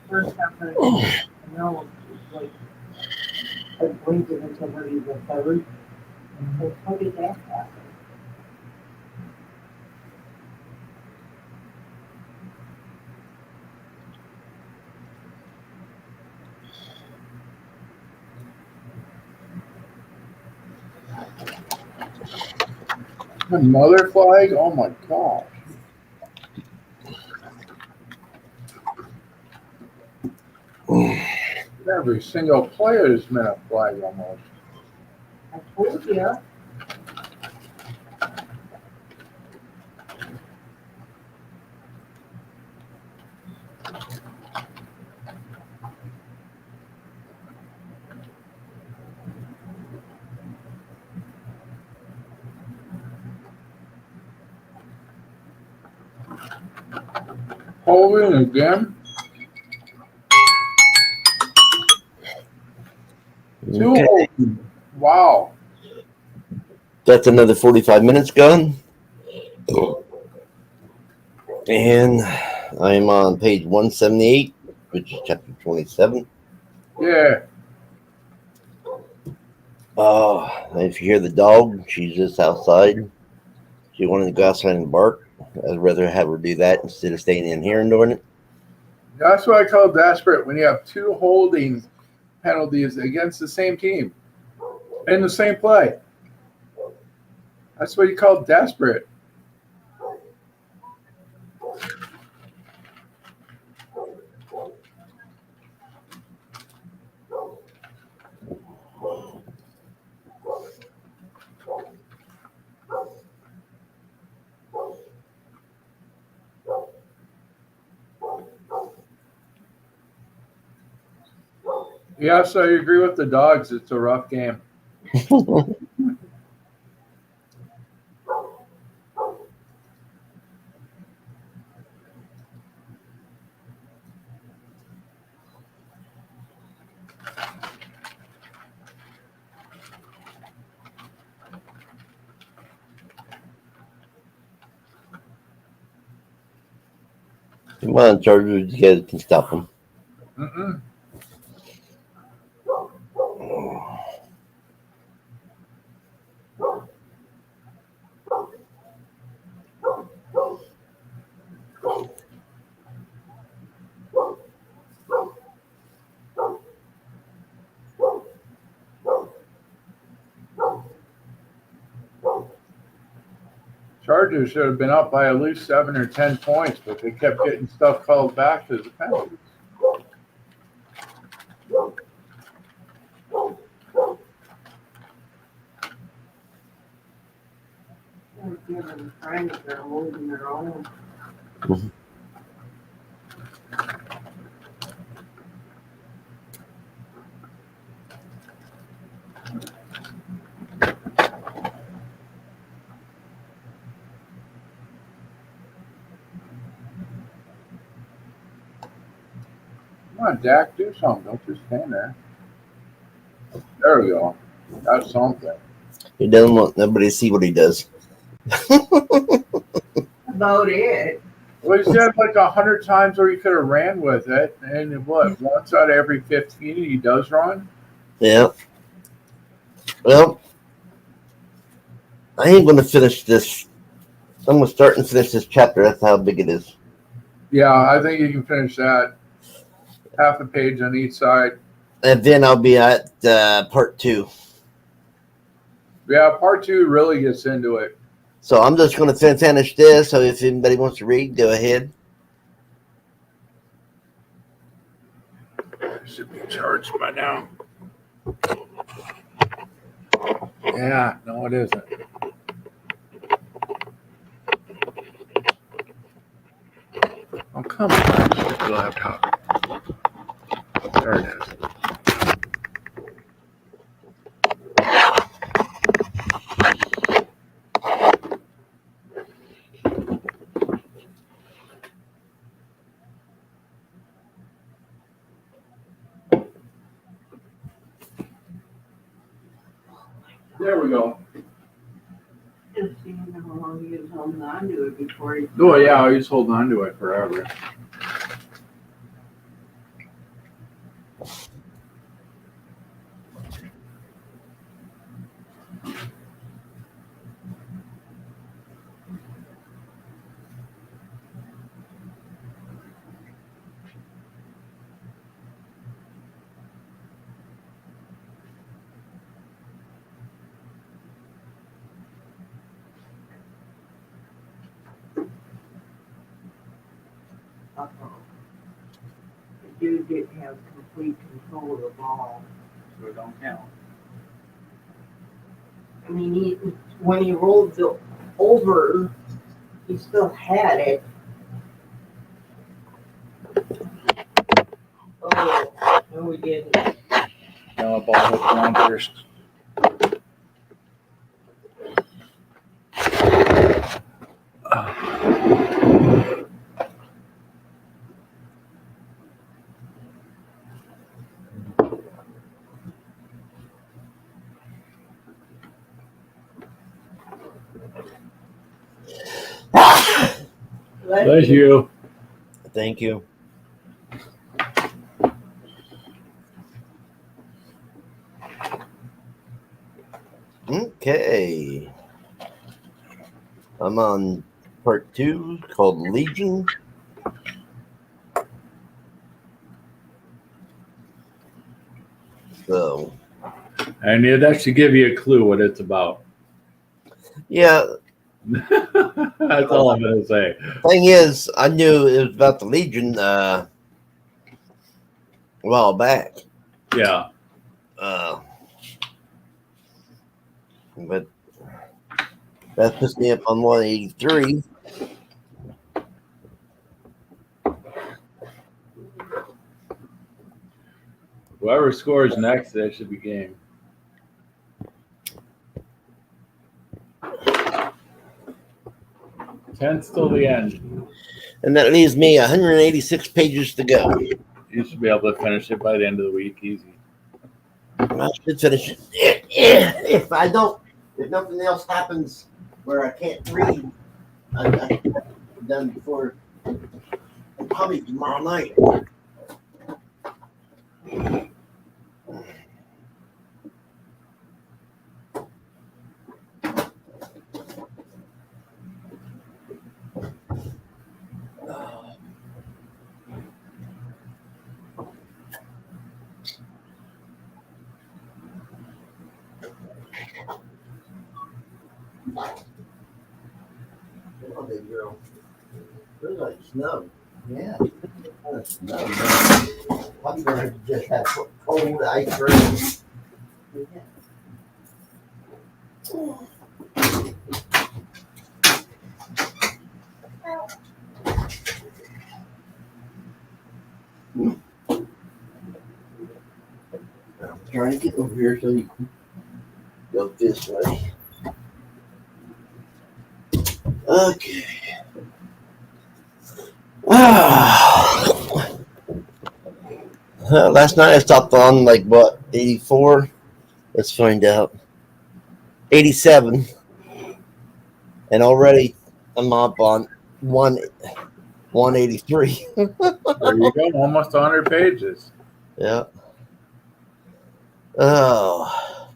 first half of the game. No, it's like I waited until maybe the third. How did that happen? Another flag? Oh my gosh. Every single player has been a flag almost. I told you. Holding again. Two Okay. holding. Wow. That's another 45 minutes gone. And I'm on page 178, which is chapter 27. Yeah. If you hear the dog, she's just outside. She wanted to go outside and bark. I'd rather have her do that instead of staying in here and doing it. That's what I call desperate when you have two holding penalties against the same team in the same play. That's what you call desperate. Yes, I agree with the dogs. It's a rough game. Come on, Chargers, you guys can stop them. Mm-mm. Chargers should have been up by at least 7 or 10 points, but they kept getting stuff called back as a penalty. I'm trying to get holding their own. Come on, Dak, do something. Don't just stand there. There we go. That's something. He doesn't want nobody to see what he does. About it. Well, he said like 100 times where he could have ran with it, and what? Once out of every 15 he does run. Yeah. Well, I ain't going to finish this. I'm going to start and finish this chapter. That's how big it is. Yeah, I think you can finish that. Half a page on each side. And then I'll be at part 2. Yeah, part 2 really gets into it. So I'm just going to finish this. So if anybody wants to read, go ahead. Should be charged by now. Yeah, no, it isn't. Oh, come on. Stupid laptop. There it is. There we go. Just seeing how long he was holding on to it before he. Oh, yeah, he's holding on to it forever. The dude didn't have complete control of the ball. So it don't count. I mean, when he rolled the over, he still had it. Oh, no, he didn't. Now a ball hit down first. Bless you. Thank you. Okay. I'm on part 2 called Legion. So, And yeah, that should give you a clue what it's about. yeah, That's all I'm gonna say. thing is, I knew it was about the Legion a while back. Yeah. But that puts me up on 183. Whoever scores next, that should be game. Tenth till the end. And that leaves me 186 pages to go. You should be able to finish it by the end of the week, easy. I should finish it. If I don't, if nothing else happens where I can't read, I'm done before probably tomorrow night. Oh, big girl. Feels like snow. Yeah. Kind of snow. I'm going to just have cold ice cream. Yeah. I'm trying to get over here so you can go this way. Okay. Last night I stopped on like what, 84? Let's find out. 87. And already I'm up on 183. There you go, almost 100 pages. Yeah. Oh.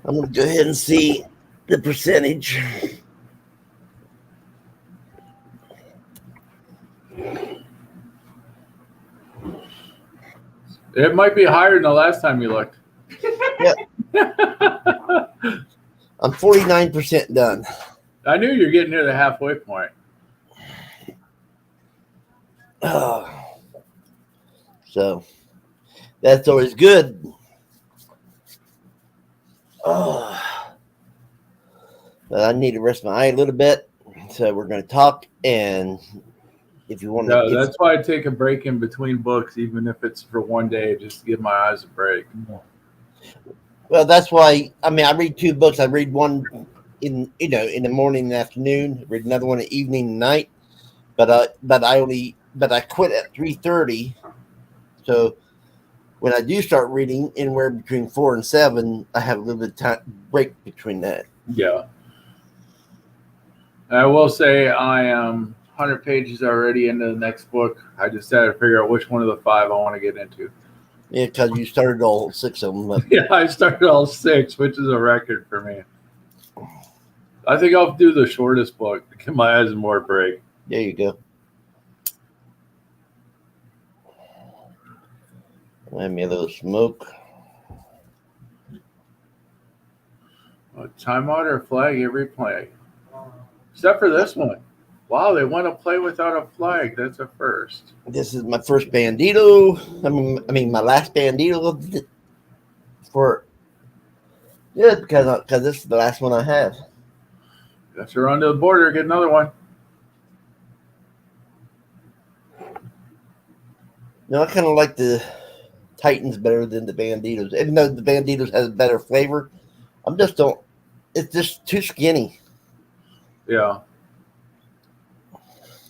I'm going to go ahead and see the percentage. It might be higher than the last time you looked. Yeah. I'm 49% done. I knew you were getting near the halfway point. Oh. So that's always good. Oh. But I need to rest my eye a little bit. So we're going to talk. And if you want No, to. that's why I take a break in between books, even if it's for one day, just to give my eyes a break. Well, that's why. I mean, I read 2 books. I read one in the morning and afternoon. I read another one at evening and night. But I quit at 3:30. So when I do start reading anywhere between 4 and 7, I have a little bit of time break between that. Yeah. I will say I am 100 pages already into the next book. I just had to figure out which one of the 5 I want to get into. Yeah, because you started all 6 of them. But Yeah, I started all 6, which is a record for me. I think I'll do the shortest book to give my eyes more break. there you go. Let me a little smoke. A timeout or flag every play. Except for this one. Wow, they want to play without a flag. That's a first. This is my first Bandito. I mean, my last Bandito for because this is the last one I have. Guess we're on to the border. Get another one. No, I kind of like the Titans better than the Banditos, even though the Banditos has a better flavor. I'm just don't. It's just too skinny. Yeah.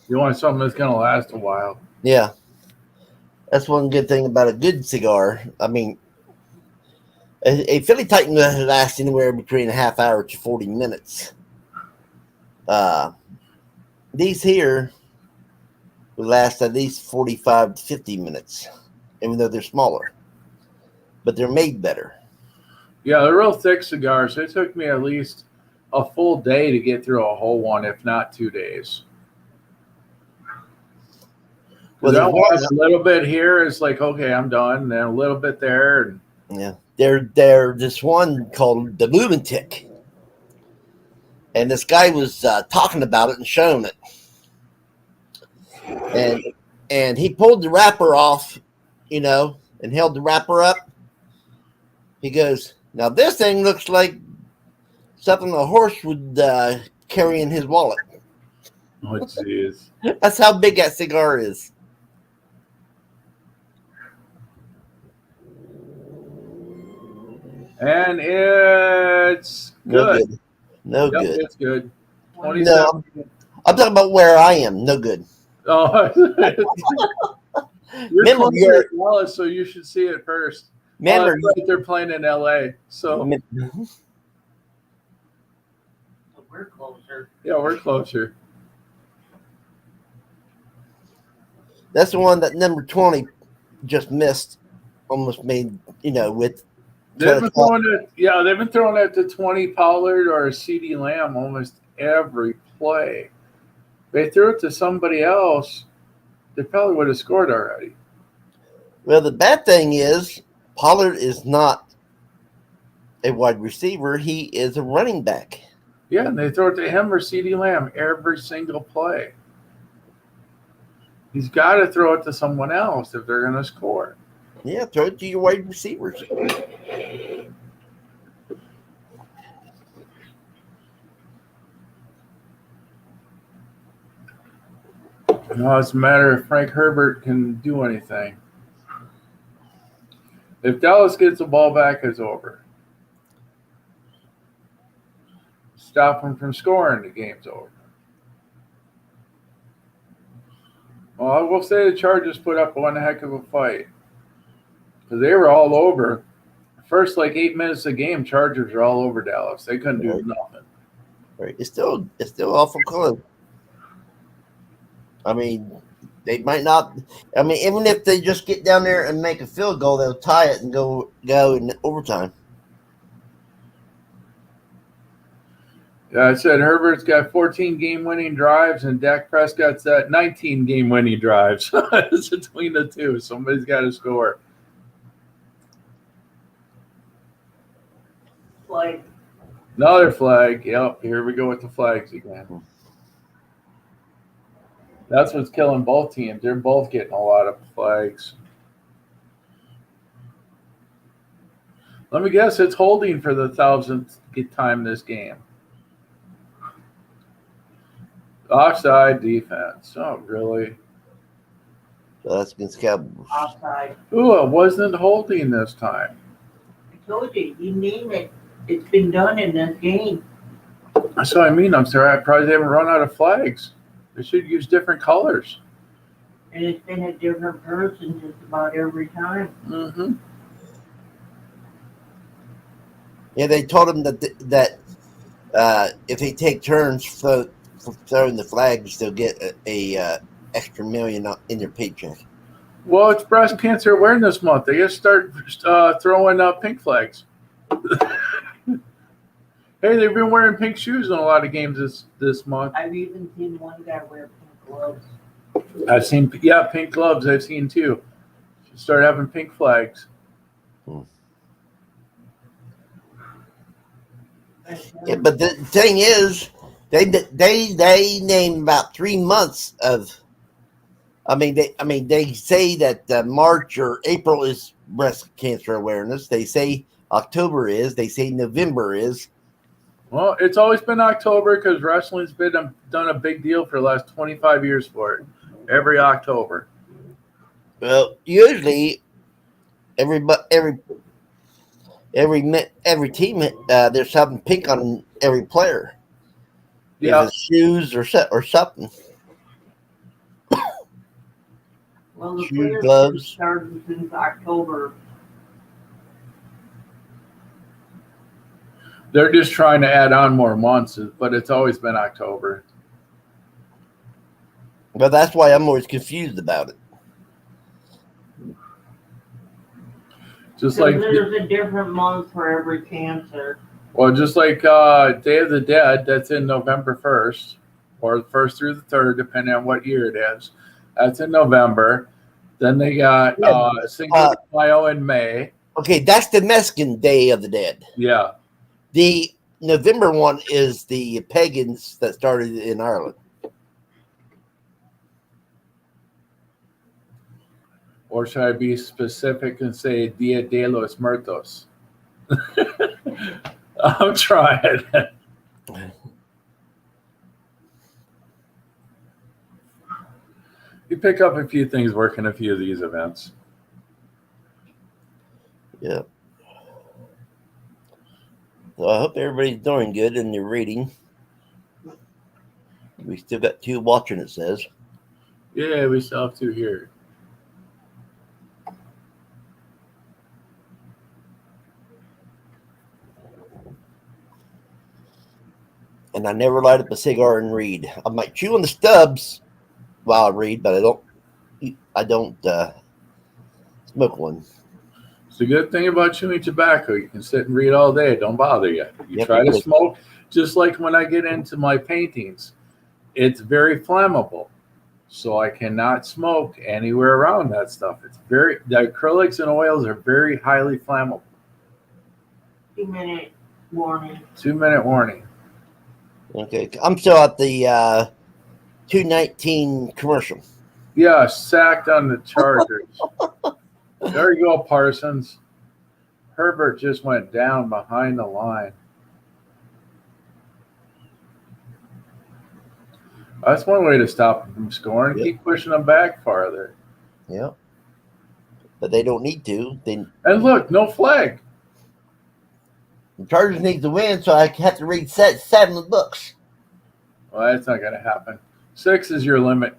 You want something that's going to last a while. Yeah, that's one good thing about a good cigar. I mean, a Philly Titan lasts anywhere between a half hour to 40 minutes. These here will last at least 45 to 50 minutes, even though they're smaller. But they're made better. Yeah, they're real thick cigars. It took me at least a full day to get through a whole one, if not 2 days. Well, I watch a little bit here. It's like, okay, I'm done. And then a little bit there. And yeah, they're this one called the Lunatic, and this guy was talking about it and showing it, and he pulled the wrapper off, and held the wrapper up. He goes, "Now this thing looks like something a horse would carry in his wallet." oh, jeez. That's how big that cigar is. And it's good. No Yep, good. It's good. No, 27. I'm talking about where I am. No good. Oh, you're Remember, closer to Dallas, so you should see it first. Remember, They're playing in LA, so We're closer. yeah, we're closer. that's the one that number 20 just missed. Almost made, with. They've been throwing it. Yeah, they've been throwing it to 20 Pollard or a CD Lamb almost every play. They threw it to somebody else, they probably would have scored already. Well, the bad thing is Pollard is not a wide receiver. He is a running back. Yeah, and they throw it to him or CD Lamb every single play. He's got to throw it to someone else if they're going to score. Yeah, throw it to your wide receivers. No, it's a matter if Frank Herbert can do anything. If Dallas gets the ball back, it's over. Stop them from scoring, the game's over. Well, I will say the Chargers put up one heck of a fight. Because they were all over. First, 8 minutes of the game, Chargers are all over Dallas. They couldn't do nothing. Right. It's still awful close. I mean, they might not. I mean, even if they just get down there and make a field goal, they'll tie it and go in overtime. Yeah, I said Herbert's got 14 game-winning drives, and Dak Prescott's got 19 game-winning drives. It's between the two. Somebody's got to score. Flag. Another flag. Yep, here we go with the flags again. That's what's killing both teams. They're both getting a lot of flags. Let me guess, it's holding for the 1,000th time this game. Offside defense. Oh, really? So that's against Cowboys. Offside. Ooh, it wasn't holding this time. I told you, you name it. It's been done in this game. That's what I mean. I'm sorry. I probably haven't run out of flags. They should use different colors. And it's been a different person just about every time. Mm-hmm. Yeah, they told him that if they take turns for throwing the flags, they'll get a extra $1 million in their paycheck. Well, it's Breast Cancer Awareness Month. They just start throwing pink flags. Hey, they've been wearing pink shoes in a lot of games this month. I've even seen one guy wear pink gloves. I've seen, pink gloves I've seen too. Start having pink flags. Yeah, but the thing is, They named about 3 months of. They say that March or April is breast cancer awareness. They say October is. They say November is. Well, it's always been October because wrestling's been done a big deal for the last 25 years for it. Every October. Well, usually every team there's something pink on every player. Yeah. If it's shoes or something. Well, the Shoe, players gloves. started since October. They're just trying to add on more months, but it's always been October. But that's why I'm always confused about it. Just So like there's a different month for every cancer. just like Day of the Dead, that's in November 1st, or the 1st through the 3rd, depending on what year it is. That's in November. Then they got Cinco de Mayo in May. Okay, that's the Mexican Day of the Dead. Yeah. The November one is the pagans that started in Ireland. Or should I be specific and say Dia de los Muertos? I'm trying. You pick up a few things working a few of these events. Yeah. So I hope everybody's doing good in their reading. We still got 2 watching, it says. Yeah, we still have 2 here. And I never light up a cigar and read. I might chew on the stubs while I read, but I don't smoke one. It's a good thing about chewing tobacco. You can sit and read all day. It don't bother you. You Yep, try to exactly. smoke, just like when I get into my paintings. It's very flammable. So I cannot smoke anywhere around that stuff. The acrylics and oils are very highly flammable. 2-minute warning. 2-minute warning. Okay. I'm still at the 219 commercial. Yeah, sacked on the Chargers. There you go, Parsons. Herbert just went down behind the line. That's one way to stop them from scoring. Yep. Keep pushing them back farther. Yeah. But they don't need to. And look, no flag. The Chargers need to win, so I have to read 7 books. Well, that's not going to happen. 6 is your limit.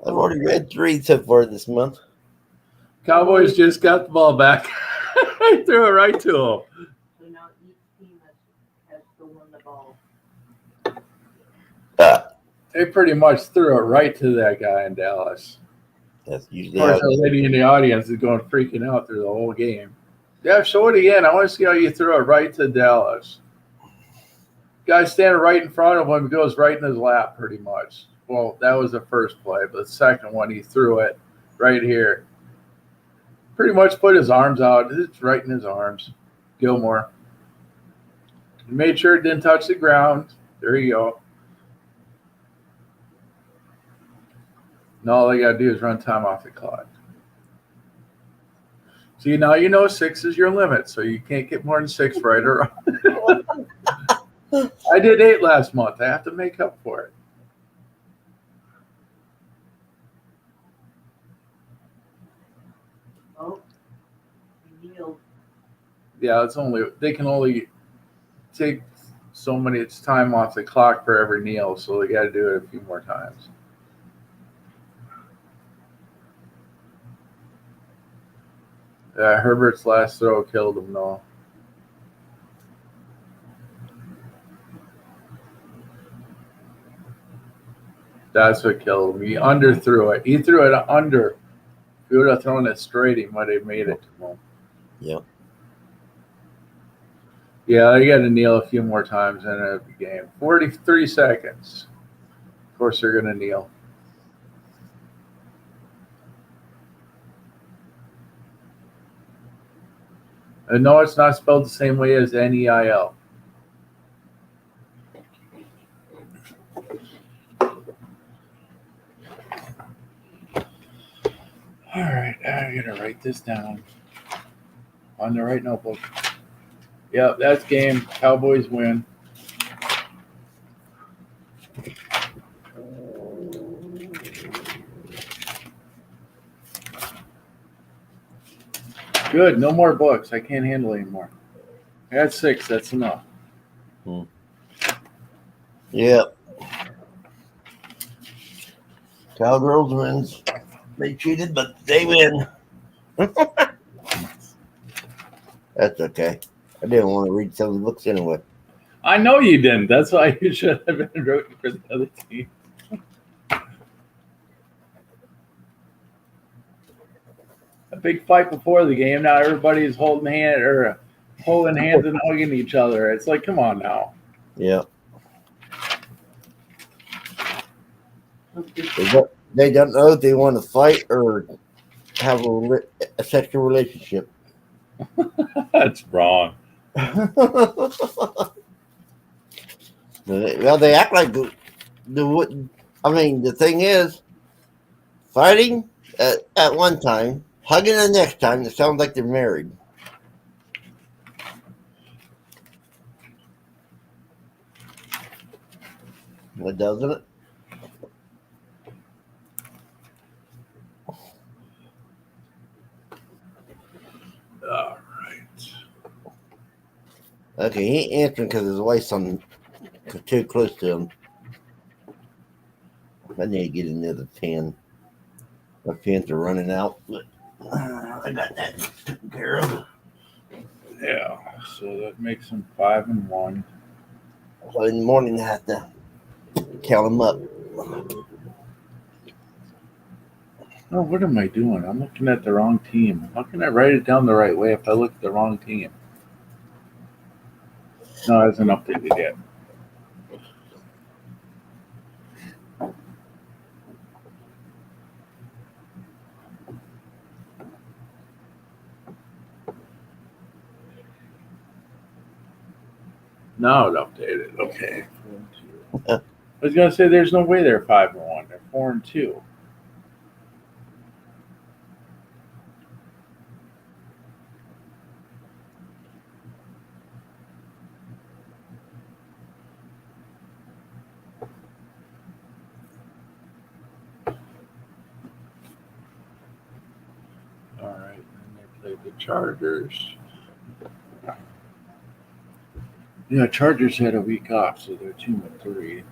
I've already read 3 so far this month. Cowboys just got the ball back. I threw it right to them. So now each team has to win the ball. They pretty much threw it right to that guy in Dallas. That's Of usually course, how the lady in the audience is going freaking out through the whole game. Yeah, show it again. I want to see how you threw it right to Dallas. Guy standing right in front of him, goes right in his lap pretty much. Well, that was the first play, but the second one, he threw it right here. Pretty much put his arms out. It's right in his arms. Gilmore. He made sure it didn't touch the ground. There you go. And all they got to do is run time off the clock. See, now you know 6 is your limit, so you can't get more than 6 right or wrong. I did 8 last month. I have to make up for it. Oh, yield. Yeah, they can only take so many time off the clock for every kneel, so they got to do it a few more times. Herbert's last throw killed him, though. That's what killed him. He underthrew it. He threw it under. If he would have thrown it straight, he might have made it to him. Yep. Yeah, they got to kneel a few more times in the game. 43 seconds. Of course, they're going to kneel. And no, it's not spelled the same way as NEIL. All right, I'm gonna write this down on the right notebook. Yep, that's game. Cowboys win. Good. No more books. I can't handle anymore. I got 6. That's enough. Yep. Cowgirls wins. They cheated, but they win. That's okay. I didn't want to read some of the books anyway. I know you didn't. That's why you should have been rooting for the other team. A big fight before the game. Now everybody's holding hands and hugging each other. It's like, come on now. Yeah. They don't know if they want to fight or have a sexual relationship. That's wrong. Well, they act like I mean, the thing is, fighting at one time, hugging the next time, it sounds like they're married. What doesn't it? All right. Okay, he ain't answering because his wife's too close to him. I need to get another pen. My pens are running out, but I got that taken care of. Yeah. So that makes them 5-1. So in the morning, I have to count them up. Oh, what am I doing? I'm looking at the wrong team. How can I write it down the right way if I look at the wrong team? No, it hasn't updated yet. Now it updated. Okay. 4-2. I was gonna say there's no way they're 5-1. They're 4-2. All right, and they played the Chargers. Yeah, Chargers had a week off, so they're 2-3.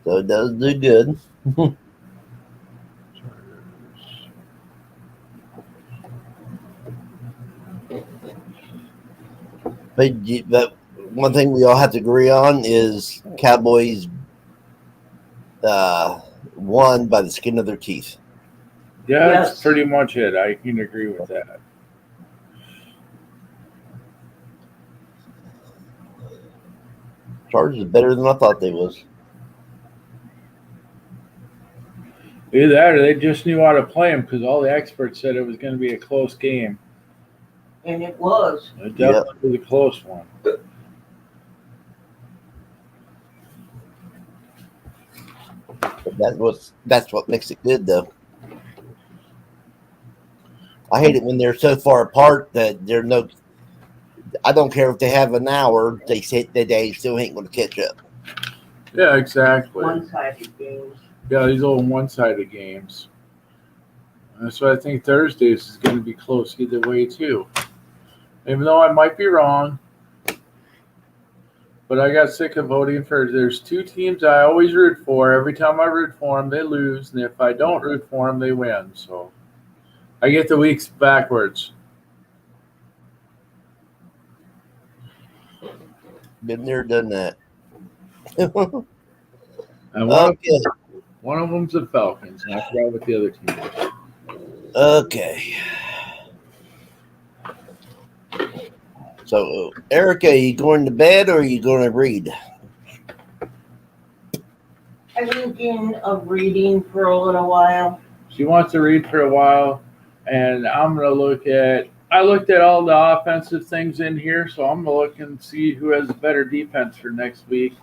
So it does do good. But one thing we all have to agree on is Cowboys won by the skin of their teeth. Yeah, that's Yes. pretty much it. I can agree with that. Chargers is better than I thought they was. Either that or they just knew how to play them because all the experts said it was going to be a close game. And it was. It definitely was a close one. But that's what makes it good, though. I hate it when they're so far apart that they're no. I don't care if they have an hour. They still ain't going to catch up. Yeah, exactly. One-sided games. Yeah, these little one-sided games. That's why I think Thursdays is going to be close either way too. Even though I might be wrong, but I got sick of voting for. There's 2 teams I always root for. Every time I root for them, they lose, and if I don't root for them, they win. So I get the weeks backwards. Been there, done that. And one, Okay. One of them's the Falcons, and I forgot what the other team was. Okay. So, Erica, you going to bed or are you going to read? I'm thinking of reading for a little while. She wants to read for a while, and I'm gonna look at. I looked at all the offensive things in here, so I'm gonna look and see who has a better defense for next week.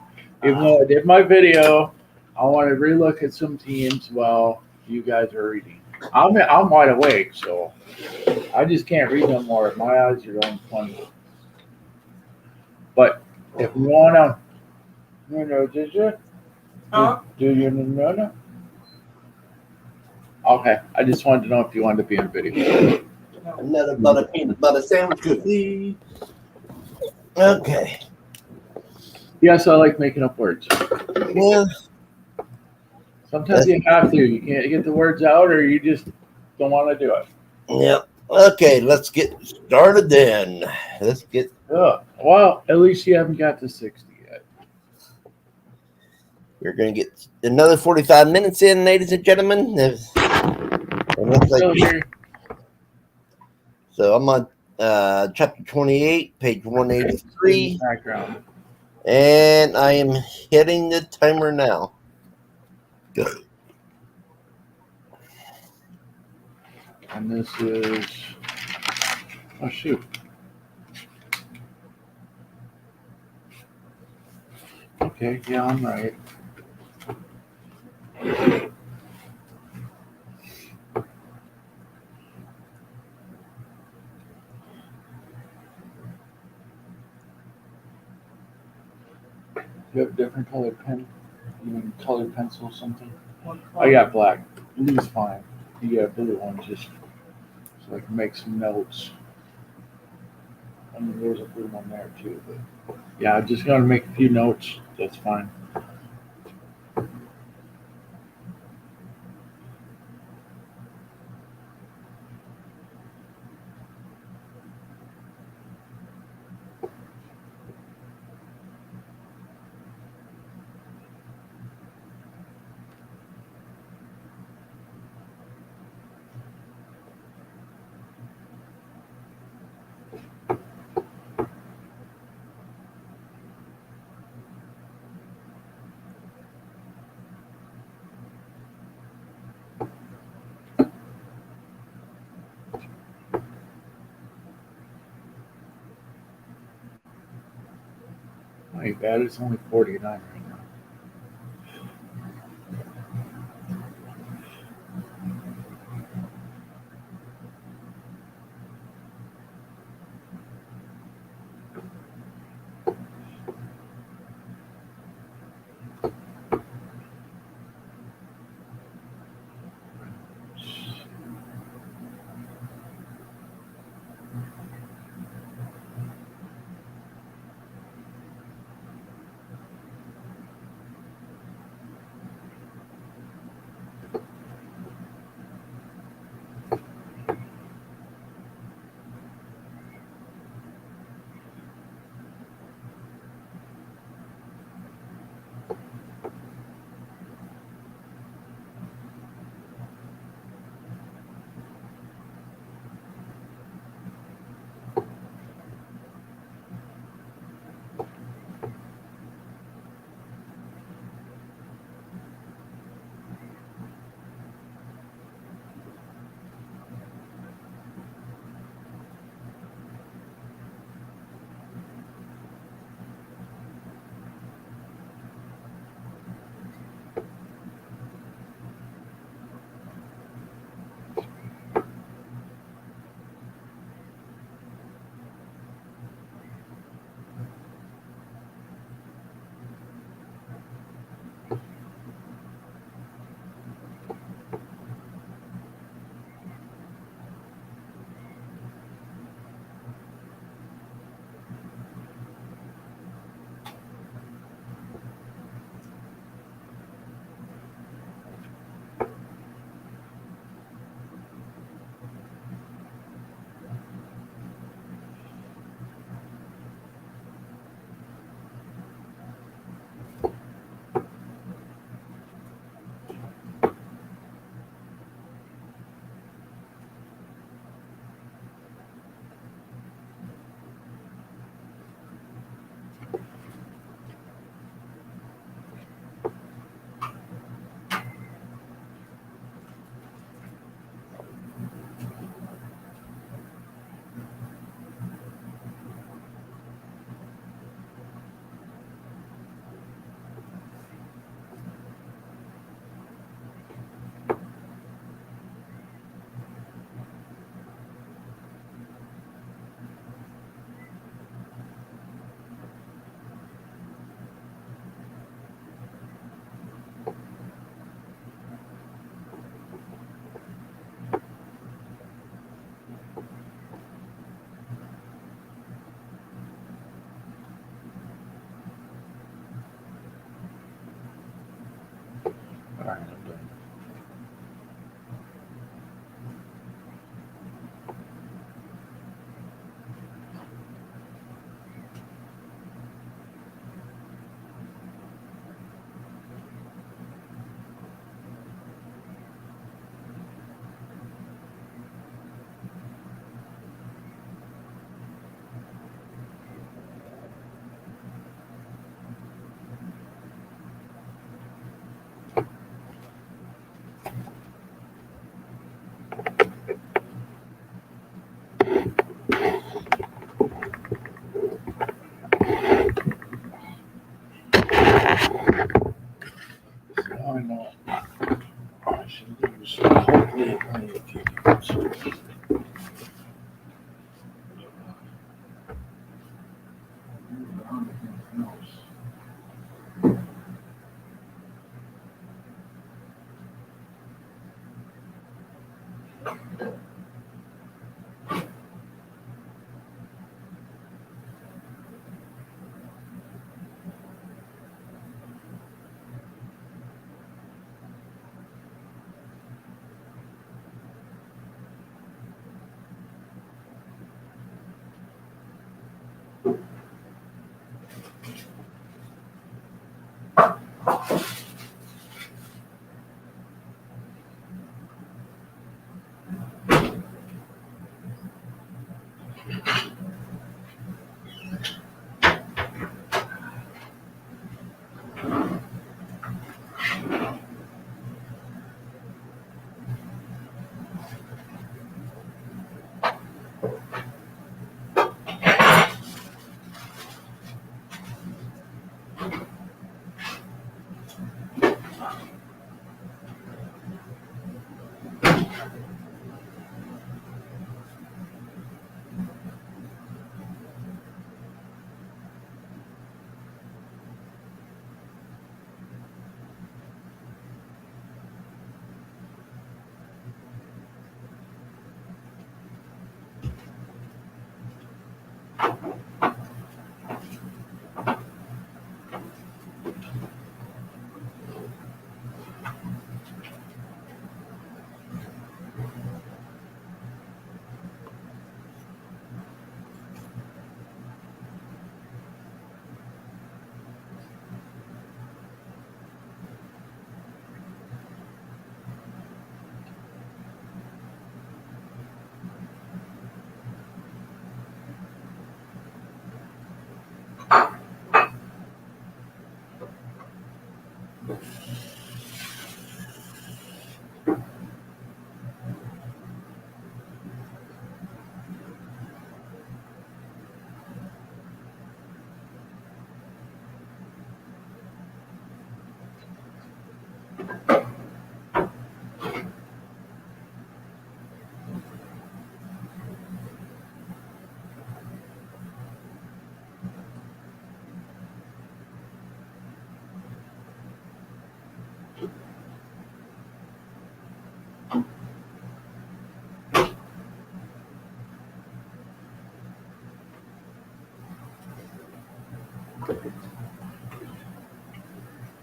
Even though I did my video, I want to relook at some teams while you guys are reading. I'm wide awake, so I just can't read no more. My eyes are going funny. But if you wanna, did you? Huh? Do you know? Okay, I just wanted to know if you wanted to be in video. Another butter peanut butter sandwich cookie. Okay. Yes, I like making up words. Well, Sometimes you have to. You can't get the words out, or you just don't want to do it. yeah. Okay, let's get started then. Let's get. Ugh. Well, at least you haven't got to 60 yet. We're going to get another 45 minutes in, ladies and gentlemen. And looks Still like, here. so I'm on chapter 28, page 183, Background. and I am hitting the timer now. Good. And this is. Oh shoot. Okay, yeah, I'm right. You have a different colored pen? You mean colored pencil or something? I got black. Blue's fine. You got blue one just so I can make some notes. I mean, there's a blue one there too, but yeah, I'm just gonna make a few notes. That's fine. Not ain't bad. It's only 49 right now. All right, I'm done. Now I know. I should lose hopefully only a few games.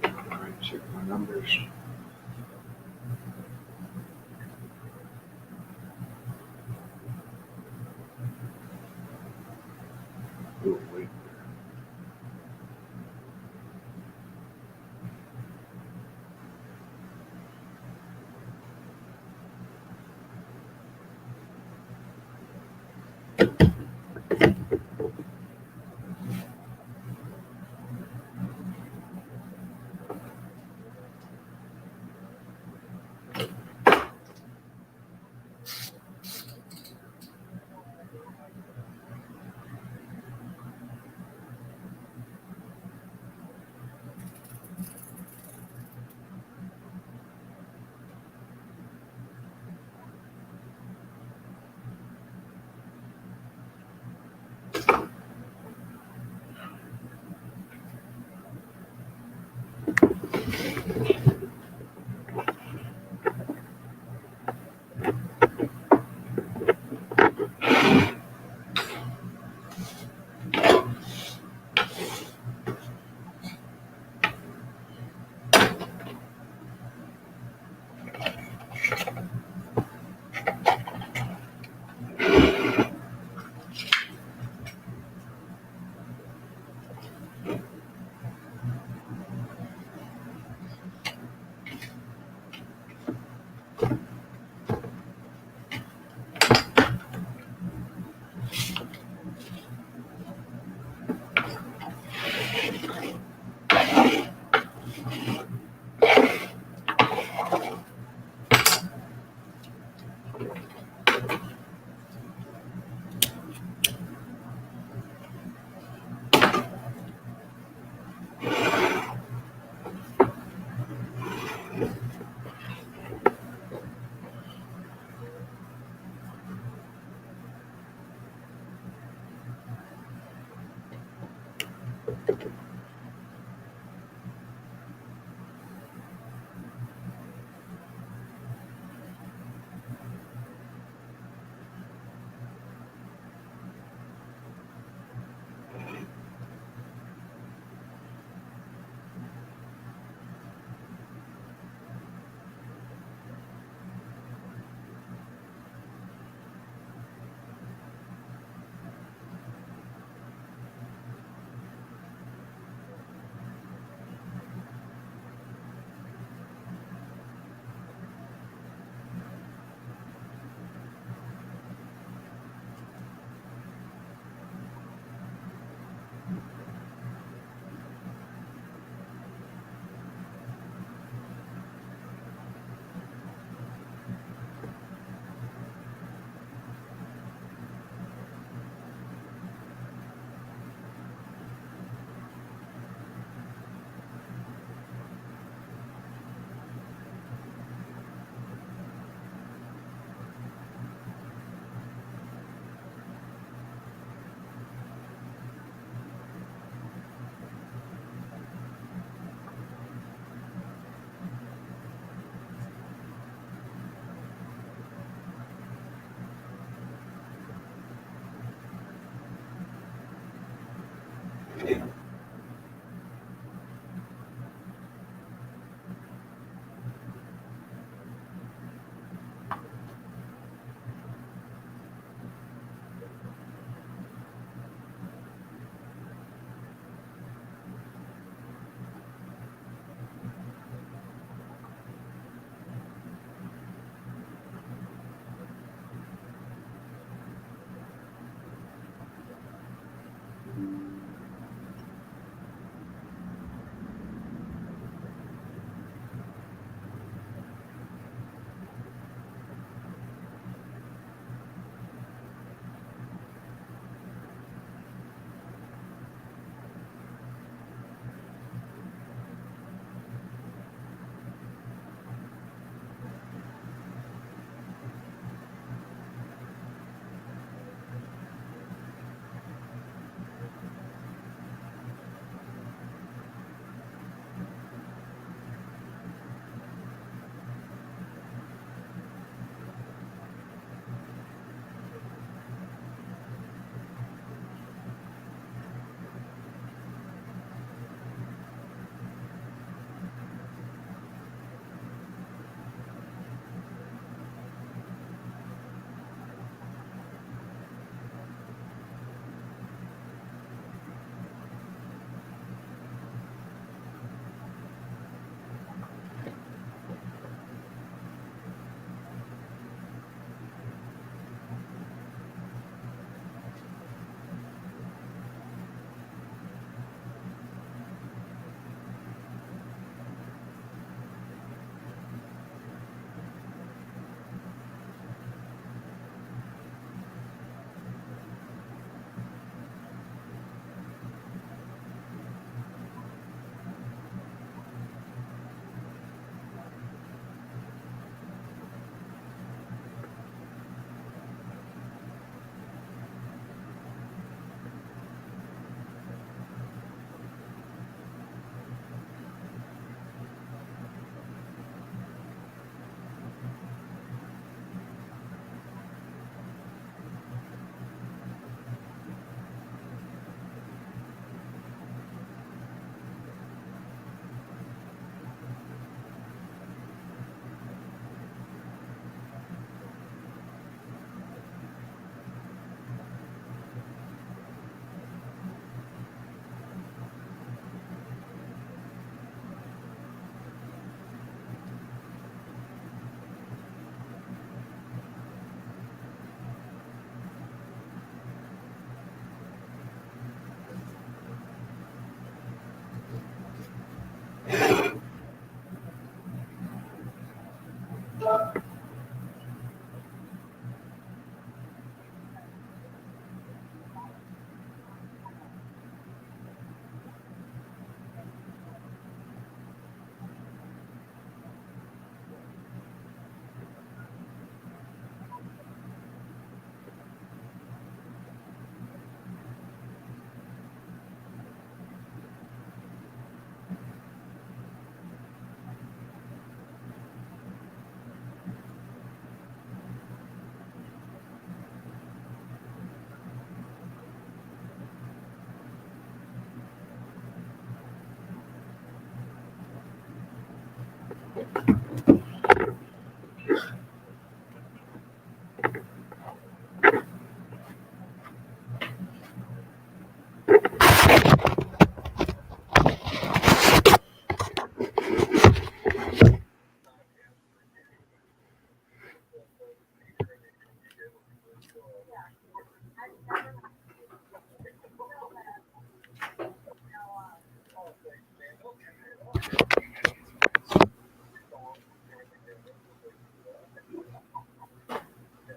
All right, check my numbers. Oh, wait.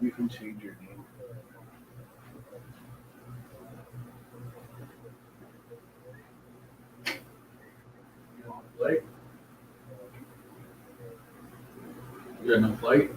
You can change your name. Plate? You got no plate?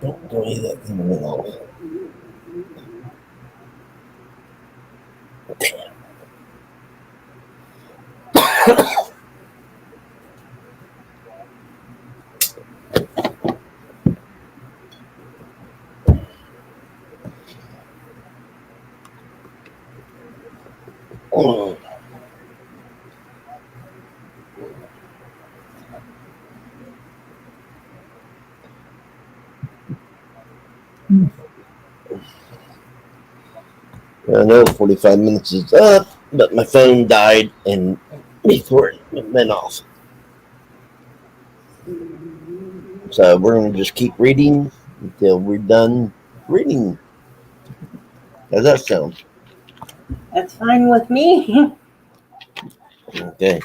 Don't do any of that thing at all. Oh. I know 45 minutes is up, but my phone died and before it went off. So we're going to just keep reading until we're done reading. How's that sound? That's fine with me. Okay.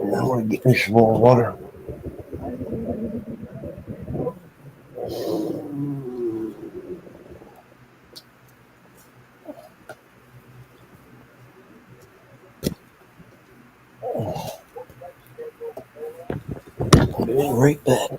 Now we're getting some more water. I'll be right back.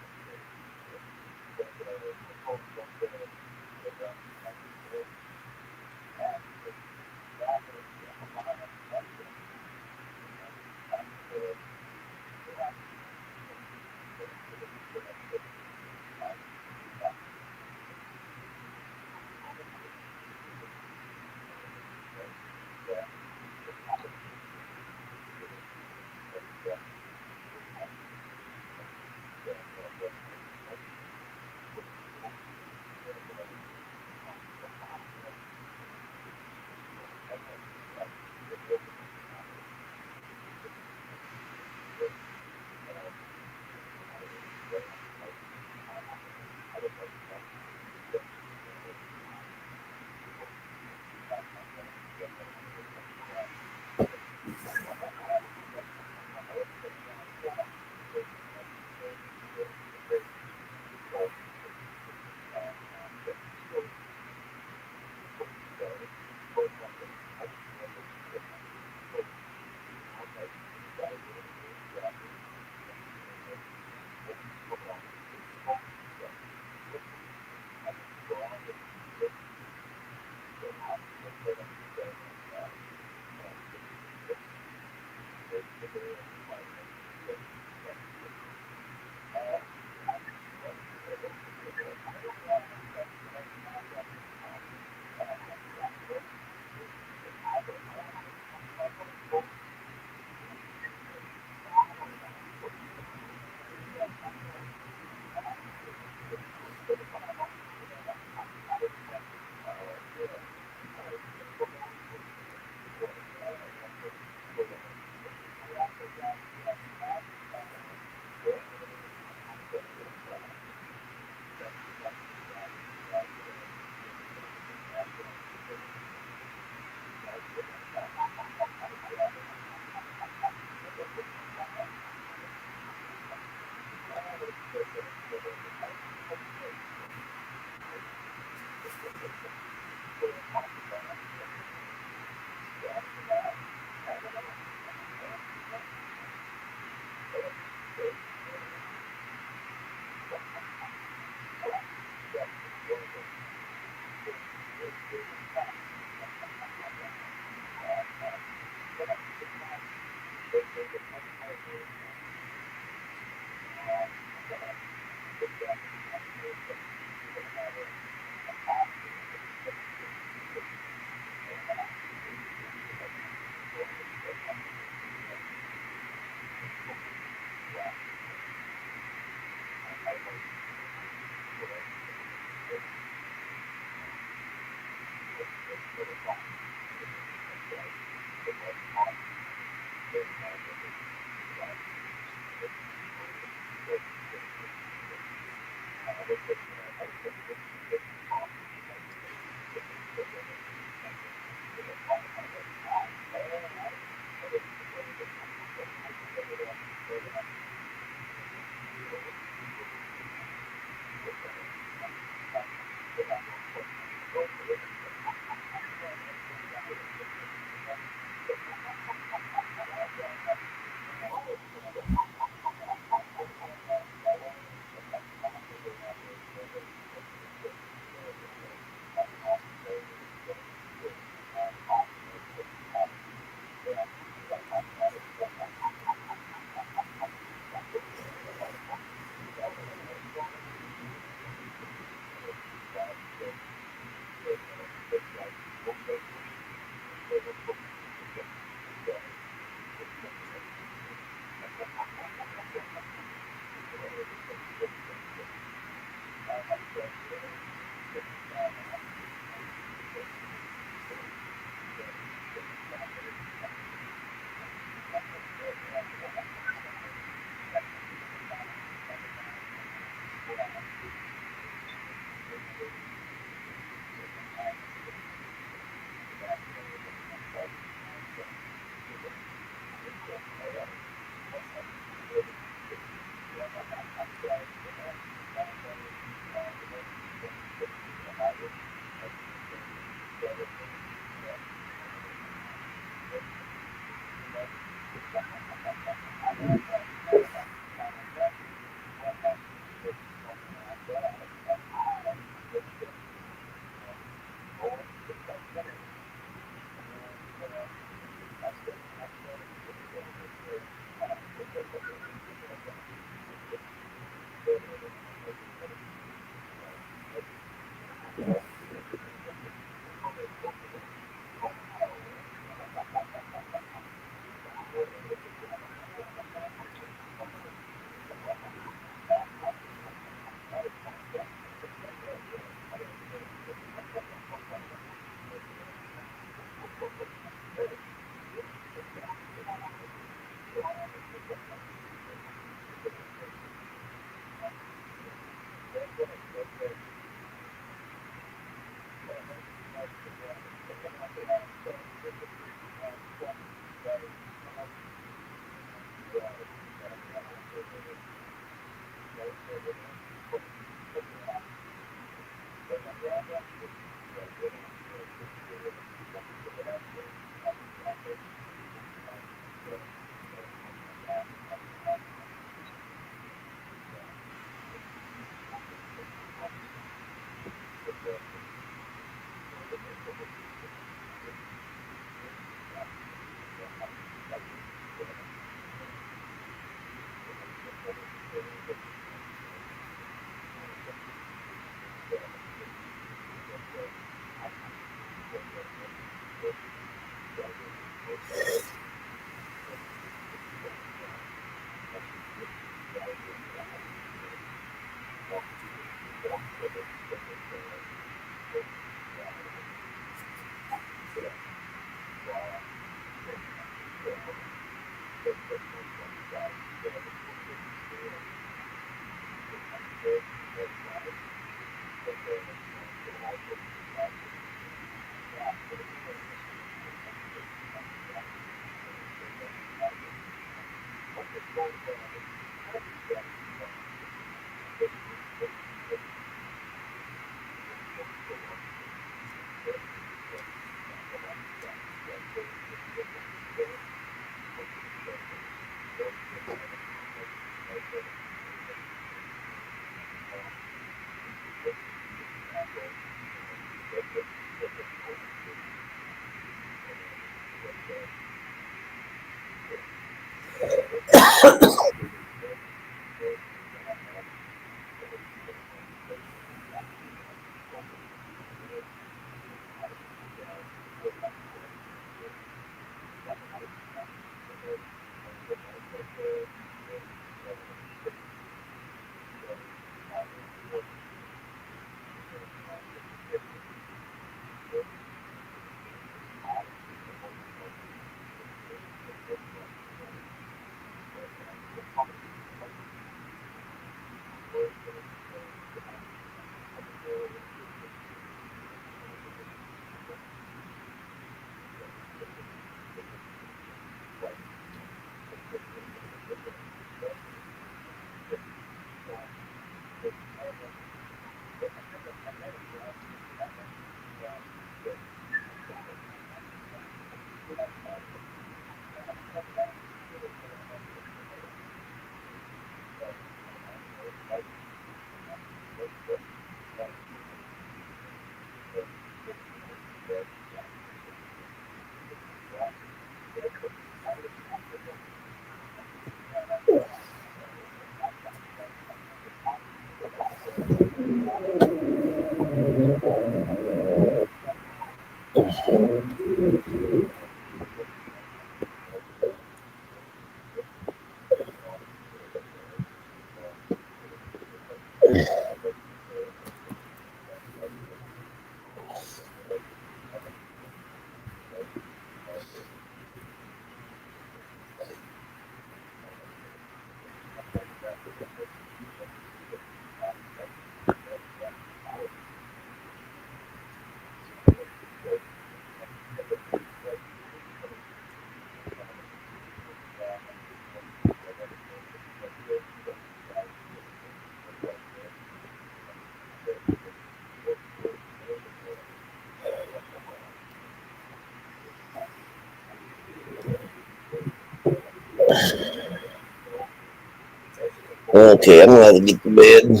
Okay, I'm gonna have to get to bed.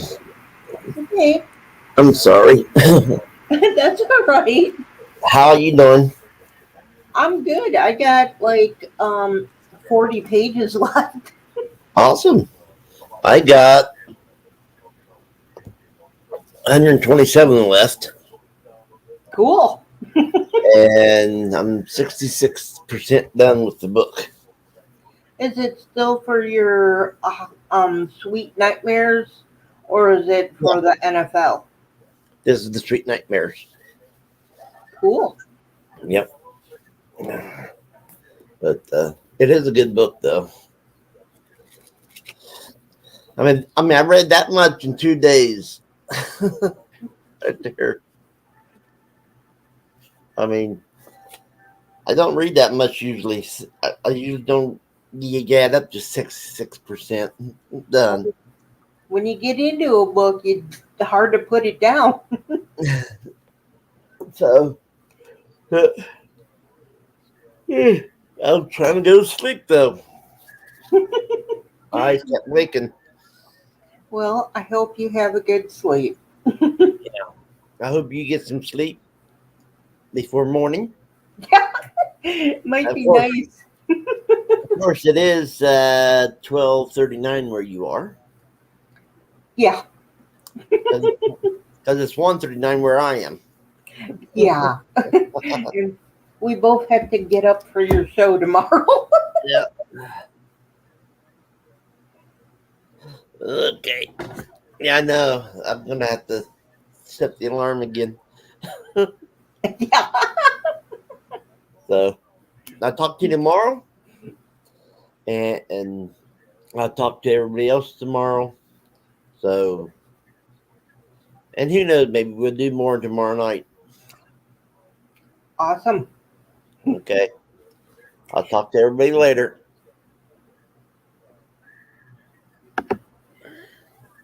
Okay, I'm sorry. that's all right. How are you doing? I'm good. I got like 40 pages left. Awesome. I got 127 left, Cool. and I'm 66% done with the book. Is it still for your Sweet Nightmares, or is it for the NFL? This is the Street Nightmares. Cool. Yep. But it is a good book, though. I mean, I read that much in 2 days. Right there. I mean, I don't read that much usually. I usually don't. You get up to 6% done. When you get into a book, it's hard to put it down. So, yeah, I'm trying to go to sleep though. I kept waking. Well, I hope you have a good sleep. I hope you get some sleep before morning. Might Of be course. nice. Of course, it is 12:39 where you are, Yeah, because it's 1:39 where I am. yeah. And we both have to get up for your show tomorrow. Yeah. Okay. Yeah, I know. I'm gonna have to set the alarm again. Yeah. So I'll talk to you tomorrow, and I'll talk to everybody else tomorrow. So, and who knows? Maybe we'll do more tomorrow night. Awesome. Okay. I'll talk to everybody later.